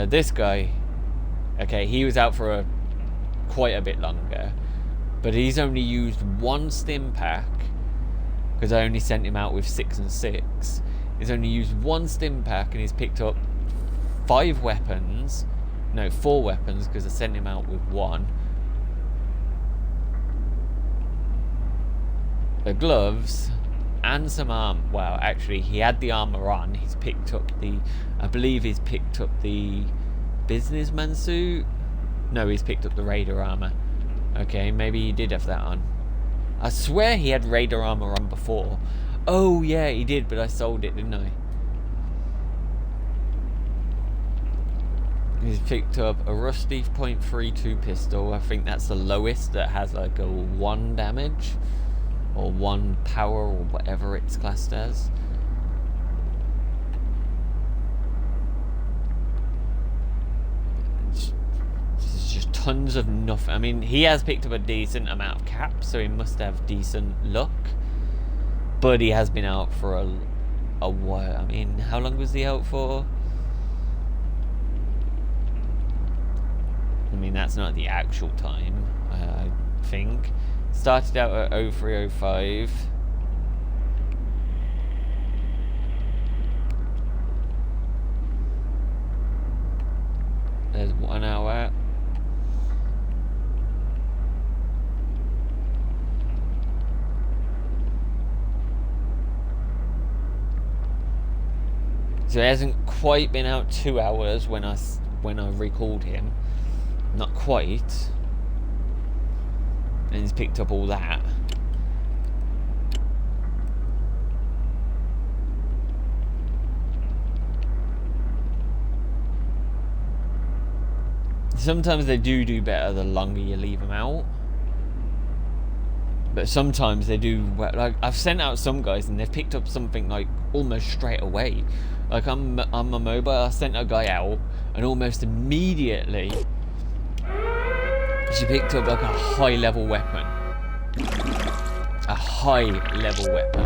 This guy, okay, he was out for quite a bit longer, but he's only used 1 stim pack, because I only sent him out with 6 and 6. He's only used 1 stim pack, and he's picked up 4 weapons, because I sent him out with 1. The gloves and some arm. Well, actually, he had the armor on. He's picked up I believe he's picked up the businessman suit. No, he's picked up the raider armor. Okay, maybe he did have that on. I swear he had raider armor on before. Oh yeah, he did, but I sold it, didn't I? He's picked up a rusty .32 pistol. I think that's the lowest that has like a 1 damage or 1 power or whatever it's classed as. There's just tons of nothing. I mean, he has picked up a decent amount of caps, so he must have decent luck. But he has been out for a while. I mean, how long was he out for? I mean, that's not the actual time, I think. Started out at 03:05. There's 1 hour. So he hasn't quite been out 2 hours when I recalled him. Not quite. And he's picked up all that. Sometimes they do better the longer you leave them out. But sometimes they do, like, I've sent out some guys and they've picked up something like almost straight away. Like, I'm a mobile, I sent a guy out and almost immediately she picked up like a high level weapon. A high level weapon.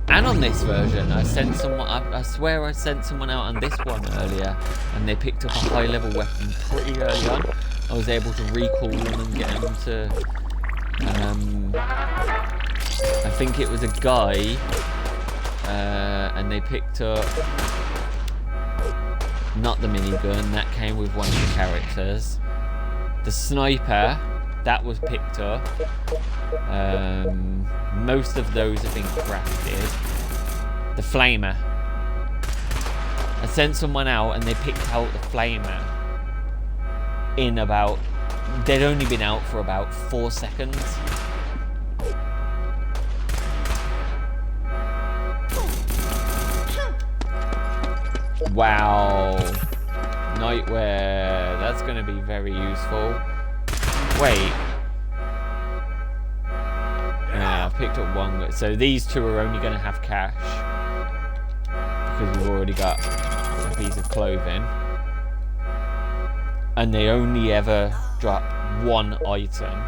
And on this version, I sent someone, I swear I sent someone out on this one earlier and they picked up a high level weapon pretty early on. I was able to recall them and get them to, I think it was a guy, and they picked up, not the minigun, that came with one of the characters. The sniper, that was picked up. Most of those have been crafted. The flamer. I sent someone out and they picked out the flamer in about, they'd only been out for about 4 seconds. Wow. Nightwear. That's going to be very useful. Wait. Yeah, I picked up one. So these 2 are only going to have cash. Because we've already got a piece of clothing. And they only ever drop 1 item.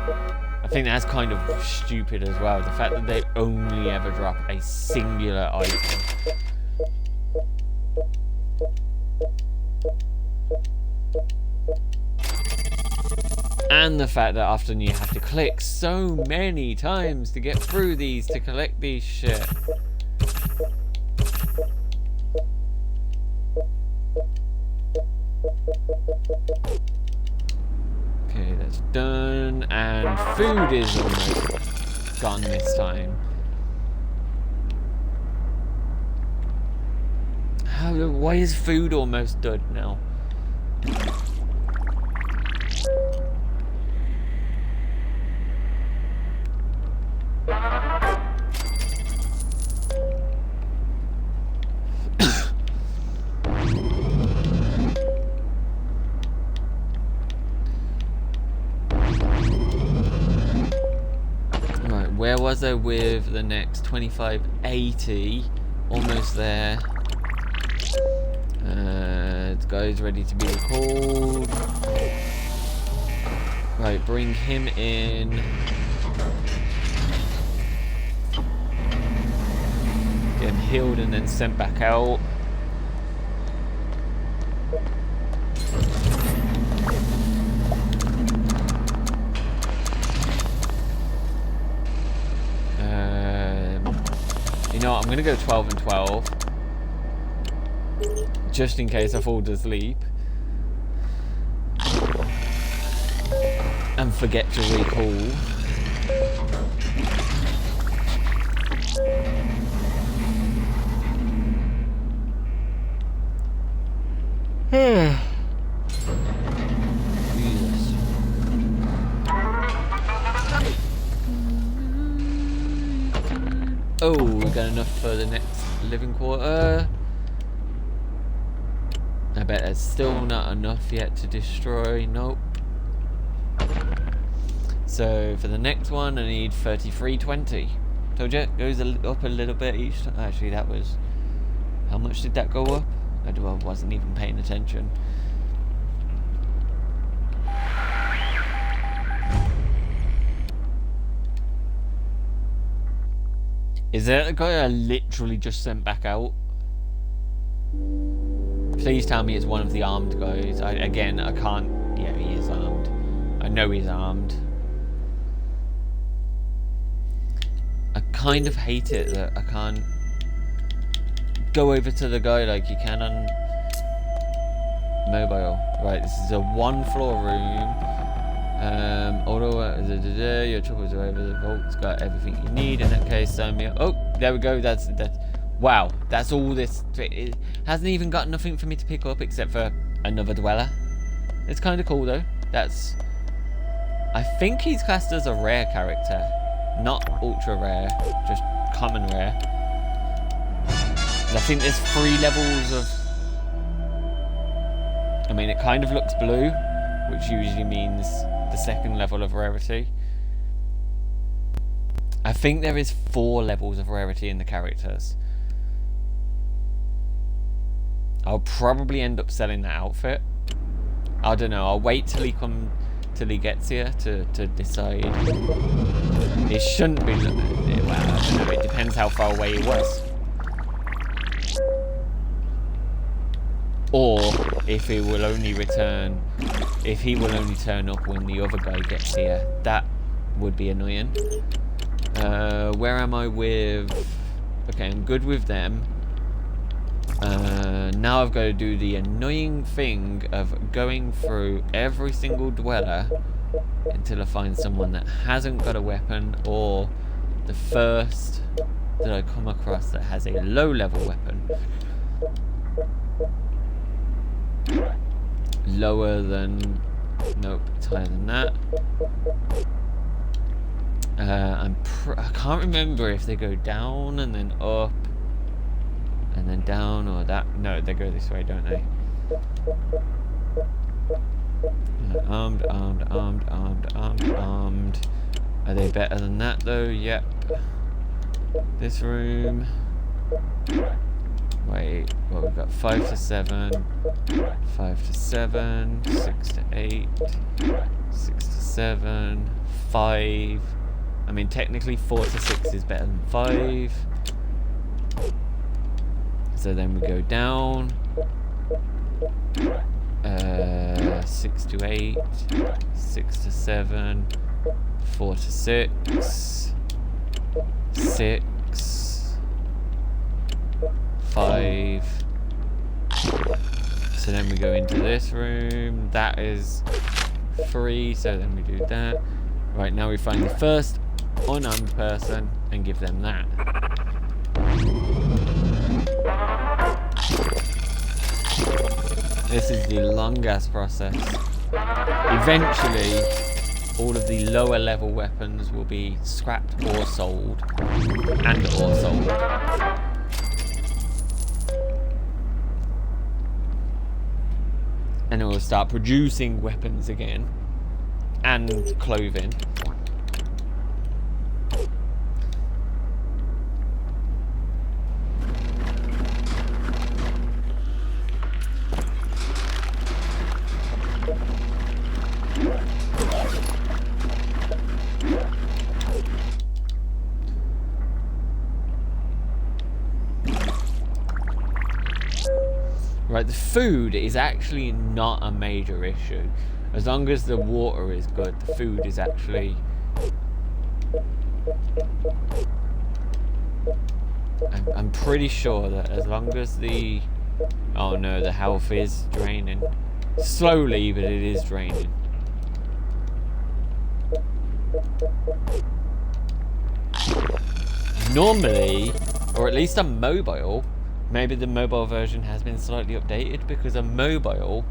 I think that's kind of stupid as well. The fact that they only ever drop a singular item. And the fact that often you have to click so many times to get through these, to collect these shit. Okay, that's done. And food is almost gone this time. Why is food almost done now? Plaza with the next 2580. Almost there. The guy's ready to be recalled. Right, bring him in. Get him healed and then sent back out. You know what, I'm gonna go 12 and 12. Just in case I fall asleep. And forget to recall. Jesus. Oh, we got enough for the next living quarter. I bet there's still not enough yet to destroy. Nope. So for the next one, I need 3320. Told you, it goes up a little bit each time. Actually, that was... How much did that go up? I wasn't even paying attention. Is that the guy I literally just sent back out? Please tell me it's one of the armed guys. Again, I can't... Yeah, he is armed. I know he's armed. I kind of hate it that I can't go over to the guy like you can on mobile. Right, this is a one-floor room. Although your troubles are over, the vault's got everything you need. In that case, oh, there we go. That's wow. That's all this. It hasn't even got nothing for me to pick up except for another dweller. It's kind of cool though. That's. I think he's classed as a rare character, not ultra rare, just common rare. I think there's 3 levels of. I mean, it kind of looks blue, which usually means the second level of rarity. I think there is 4 levels of rarity in the characters. I'll probably end up selling that outfit. I don't know. I'll wait till he gets here to decide. It shouldn't be. Well, I don't know. It depends how far away he was. Or if he will only return, if he will only turn up when the other guy gets here, that would be annoying. Where am I with? Okay, I'm good with them. Now I've got to do the annoying thing of going through every single dweller until I find someone that hasn't got a weapon, or the first that I come across that has a low level weapon. Lower than... Nope, it's higher than that. I can't remember if they go down and then up and then down, or that. No, they go this way, don't they? Armed. Are they better than that though? Yep. This room. Wait, well, we've got 5 to 7, 5 to 7, 6 to 8, 6 to 7, 5. I mean, technically 4 to 6 is better than 5. So then we go down. 6 to 8, 6 to 7, 4 to 6, 6. 5. So then we go into this room. That is 3. So then we do that. Right, now we find the first unarmed person and give them that. This is the long-ass process. Eventually, all of the lower level weapons will be scrapped or sold. And or sold. And it will start producing weapons again. And clothing. Right, the food is actually not a major issue. As long as the water is good, the food is actually... I'm pretty sure that as long as the... Oh no, the health is draining. Slowly, but it is draining. Normally, or at least on mobile, maybe the mobile version has been slightly updated, because on mobile,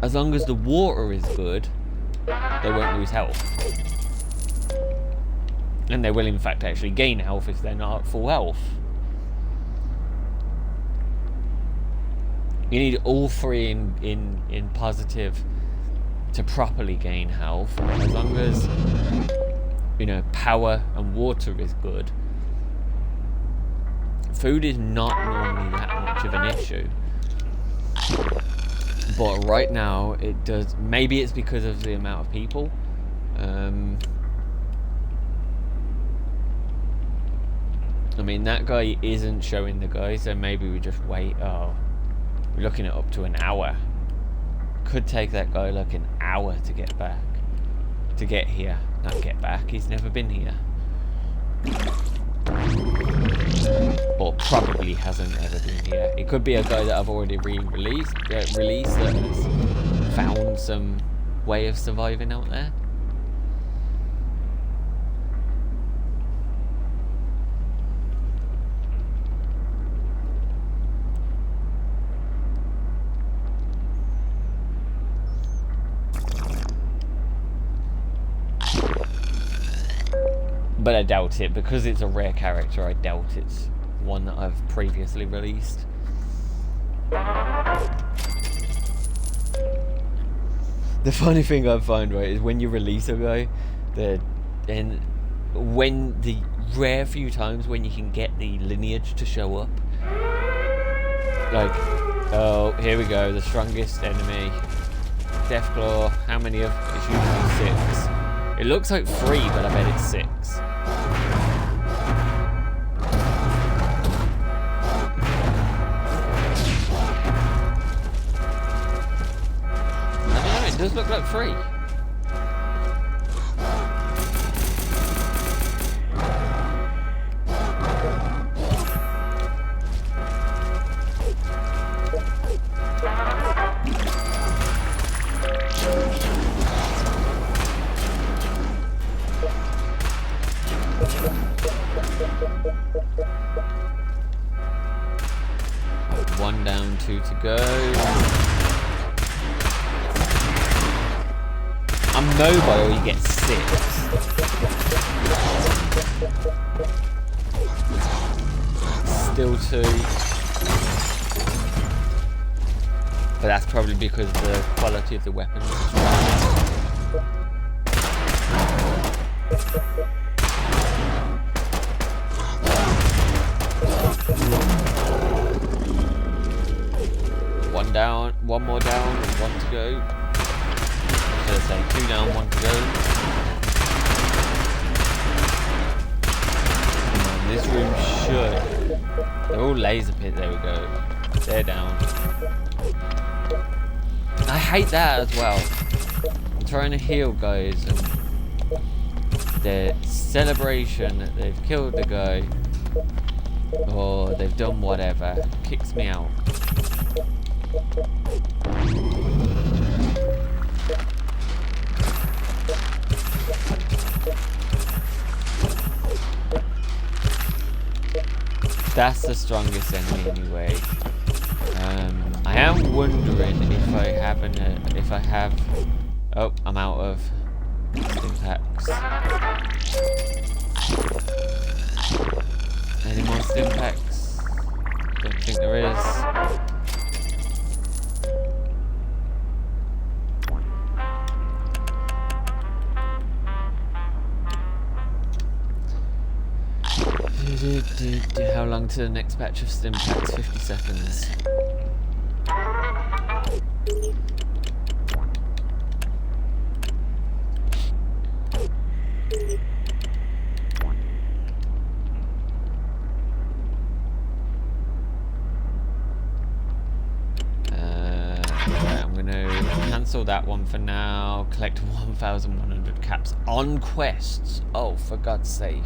as long as the water is good, they won't lose health. And they will in fact actually gain health if they're not at full health. You need all three in positive to properly gain health. As long as, you know, power and water is good, food is not normally that much of an issue. But right now it does. Maybe it's because of the amount of people. I mean, that guy isn't showing the guy, so maybe we just wait. Oh, we're looking at up to an hour. Could take that guy like an hour to get back. To get here. Not get back, he's never been here. Or probably hasn't ever been here. It could be a guy that I've already released that has found some way of surviving out there. But I doubt it, because it's a rare character. I doubt it's one that I've previously released. The funny thing I find, right, is when you release a guy, and when the rare few times when you can get the lineage to show up, like, oh, here we go, the strongest enemy, Deathclaw. How many of? It's usually 6. It looks like 3, but I bet it's 6. It does look like 3. One down, 2 to go. On mobile, you get 6. Still 2. But that's probably because the quality of the weapons is right. One down, one more down, and 1 to go. I was gonna say 2 down, 1 to go. Come on, this room should. They're all laser pit. There we go. They're down. I hate that as well. I'm trying to heal guys, and their celebration that they've killed the guy or they've done whatever kicks me out. That's the strongest enemy anyway. I am wondering if I have. Oh, I'm out of stim packs. Any more stim packs? Don't think there is. How long to the next batch of stim packs? 50 seconds. cancel that one for now. Collect 1,100 caps on quests. Oh, for God's sake.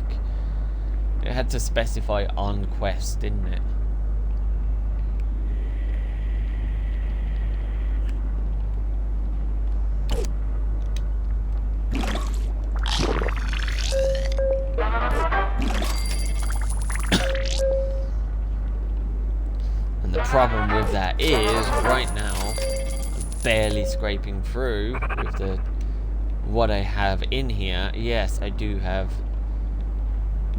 It had to specify on quest, didn't it? And the problem with that is, right now, I'm barely scraping through with the what I have in here. Yes, I do have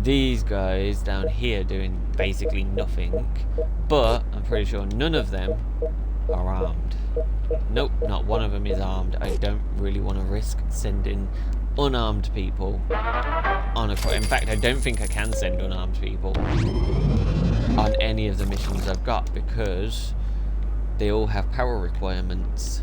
these guys down here doing basically nothing, but I'm pretty sure none of them are armed. Nope, not one of them is armed. I don't really want to risk sending unarmed people on a quest. In fact, I don't think I can send unarmed people on any of the missions I've got, because they all have power requirements.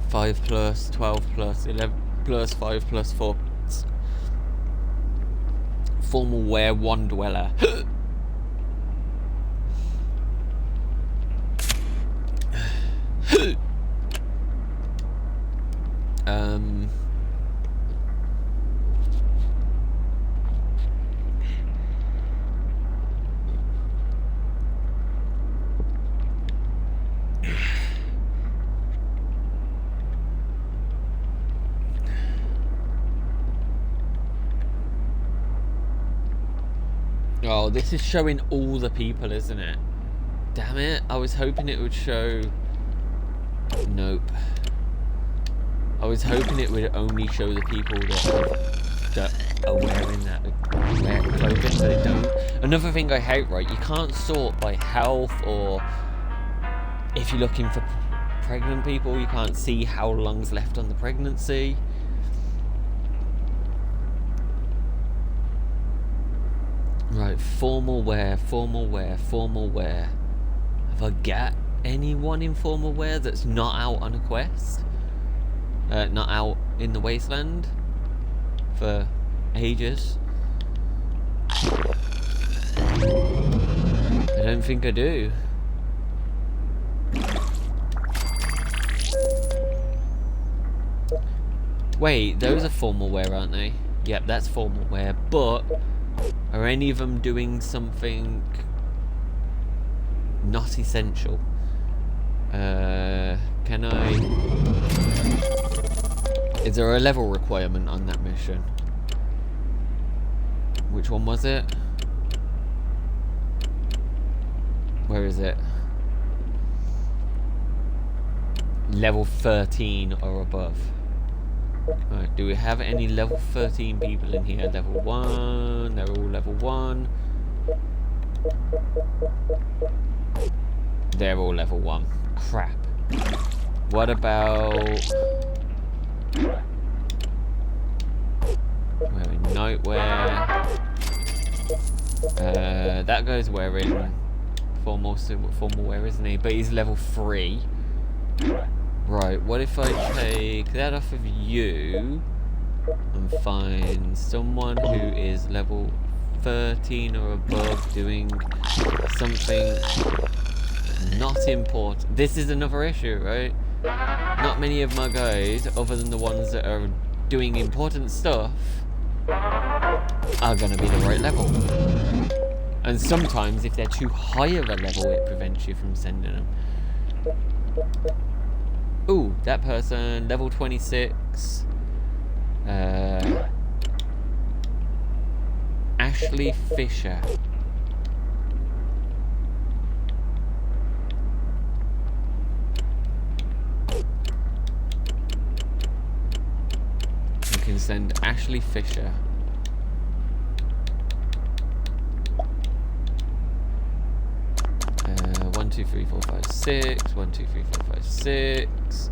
Five plus, 12 plus, 11 plus, 5 plus 4. Formal wear, one dweller. Oh, this is showing all the people, isn't it? Damn it, I was hoping it would show... Nope. I was hoping it would only show the people that are wearing that clothing, so they don't. Another thing I hate, right, you can't sort by health, or if you're looking for pregnant people, you can't see how long's left on the pregnancy. Right, formal wear, formal wear, formal wear. Have I got anyone in formal wear that's not out on a quest? Not out in the wasteland for ages? I don't think I do. Wait, those are formal wear, aren't they? Yep, that's formal wear, but are any of them doing something not essential? Can I... Is there a level requirement on that mission? Which one was it? Where is it? Level 13 or above. Alright, do we have any level 13 people in here? Level 1, they're all level 1. They're all level 1. Crap. What about... wearing nightwear. That guy's wearing formal wear, isn't he? But he's level 3. Right, what if I take that off of you and find someone who is level 13 or above doing something not important? This is another issue, right? Not many of my guys, other than the ones that are doing important stuff, are going to be the right level. And sometimes, if they're too high of a level, it prevents you from sending them. Ooh, that person, level 26. Ashley Fisher. We can send Ashley Fisher. One, two, three, four, five, six. 1, 2, 3, 4, 5, 6.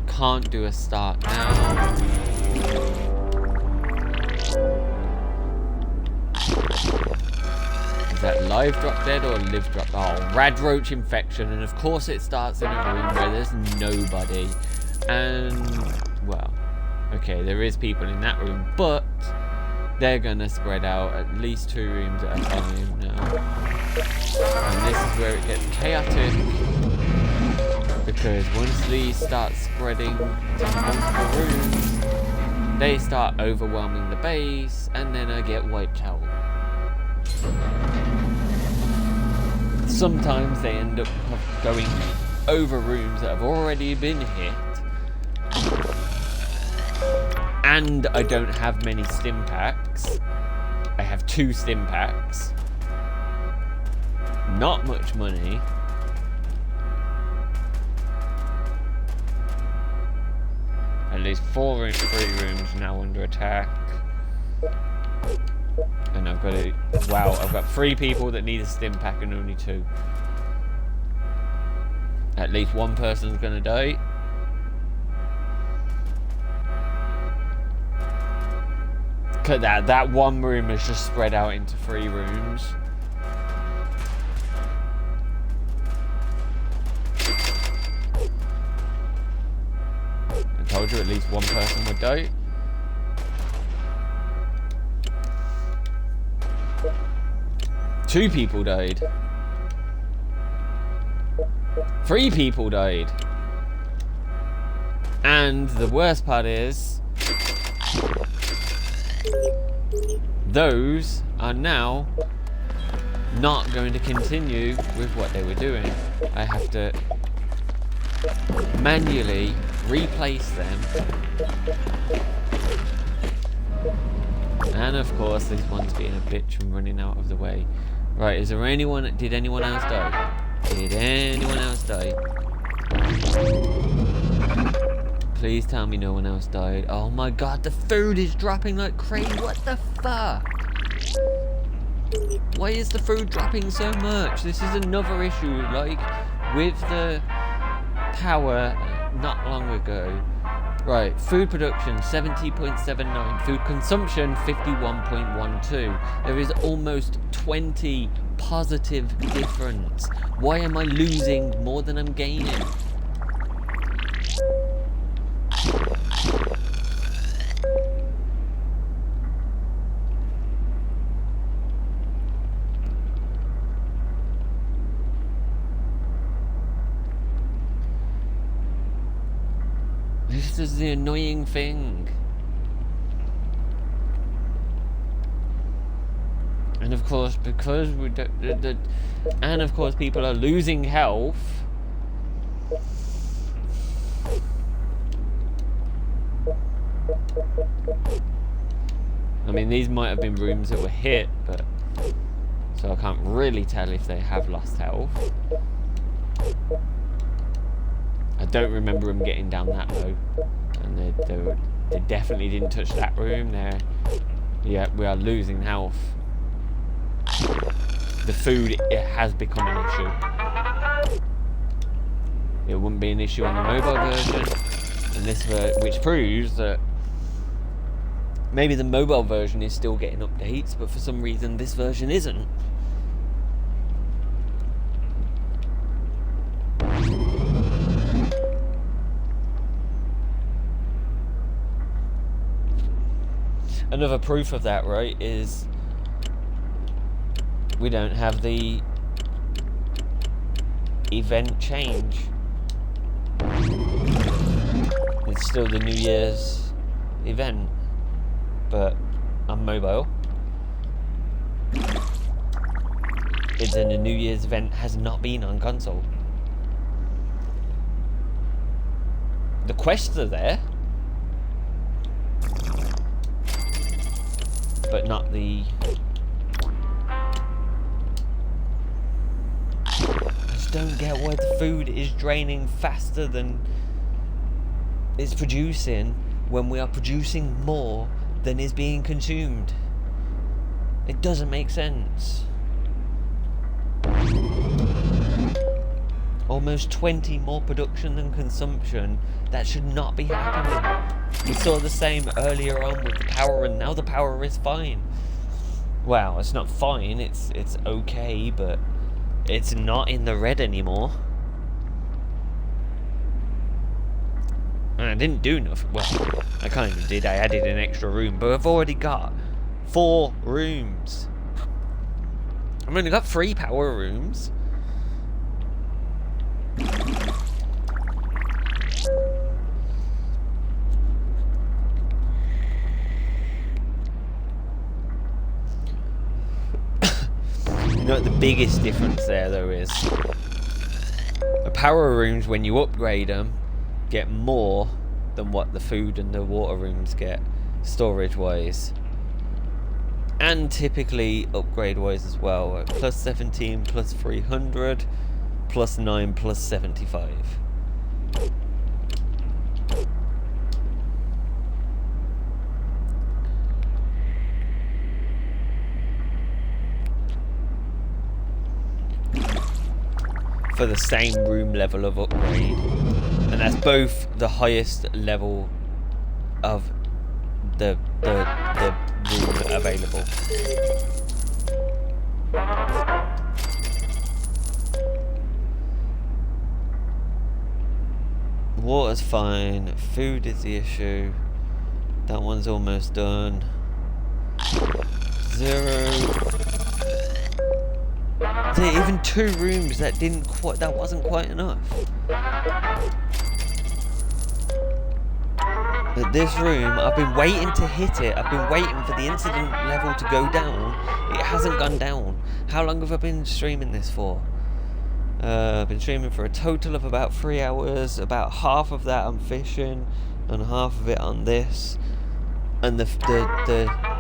Can't do a start now. Is that live drop dead or live drop? Oh, rad roach infection, and of course it starts in a room where there's nobody. And, well, okay, there is people in that room, but they're gonna spread out at least 2 rooms at a time now. And this is where it gets chaotic, because once these start spreading to multiple rooms, they start overwhelming the base, and then I get wiped out. Sometimes they end up going over rooms that have already been hit, and I don't have many stim packs. I have 2 stim packs. Not much money. At least 3 rooms now under attack. And I've got wow, I've got 3 people that need a stim pack and only 2. At least one person's gonna die. Cause that one room is just spread out into 3 rooms. I told you at least one person would die. Two people died. 3 people died. And the worst part is, those are now not going to continue with what they were doing. I have to manually replace them. And of course, this one's being a bitch and running out of the way. Right, is there anyone? Did anyone else die? Did anyone else die? Please tell me no one else died. Oh my god, the food is dropping like crazy. What the fuck? Why is the food dropping so much? This is another issue, like, with the power not long ago. Right, food production 70.79, food consumption 51.12. There is almost 20 positive difference. Why am I losing more than I'm gaining? This is the annoying thing. And of course, because we don't, and of course people are losing health. I mean, these might have been rooms that were hit, but so I can't really tell if they have lost health. I don't remember them getting down that low, and they definitely didn't touch that room. Yeah, we are losing health. The food, it has become an issue. It wouldn't be an issue on the mobile version, and this which proves that maybe the mobile version is still getting updates, but for some reason this version isn't. Another proof of that, right, is we don't have the event change. It's still the New Year's event, but on mobile. It's in the New Year's event has not been on console. The quests are there, but not the... I just don't get why the food is draining faster than it's producing when we are producing more than is being consumed. It doesn't make sense. Almost 20 more production than consumption. That should not be happening. We saw the same earlier on with the power, and now the power is fine. Well, it's not fine, it's okay, but it's not in the red anymore. I didn't do nothing. Well, I kind of did. I added an extra room, but I've already got 4 rooms. I've only got 3 power rooms. You know what the biggest difference there though is? The power rooms, when you upgrade them, get more than what the food and the water rooms get, storage wise. And typically upgrade wise as well, at plus 17, plus 300, plus 9, plus 75. For the same room level of upgrade, and that's both the highest level of the room available. Water's fine, food is the issue. That one's almost done. 0. There are even 2 rooms that wasn't quite enough. But this room, I've been waiting to hit it. I've been waiting for the incident level to go down. It hasn't gone down. How long have I been streaming this for? I've been streaming for a total of about 3 hours. About half of that I'm fishing, and half of it on this. And the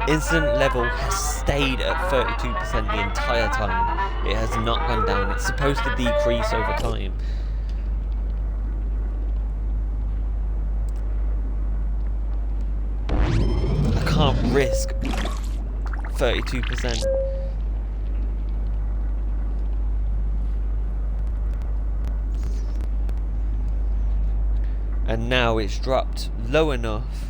incident level has stayed at 32% the entire time. It has not gone down. It's supposed to decrease over time. I can't risk 32%. And now it's dropped low enough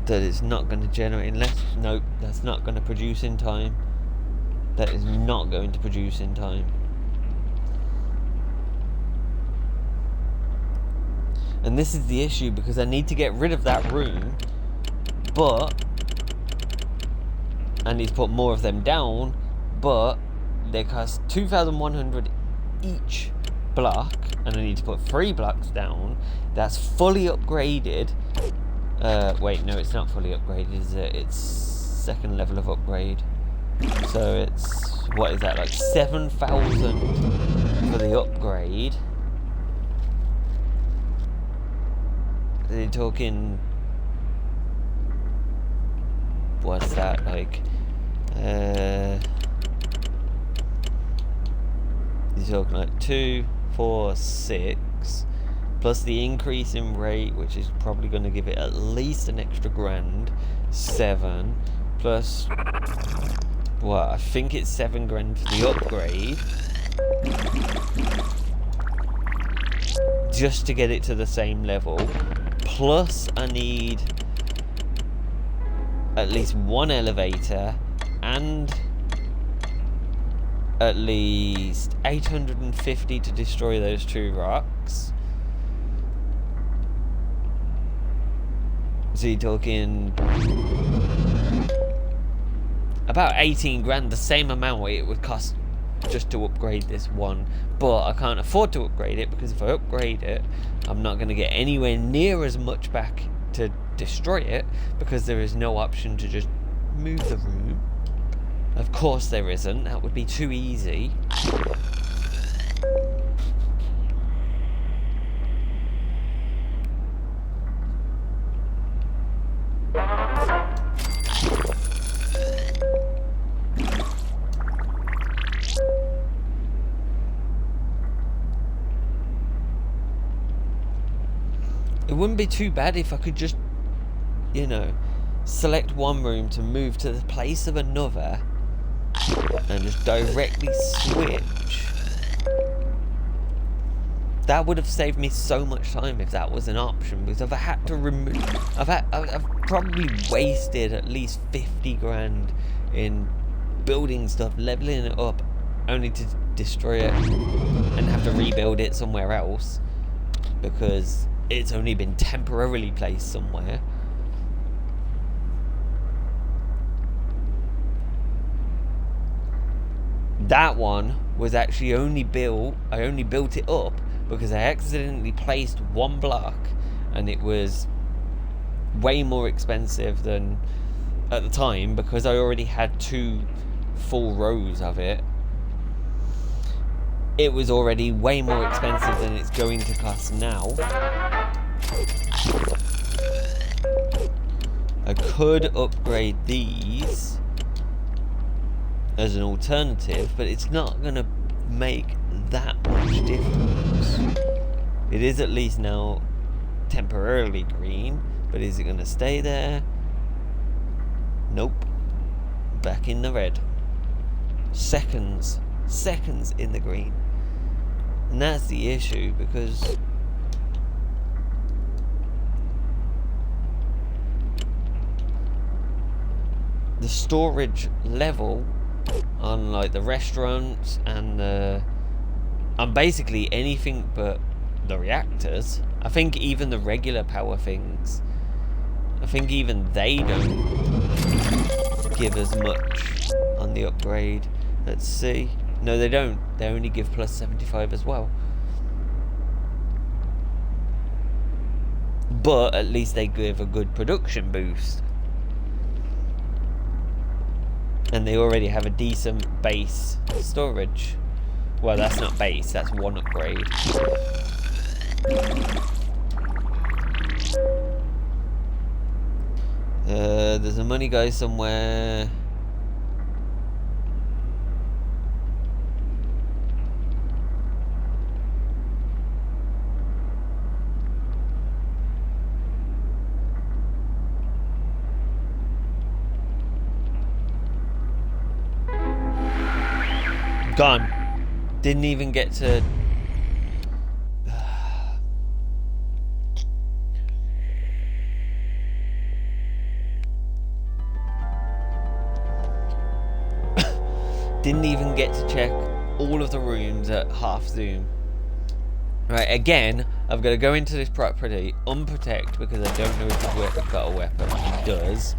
that it's not going to generate nope, that's not going to produce in time. That is not going to produce in time. And this is the issue, because I need to get rid of that room, but I need to put more of them down, but they cost 2,100 each block, and I need to put 3 blocks down. That's fully upgraded. Wait, no, it's not fully upgraded, is it? It's 2nd level of upgrade. So it's, what is that, like 7,000 for the upgrade. They're talking, what's that, like, you're talking like 2, 4, 6. Plus the increase in rate, which is probably going to give it at least an extra grand. 7. Plus, what, I think it's 7 grand for the upgrade. Just to get it to the same level. Plus I need at least 1 elevator and at least 850 to destroy those 2 rocks. So you're talking about 18 grand, the same amount it would cost just to upgrade this one. But I can't afford to upgrade it, because if I upgrade it, I'm not going to get anywhere near as much back to destroy it, because there is no option to just move the room. Of course there isn't, that would be too easy. It wouldn't be too bad if I could just, you know, select one room to move to the place of another and just directly switch. That would have saved me so much time if that was an option, because if I had to remove, I've probably wasted at least 50 grand in building stuff, leveling it up only to destroy it and have to rebuild it somewhere else because it's only been temporarily placed somewhere. That one was actually only built, I only built it up because I accidentally placed one block, and it was way more expensive than at the time because I already had 2 full rows of it. It was already way more expensive than it's going to cost now. I could upgrade these as an alternative, but it's not going to make that much difference. It is at least now temporarily green, but is it going to stay there? Nope. Back in the red. Seconds in the green. And that's the issue, because the storage level on like the restaurants and on basically anything but the reactors, I think even the regular power things, I think even they don't give as much on the upgrade. Let's see. No, they don't. They only give plus 75 as well. But at least they give a good production boost. And they already have a decent base storage. Well, that's not base, that's one upgrade. There's a money guy somewhere. Gone. Didn't even get to... Didn't even get to check all of the rooms at half zoom. Right, again, I've got to go into this property unprotect because I don't know if he's got a weapon. He does.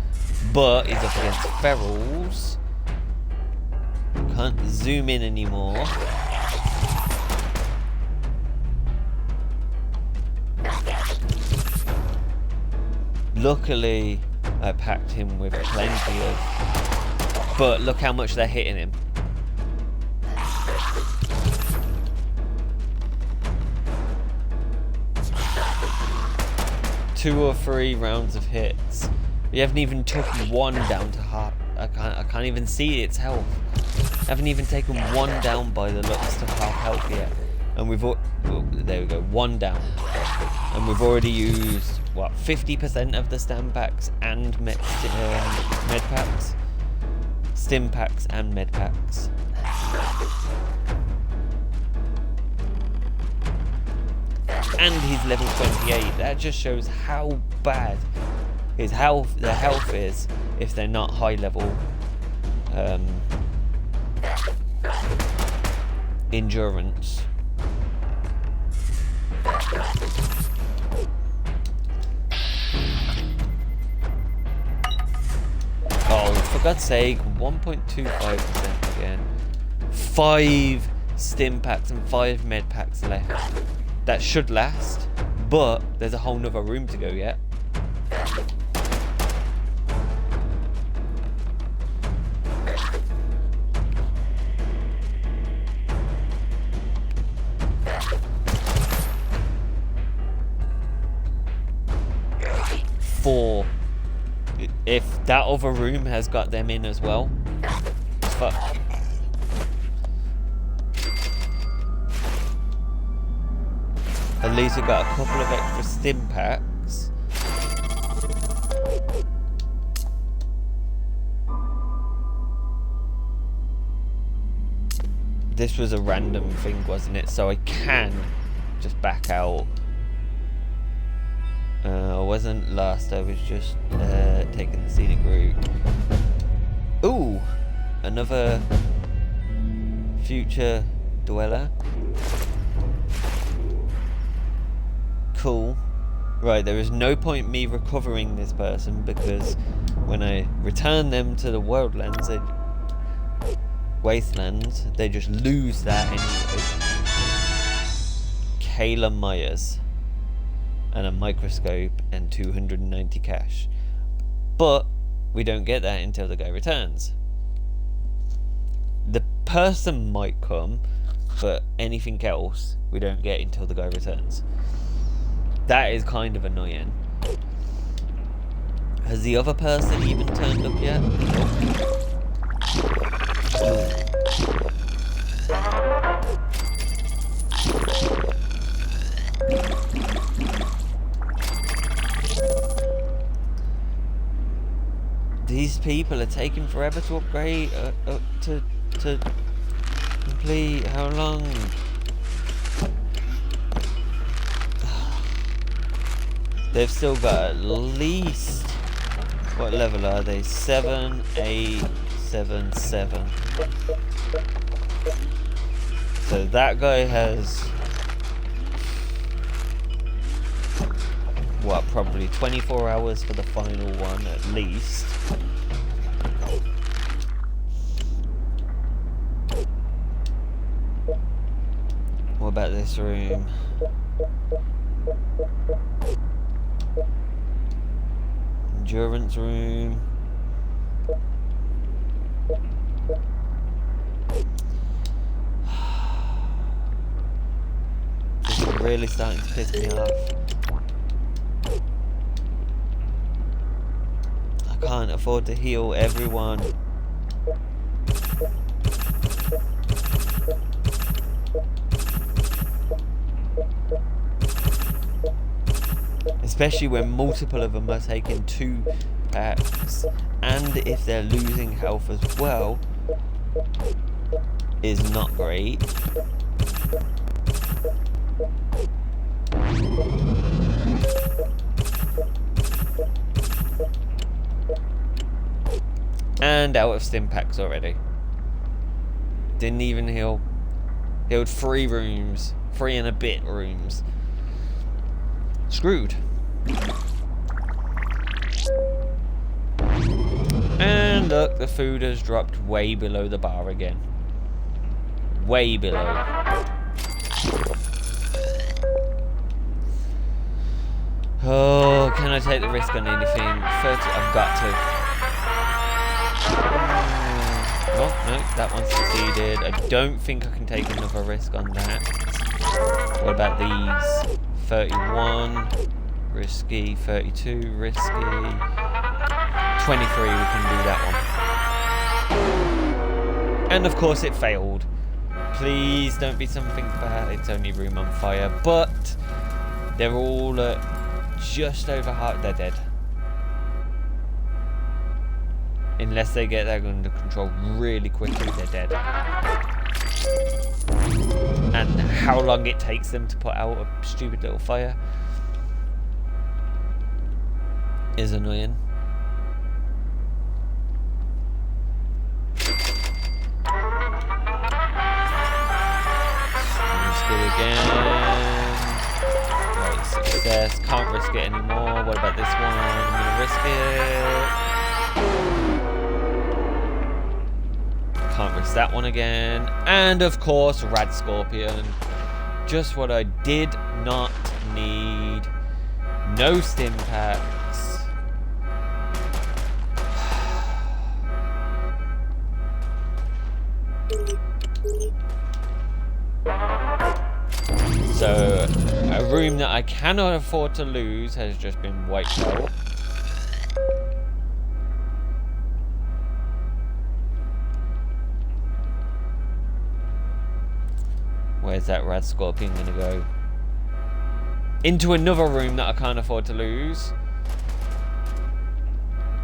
But he's up against ferals. Can't zoom in anymore. Luckily, I packed him with plenty of... But look how much they're hitting him. Two or three rounds of hits. We haven't even took one down to heart. I can't even see its health. Haven't even taken one down by the looks of half health yet, and we've there we go, one down, and we've already used what 50% of the stim packs and med packs, stim packs and med packs. And he's level 28. That just shows how bad his health, the health is if they're not high level. Endurance. Oh, for God's sake, 1.25% again. 5 stim packs and 5 med packs left. That should last, but there's a whole nother room to go yet. If that other room has got them in as well, fuck. At least we've got a couple of extra stim packs. This was a random thing, wasn't it? So I can just back out. I wasn't lost, I was just taking the scenic route. Ooh! Another future dweller. Cool. Right, there is no point me recovering this person because when I return them to the Worldlands, Wastelands, they just lose that anyway. Kayla Myers. And a microscope and 290 cash. But we don't get that until the guy returns. The person might come, but anything else we don't get until the guy returns. That is kind of annoying. Has the other person even turned up yet? Nope. These people are taking forever to upgrade, to complete. How long? They've still got at least, what level are they? 7, 8, 7, 7. So that guy has, what, probably 24 hours for the final one at least. What about this room? Endurance room. This is really starting to piss me off. I can't afford to heal everyone. Especially when multiple of them are taking 2 packs, and if they're losing health as well, is not great. And out of stim packs already. Didn't even heal. Healed 3 rooms. 3 and a bit rooms. Screwed. And look, the food has dropped way below the bar again. Way below. Oh, can I take the risk on anything? 30, I've got to. Oh, no, that one succeeded. I don't think I can take another risk on that. What about these? 31, risky. 32, risky. 23, we can do that one. And of course it failed. Please don't be something bad. It's only room on fire. But they're all at just over half. They're dead. Unless they get that under control really quickly, they're dead. And how long it takes them to put out a stupid little fire is annoying. Risk it again. Right, success. Can't risk it anymore. What about this one? I'm gonna risk it. Can't risk that one again. And of course, Rad Scorpion. Just what I did not need. No stim packs. So, a room that I cannot afford to lose has just been wiped out. Where's that Rad Scorpion gonna go? Into another room that I can't afford to lose.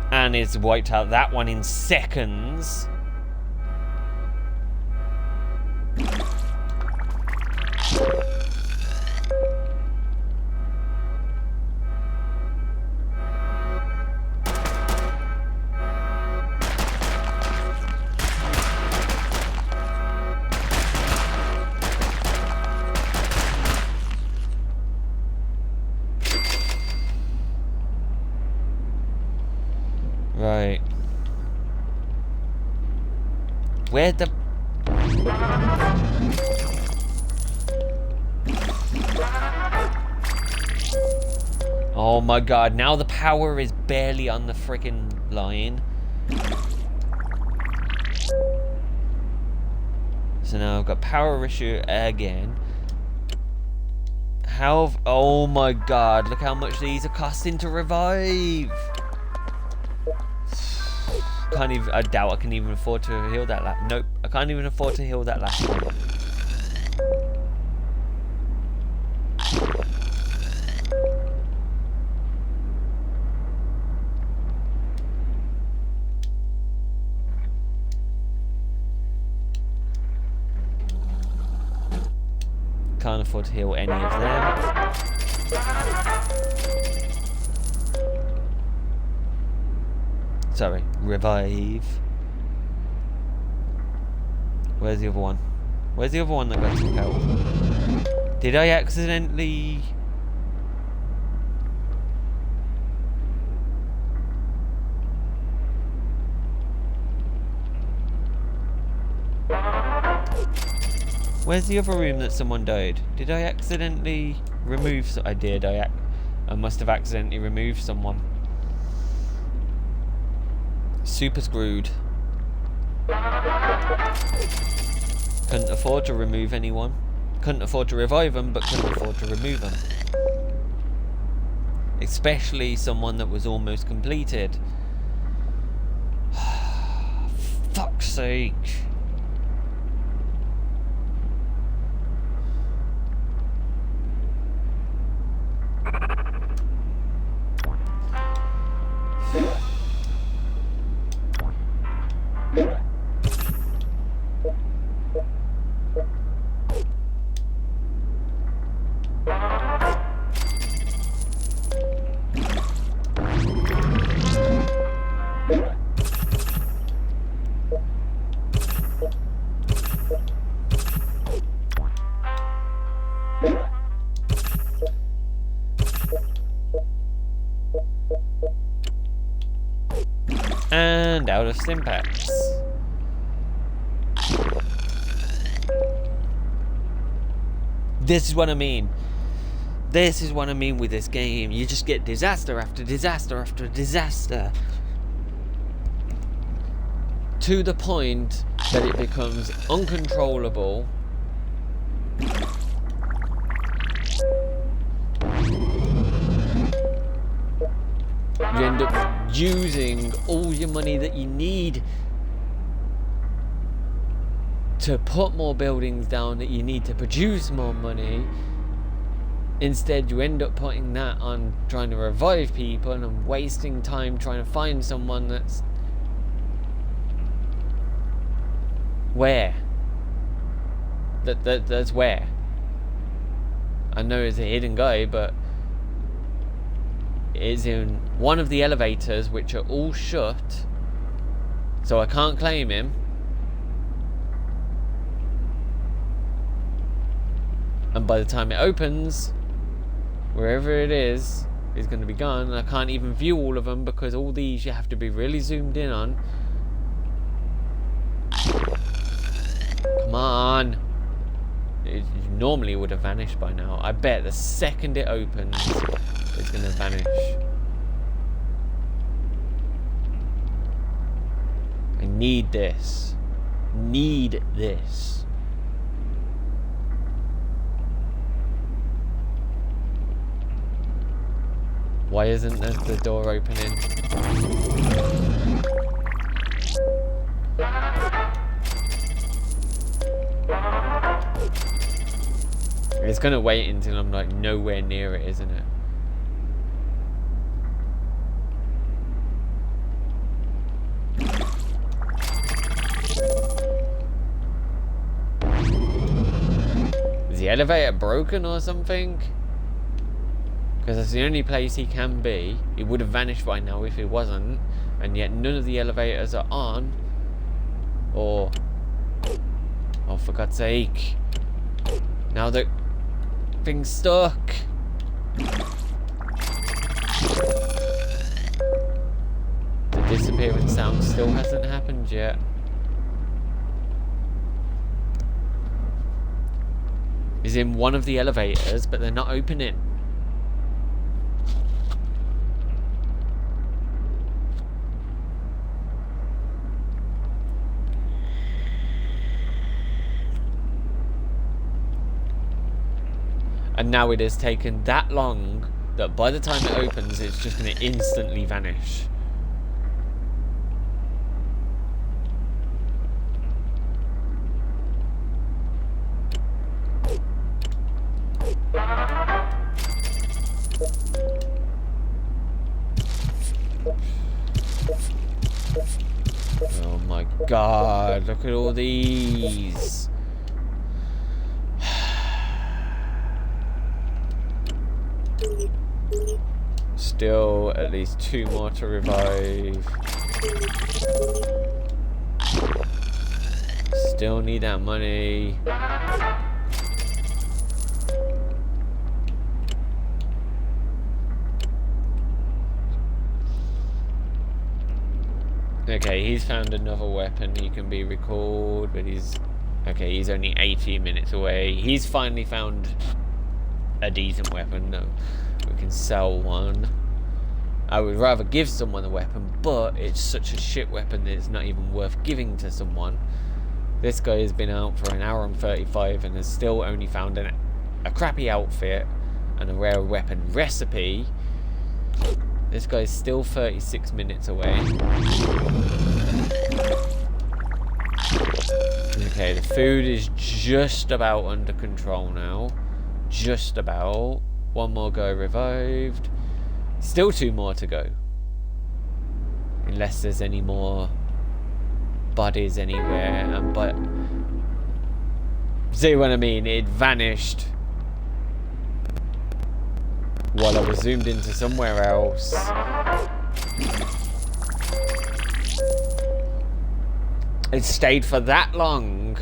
And it's wiped out that one in seconds. Where the... Oh my god, now the power is barely on the friggin' line. So now I've got power issue again. Oh my god, look how much these are costing to revive. Can't even, I doubt I can even afford to heal that last. Nope, I can't even afford to heal that last one. Can't afford to heal any of them. Sorry, revive. Where's the other one? Where's the other one that got took out? Did I accidentally... Where's the other room that someone died? Did I accidentally remove... I did. I must have accidentally removed someone. Super screwed. Couldn't afford to remove anyone. Couldn't afford to revive them, but couldn't afford to remove them. Especially someone that was almost completed. Fuck's sake. And out of Stimpaks. This is what I mean. This is what I mean with this game. You just get disaster after disaster after disaster. To the point that it becomes uncontrollable. You end up using all your money that you need to put more buildings down, that you need to produce more money. Instead, you end up putting that on trying to revive people and wasting time trying to find someone that's... Where? That's where? I know it's a hidden guy, but... is in one of the elevators, which are all shut, so I can't claim him. And by the time it opens, wherever it is going to be gone, and I can't even view all of them because all these you have to be really zoomed in on. Come on. It normally would have vanished by now. I bet the second it opens, it's going to vanish. I need this. Need this. Why isn't the door opening? It's going to wait until I'm like nowhere near it, isn't it? Is the elevator broken or something? Because that's the only place he can be. He would have vanished by now if it wasn't. And yet none of the elevators are on. Or... oh, for God's sake. Now the thing's stuck. The disappearance sound still hasn't happened yet. He's in one of the elevators, but they're not opening. And now it has taken that long that by the time it opens, it's just going to instantly vanish. Oh my god, look at all these. Still at least 2 more to revive. Still need that money. Okay, he's found another weapon. He can be recalled, but he's... Okay, he's only 18 minutes away. He's finally found a decent weapon. No, we can sell one. I would rather give someone a weapon, but it's such a shit weapon that it's not even worth giving to someone. This guy has been out for 1 hour and 35 and has still only found a crappy outfit and a rare weapon recipe. This guy's still 36 minutes away. Okay, the food is just about under control now. Just about. 1 more guy revived. Still 2 more to go. Unless there's any more bodies anywhere. But see what I mean? It vanished while I was zoomed into somewhere else. It stayed for that long,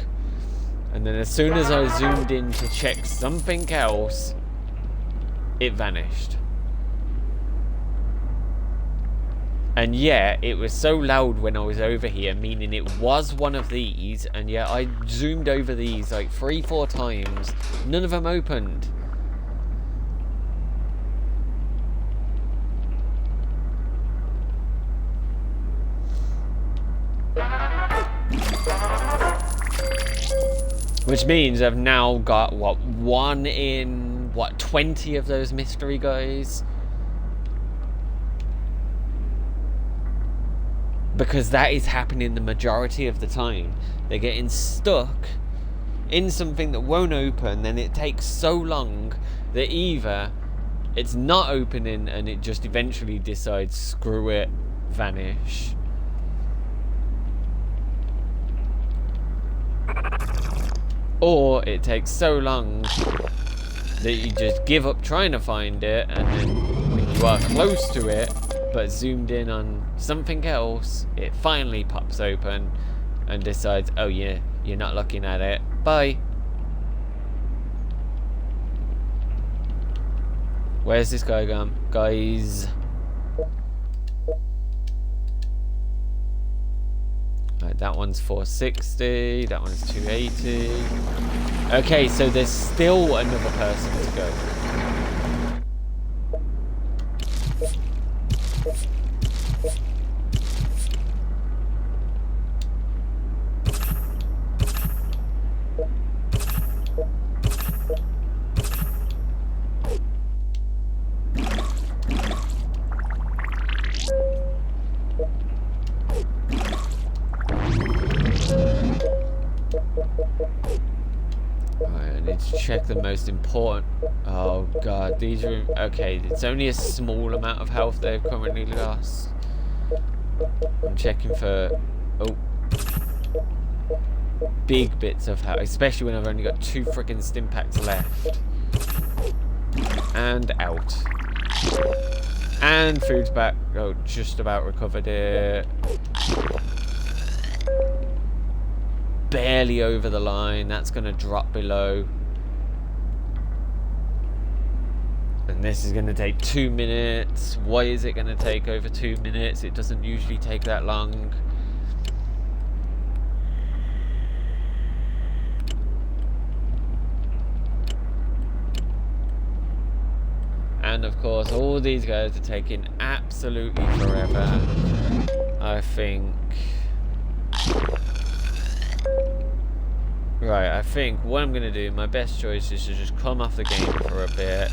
and then as soon as I zoomed in to check something else, it vanished. And yeah, it was so loud when I was over here, meaning it was one of these, and yeah, I zoomed over these like 3-4 times. None of them opened. Which means I've now got, what, 1 in, what, 20 of those mystery guys? Because that is happening the majority of the time. They're getting stuck in something that won't open, then it takes so long that either it's not opening and it just eventually decides, screw it, vanish. Or it takes so long that you just give up trying to find it, and then when you are close to it, but zoomed in on something else, it finally pops open and decides, oh yeah, you're not looking at it. Bye. Where's this guy gone? Guys. Right, that one's 460, that one's 280. Okay, so there's still another person to go. Check the most important. Oh god, these are okay. It's only a small amount of health they've currently lost. I'm checking for big bits of health, especially when I've only got 2 freaking stim packs left. And out. And food's back. Oh, just about recovered it. Barely over the line. That's gonna drop below. And this is going to take 2 minutes. Why is it going to take over 2 minutes? It doesn't usually take that long. And of course, all these guys are taking absolutely forever. I think... Right, I think what I'm going to do, my best choice is to just come off the game for a bit.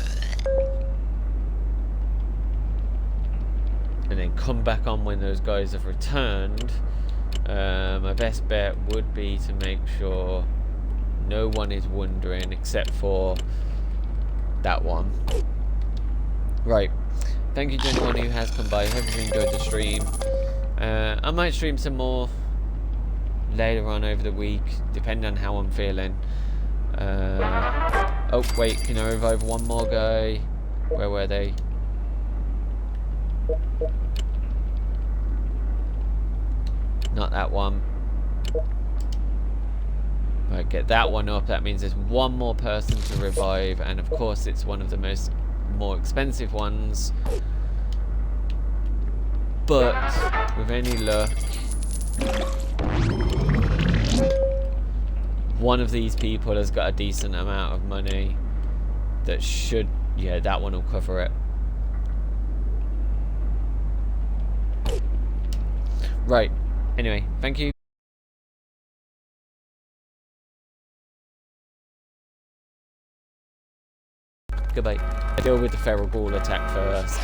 And then come back on when those guys have returned. My best bet would be to make sure no one is wondering except for that one. Right. Thank you to anyone who has come by. Hope you enjoyed the stream. I might stream some more later on over the week, depending on how I'm feeling. Oh, wait. Can I revive one more guy? Where were they? Not that one. Right, get that one up. That means there's one more person to revive, and of course it's one of the more expensive ones. But with any luck, one of these people has got a decent amount of money that should, yeah, that one will cover it. Right. Anyway, thank you. Goodbye. I deal with the feral ghoul attack first,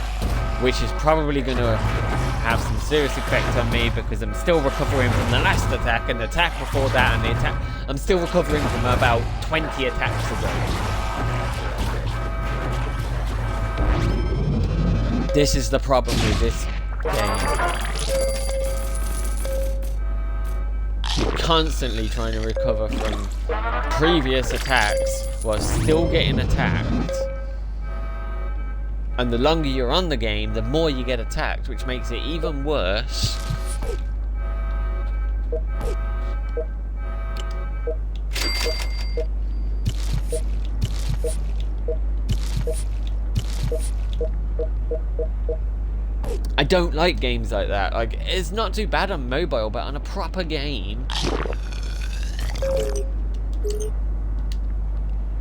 which is probably going to have some serious effect on me because I'm still recovering from the last attack and the attack before that and the attack. I'm still recovering from about 20 attacks ago. This is the problem with this game. You're constantly trying to recover from previous attacks while still getting attacked. And the longer you're on the game, the more you get attacked, which makes it even worse. I don't like games like that. Like, it's not too bad on mobile, but on a proper game,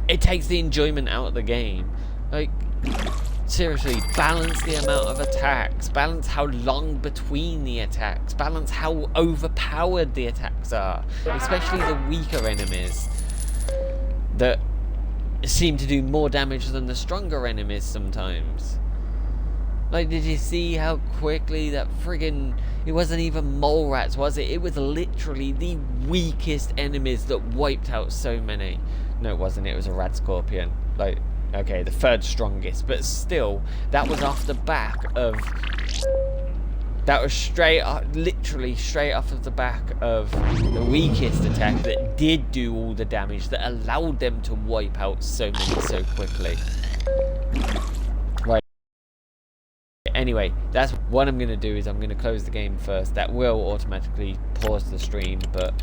it takes the enjoyment out of the game. Like, seriously, balance the amount of attacks, balance how long between the attacks, balance how overpowered the attacks are, especially the weaker enemies that seem to do more damage than the stronger enemies sometimes. Like, did you see how quickly that friggin'... It wasn't even mole rats, was it? It was literally the weakest enemies that wiped out so many. No, it wasn't. It was a rat scorpion. Like, okay, the third strongest. But still, that was off the back of... That was straight up, literally straight off of the back of the weakest attack that did do all the damage, that allowed them to wipe out so many so quickly. Right. Anyway, that's what I'm going to do is I'm going to close the game first. That will automatically pause the stream, but...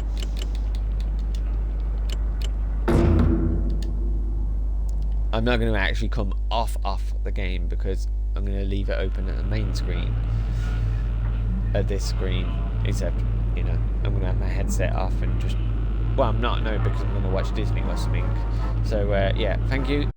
I'm not going to actually come off the game because I'm going to leave it open at the main screen. At this screen, except, you know, I'm going to have my headset off and just... Well, I'm not, no, because I'm going to watch Disney or something. So, yeah, thank you.